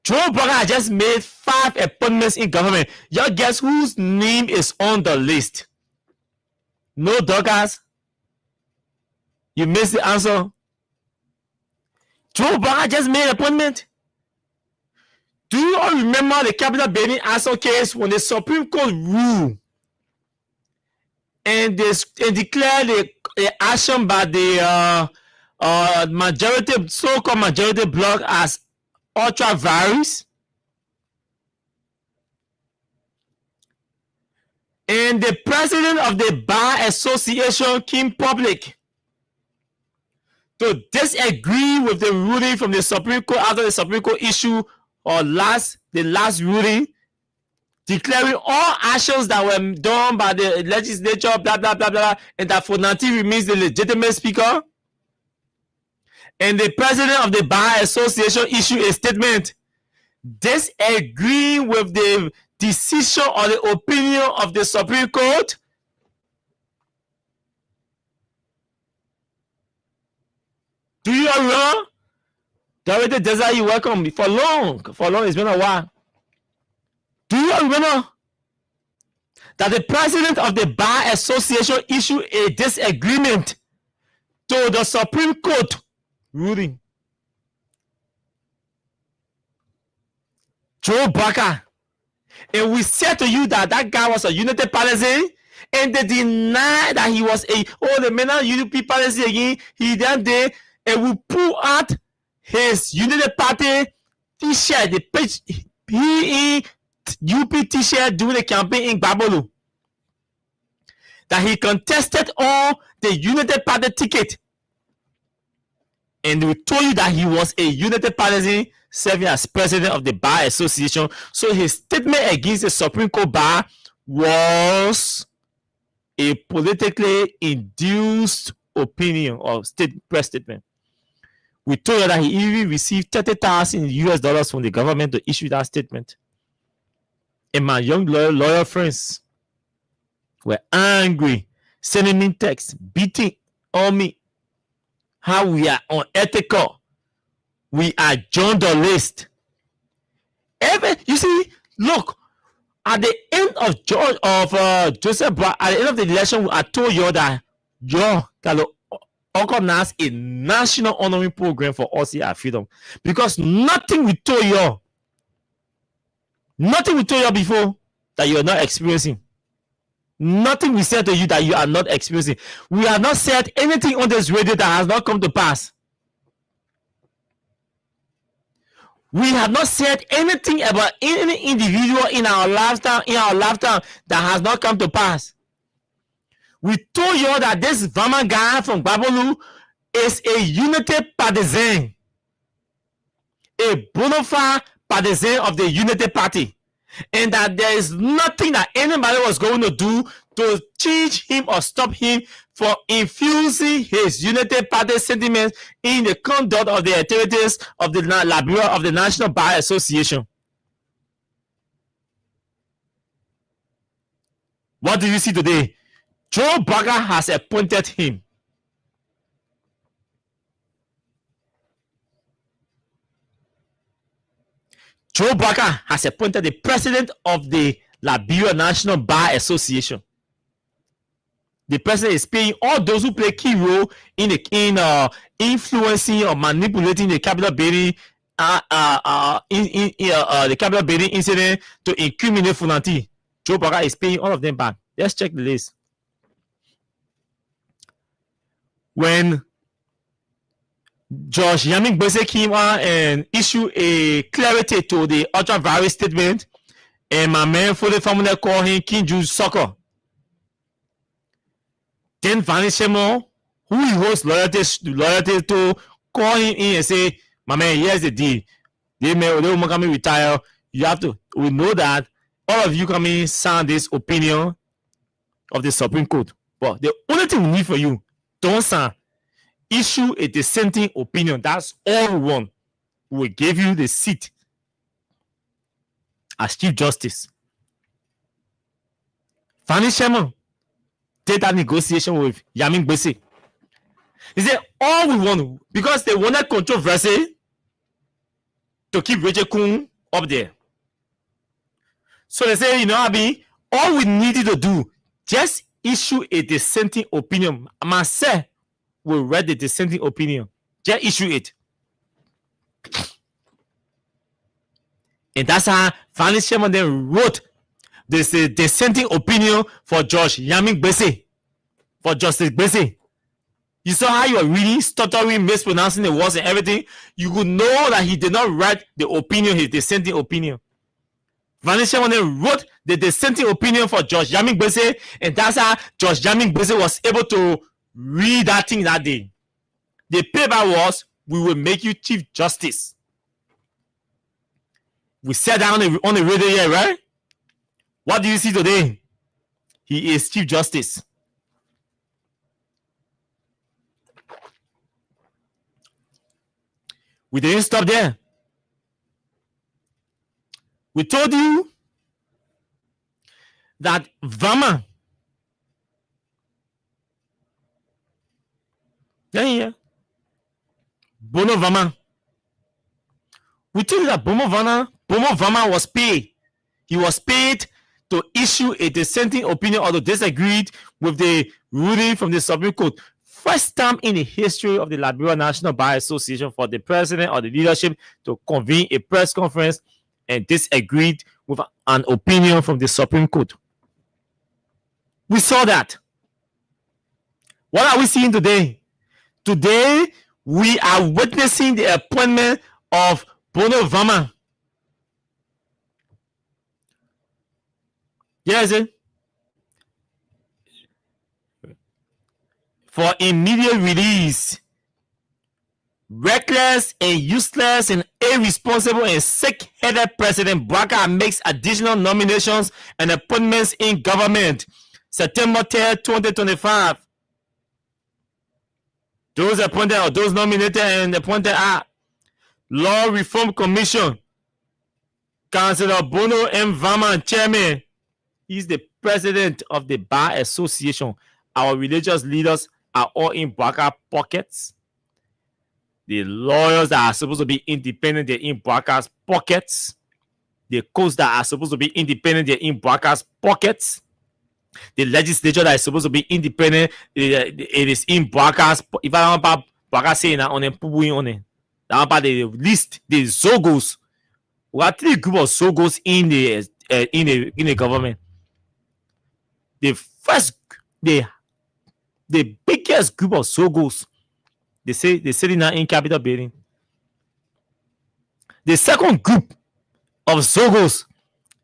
Joe Burger has just made 5 appointments in government. Y'all guess whose name is on the list? No Douglas. You missed the answer. Joe Burger just made an appointment. Do you all remember the Capital Benin Aso case when the Supreme Court ruled and they declared the action by the majority, so-called majority bloc as ultra virus? And the president of the Bar Association came public to disagree with the ruling from the Supreme Court after the Supreme Court issue the last ruling, declaring all actions that were done by the legislature, blah, blah, blah, blah, and that Fonanti remains the legitimate speaker. And the president of the Bar Association issued a statement disagreeing with the decision or the opinion of the Supreme Court. Do you remember? Dorothy Desert, you welcome for long. It's been a while. Do you remember that the president of the Bar Association issued a disagreement to the Supreme Court ruling? Joe Burger. And we said to you that that guy was a Unity Palestine, and they denied that he was the man of Unity Palestine again. He then did, and we pull out his Unity Party t-shirt, the page UP t-shirt during the campaign in Babolo. That he contested on the Unity Party ticket. And we told you that he was a Unity Party serving as president of the Bar Association. So his statement against the Supreme Court Bar was a politically induced opinion or press statement. We told you that he even received $30,000 from the government to issue that statement. And my young lawyer friends were angry, sending me texts, beating on me. How we are unethical. We are joined the list. You see, look, at the end of Joseph Brown, at the end of the election, I told you that you can organize a national honoring program for us here at Freedom. Because nothing we told you Nothing we told you before that you are not experiencing. Nothing we said to you that you are not experiencing. We have not said anything on this radio that has not come to pass. We have not said anything about any individual in our lifetime that has not come to pass. We told you that this Vama guy from Babolu is a unity partisan, a bona fide partisan of the Unity Party, and that there is nothing that anybody was going to do to change him or stop him from infusing his Unity Party sentiments in the conduct of the activities of the Liberia of the National Bar Association. What do you see today? Joe Barker has appointed him. Joe Barker has appointed the president of the Liberia National Bar Association. The president is paying all those who play key role in influencing or manipulating the capital building, the capital building incident to incriminate Funanti. Joe Barker is paying all of them back. Let's check the list. When George Yamin Gbese came out and issued a clarity to the ultra-virus statement, and my man for the family called him King Jude Soccer. Then Vanish Shemo, who he holds loyalty to, call him in and say, my man, here's the deal. They will come retire. You have to, we know that all of you come in sign this opinion of the Supreme Court. But the only thing we need for you, don't sign. Issue a dissenting opinion. That's all we want. We will give you the seat as Chief Justice. Fanny Sherman did that negotiation with Yamin Gbese. He said, all we want, because they wanted controversy to keep Rachel Kun up there. So they say, you know, Abi, all we needed to do, just issue a dissenting opinion. Myself will read the dissenting opinion. Just issue it. And that's how Fanny Sherman then wrote this dissenting opinion for Judge Yamin Gbese, for Justice Gbese. You saw how you were reading, stuttering, mispronouncing the words and everything. You could know that he did not write the opinion, his dissenting opinion. Fanny Sherman then wrote the dissenting opinion for Judge Yamin Gbese, and that's how Judge Yamin Gbese was able to read that thing that day. The paper was, we will make you Chief Justice. We said that on the radio here, right? What do you see today? He is Chief Justice. We didn't stop there. We told you that Vama, Bono Vama. We told you that Bono Vama was paid. He was paid to issue a dissenting opinion or to disagree with the ruling from the Supreme Court. First time in the history of the Liberia National Bar Association for the president or the leadership to convene a press conference and disagreed with an opinion from the Supreme Court. We saw that. What are we seeing today? Today, we are witnessing the appointment of Bono Vama. Yes, for immediate release. Reckless and useless and irresponsible and sick-headed President Barker makes additional nominations and appointments in government. September 3rd, 2025. Those appointed or those nominated and appointed are Law Reform Commission, Councillor Bono M. Vama, Chairman. He's the president of the Bar Association. Our religious leaders are all in Barker pockets. The lawyers that are supposed to be independent, they're in Barker's pockets. The courts that are supposed to be independent, they're in Barker's pockets. The legislature that is supposed to be independent, it is in Barker's. If I don't Barker saying that on them, on it. That about the list, the Zogos, We have 3 group of Sogos in the government. The first, the biggest group of Sogos, they sitting now in Capitol building. The second group of Sogos,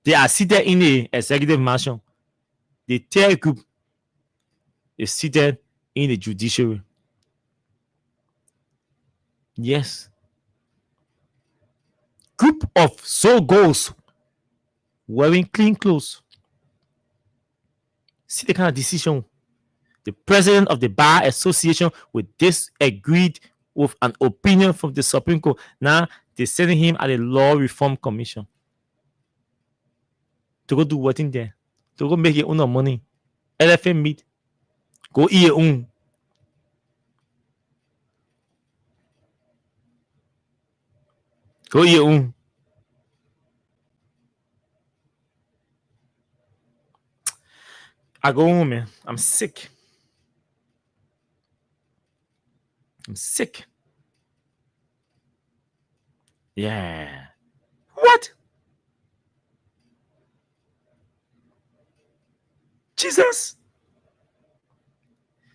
they are seated in the executive mansion. The third group is seated in the judiciary. Yes. Group of Sogos wearing clean clothes. See the kind of decision. The president of the Bar Association will disagreed with an opinion from the Supreme Court. Now they're sending him at the Law Reform Commission to go do what in there? To go make your own money. Elephant meat. Go eat your own. Go eat your own. I go home, man. I'm sick. I'm sick. Yeah. What? Jesus.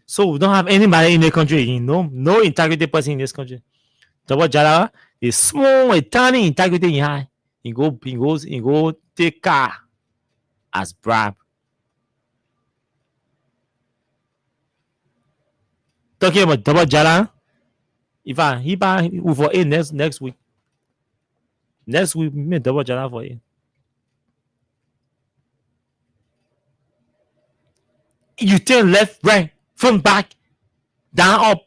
So we don't have anybody in the country. No integrity person in this country. Double Jala is small, a tiny integrity in high. He go take car as bribe. Talking about Double Jala. If he buy for it next week. Next week, me Double Jala for it. You turn left, right, front, back, down, up.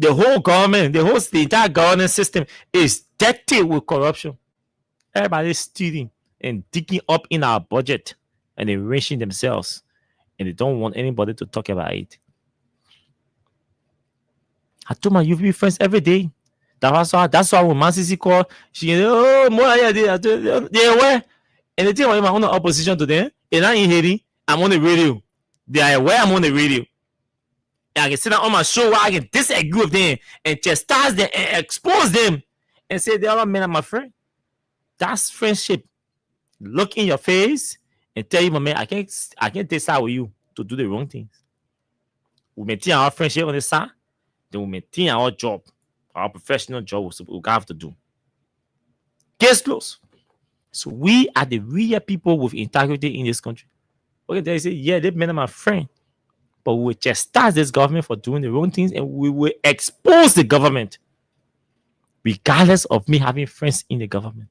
The whole government, the entire governance system is dirty with corruption. Everybody's stealing and digging up in our budget and enriching themselves. And they don't want anybody to talk about it. I told my UV friends every day. That's why when Mansisi called, she more they aware. And the thing about my own opposition to them, and I'm in Haiti, I'm on the radio. They are aware I'm on the radio. And I can sit down on my show where I can disagree with them and chastise them and expose them and say the other men are my friend. That's friendship. Look in your face and tell you, my man, I can't take side with you to do the wrong things. We maintain our friendship on the side, then we maintain our job, our professional job we have to do. Case closed. So we are the real people with integrity in this country. Okay, they say, yeah, they men are my friend. But we will chastise this government for doing the wrong things and we will expose the government regardless of me having friends in the government.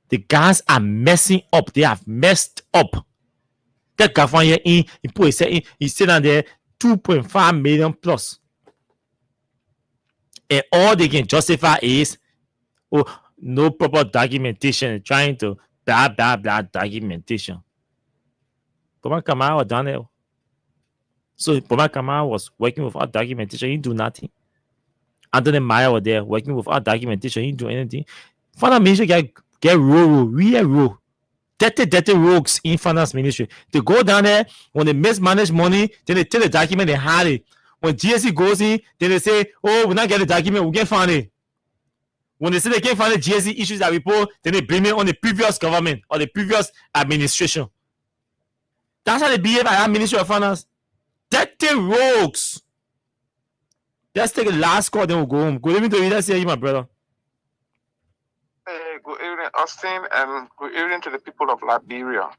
The guys are messing up. They have messed up. That government here, he's still on there 2.5 million plus. And all they can justify is, no proper documentation, trying to blah documentation. Poma Kamara was done it. So Poma Kamara was working without documentation. He didn't do nothing. Anthony Meyer was there working without documentation. He didn't do anything. Finance ministry get real dirty rogues in finance ministry. They go down there when they mismanage money, then they take the document, they hide it. When GSC goes in, then they say, oh, we're not getting the document, we can't find it. When they say they can't find the GSC issues that report, then they blame it on the previous government or the previous administration. That's how they behave at our Ministry of Finance. Dirty rogues. Let's take the last call, then we'll go home. Good evening to you. Let's hear you, my brother. Hey, good evening, Austin, and good evening to the people of Liberia.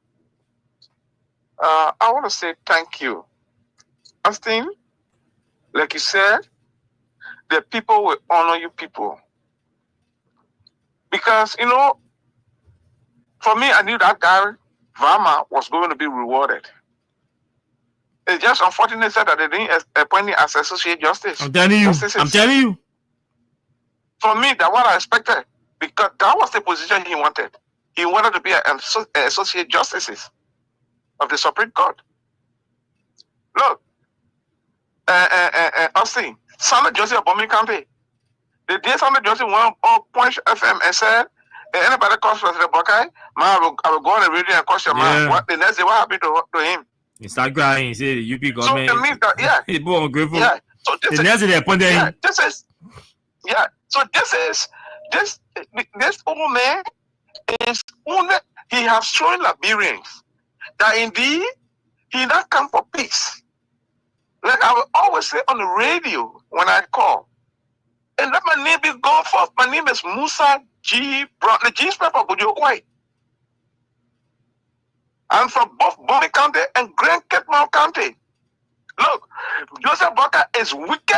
I want to say thank you. Austin, like you said, the people will honor you people. Because, for me, I knew that guy, Varma, was going to be rewarded. It's just unfortunate that they didn't appoint him as Associate Justice. I'm telling you. For me, that's what I expected. Because that was the position he wanted. He wanted to be an Associate Justice of the Supreme Court. Look, Austin, Sunday Justice of Bombay County. The day Sunday Justice went on Punch FM and said, anybody calls President Buckeye, I will go on the radio and call your man. The next day, what happened to him? He started crying. He said, the UP government. So it means that, he's more ungrateful. Yeah. So this the next day they appointed him. So this is This old man is only, he has shown Liberians that indeed he not come for peace. Like I will always say on the radio when I call, and let my name be gone forth. My name is Musa G. Brown. The G stand for White. I'm from both Bonny County and Grand Cape County. Look, Joseph Boakai is wicked,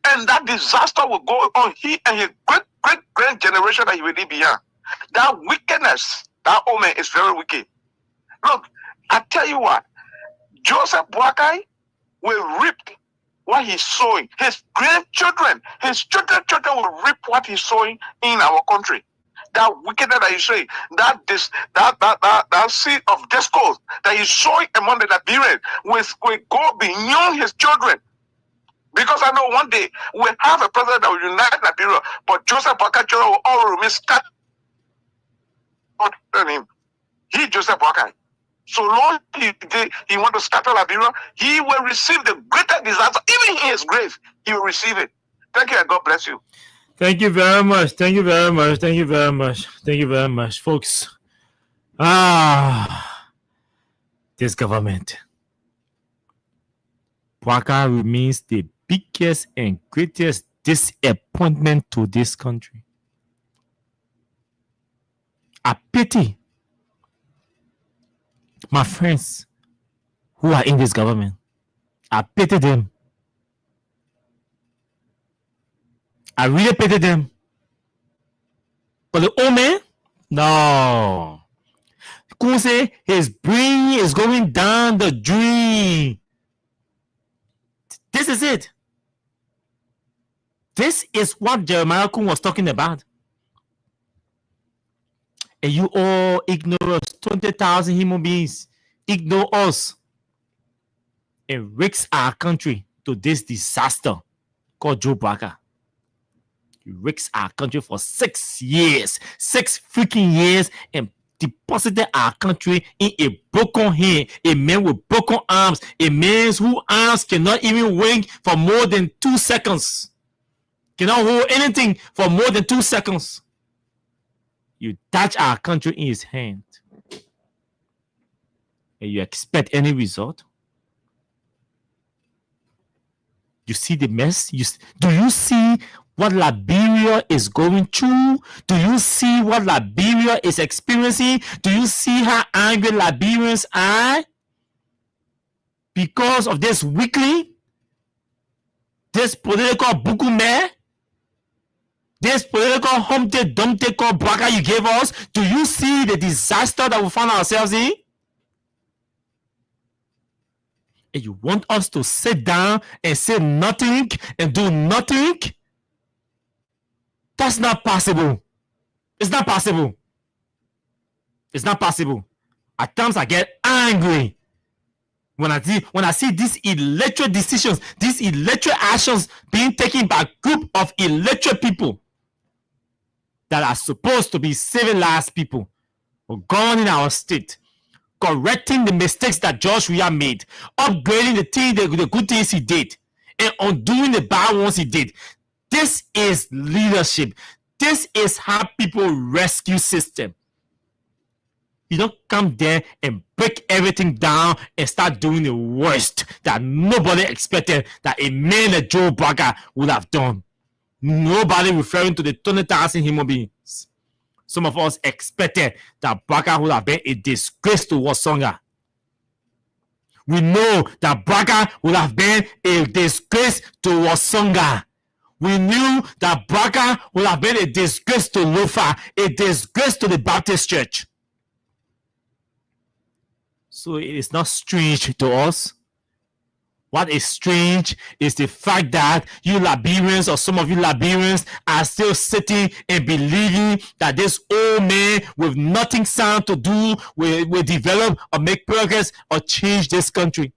and that disaster will go on he and his great generation that he will leave behind. That wickedness, that old man is very wicked. Look, I tell you what, Joseph Boakai will reap what he's sowing. His grandchildren, his children will reap what he's sowing in our country. That wickedness that he's sowing, that seed of discord that he's sowing among the Liberians will go beyond his children. Because I know one day we'll have a president that will unite Liberia, but Joseph Boakai will all remain scattered. He, Joseph Boakai. So long he want to scatter Liberia, he will receive the greater disaster. Even in his grave, he will receive it. Thank you and God bless you. Thank you very much. Thank you very much. Thank you very much. Thank you very much, folks. This government. Boakai remains the biggest and greatest disappointment to this country. I pity my friends who are in this government. I pity them. I really pity them. But the old man, no. Kunse, his brain is going down the drain. This is it. This is what Jeremiah Kun was talking about. And you all ignore us. 20,000 human beings ignore us and risk our country to this disaster called Joe Boakai. He risked our country for 6 years, 6 freaking years, and deposited our country in a broken hand, a man with broken arms, a man whose arms cannot even wink for more than 2 seconds, cannot hold anything for more than 2 seconds. You touch our country in his hand, and you expect any result? You see the mess? Do you see what Liberia is going through? Do you see what Liberia is experiencing? Do you see how angry Liberians are because of this weakling, this political bukume, this political Humpty Dumpty called Boakai you gave us? Do you see the disaster that we found ourselves in? And you want us to sit down and say nothing and do nothing? That's not possible. It's not possible. It's not possible. At times I get angry when I see these electoral decisions, these electoral actions being taken by a group of electoral people that are supposed to be civilized people who gone in our state, correcting the mistakes that George Weah made, upgrading the good things he did, and undoing the bad ones he did. This is leadership. This is how people rescue system. You don't come there and break everything down and start doing the worst that nobody expected that a man like Joe Boakai would have done. Nobody referring to the 20,000 human beings. Some of us expected that Boakai would have been a disgrace to Wasonga. We know that Boakai would have been a disgrace to Wasonga. We knew that Boakai would have been a disgrace to Lofa, a disgrace to the Baptist Church. So it is not strange to us. What is strange is the fact that you Liberians, or some of you Liberians, are still sitting and believing that this old man with nothing sound to do will develop or make progress or change this country.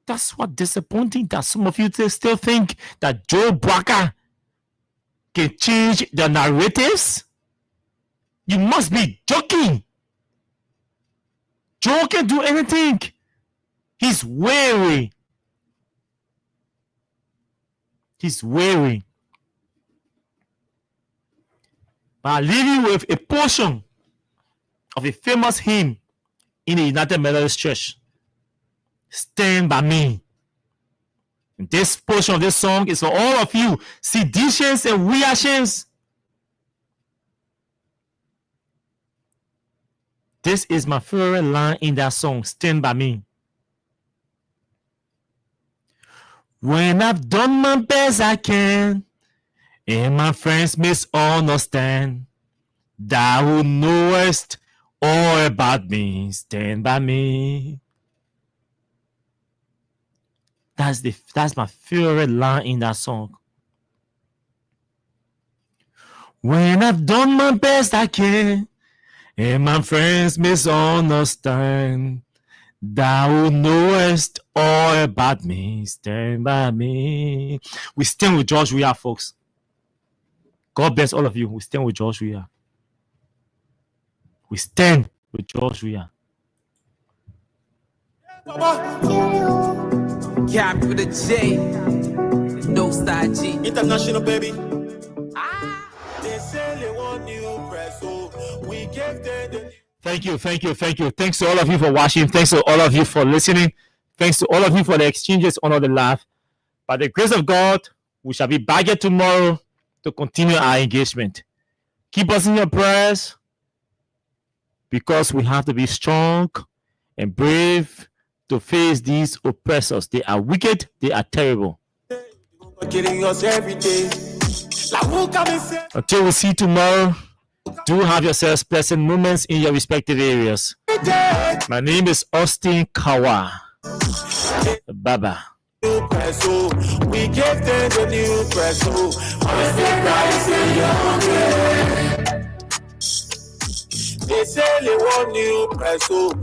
That's what disappointing, that some of you still think that Joe Boakai can change the narratives. You must be joking. Joe can do anything. He's weary. He's weary. But I leave you with a portion of a famous hymn in the United Methodist Church. Stand by me. And this portion of this song is for all of you, seditious and reactions. This is my favorite line in that song, Stand by me. When I've done my best I can, and my friends misunderstand, thou who knowest all about me, stand by me. That's my favorite line in that song. When I've done my best I can, and my friends misunderstand, thou who knowest all about me, stand by me. We stand with George Weah, folks. God bless all of you. We stand with George Weah. We stand with George Weah. Cap with a J, no side G. International baby. They say they want new press, so we gave them the. Thank you. Thanks to all of you for watching. Thanks to all of you for listening. Thanks to all of you for the exchanges on all the laugh. By the grace of God, we shall be back here tomorrow to continue our engagement. Keep us in your prayers, because we have to be strong and brave to face these oppressors. They are wicked, they are terrible. Until we see tomorrow, do have yourselves pleasant moments in your respective areas. My name is Austin Kawa. Bye-bye. We gave them the new press, they say they want new press,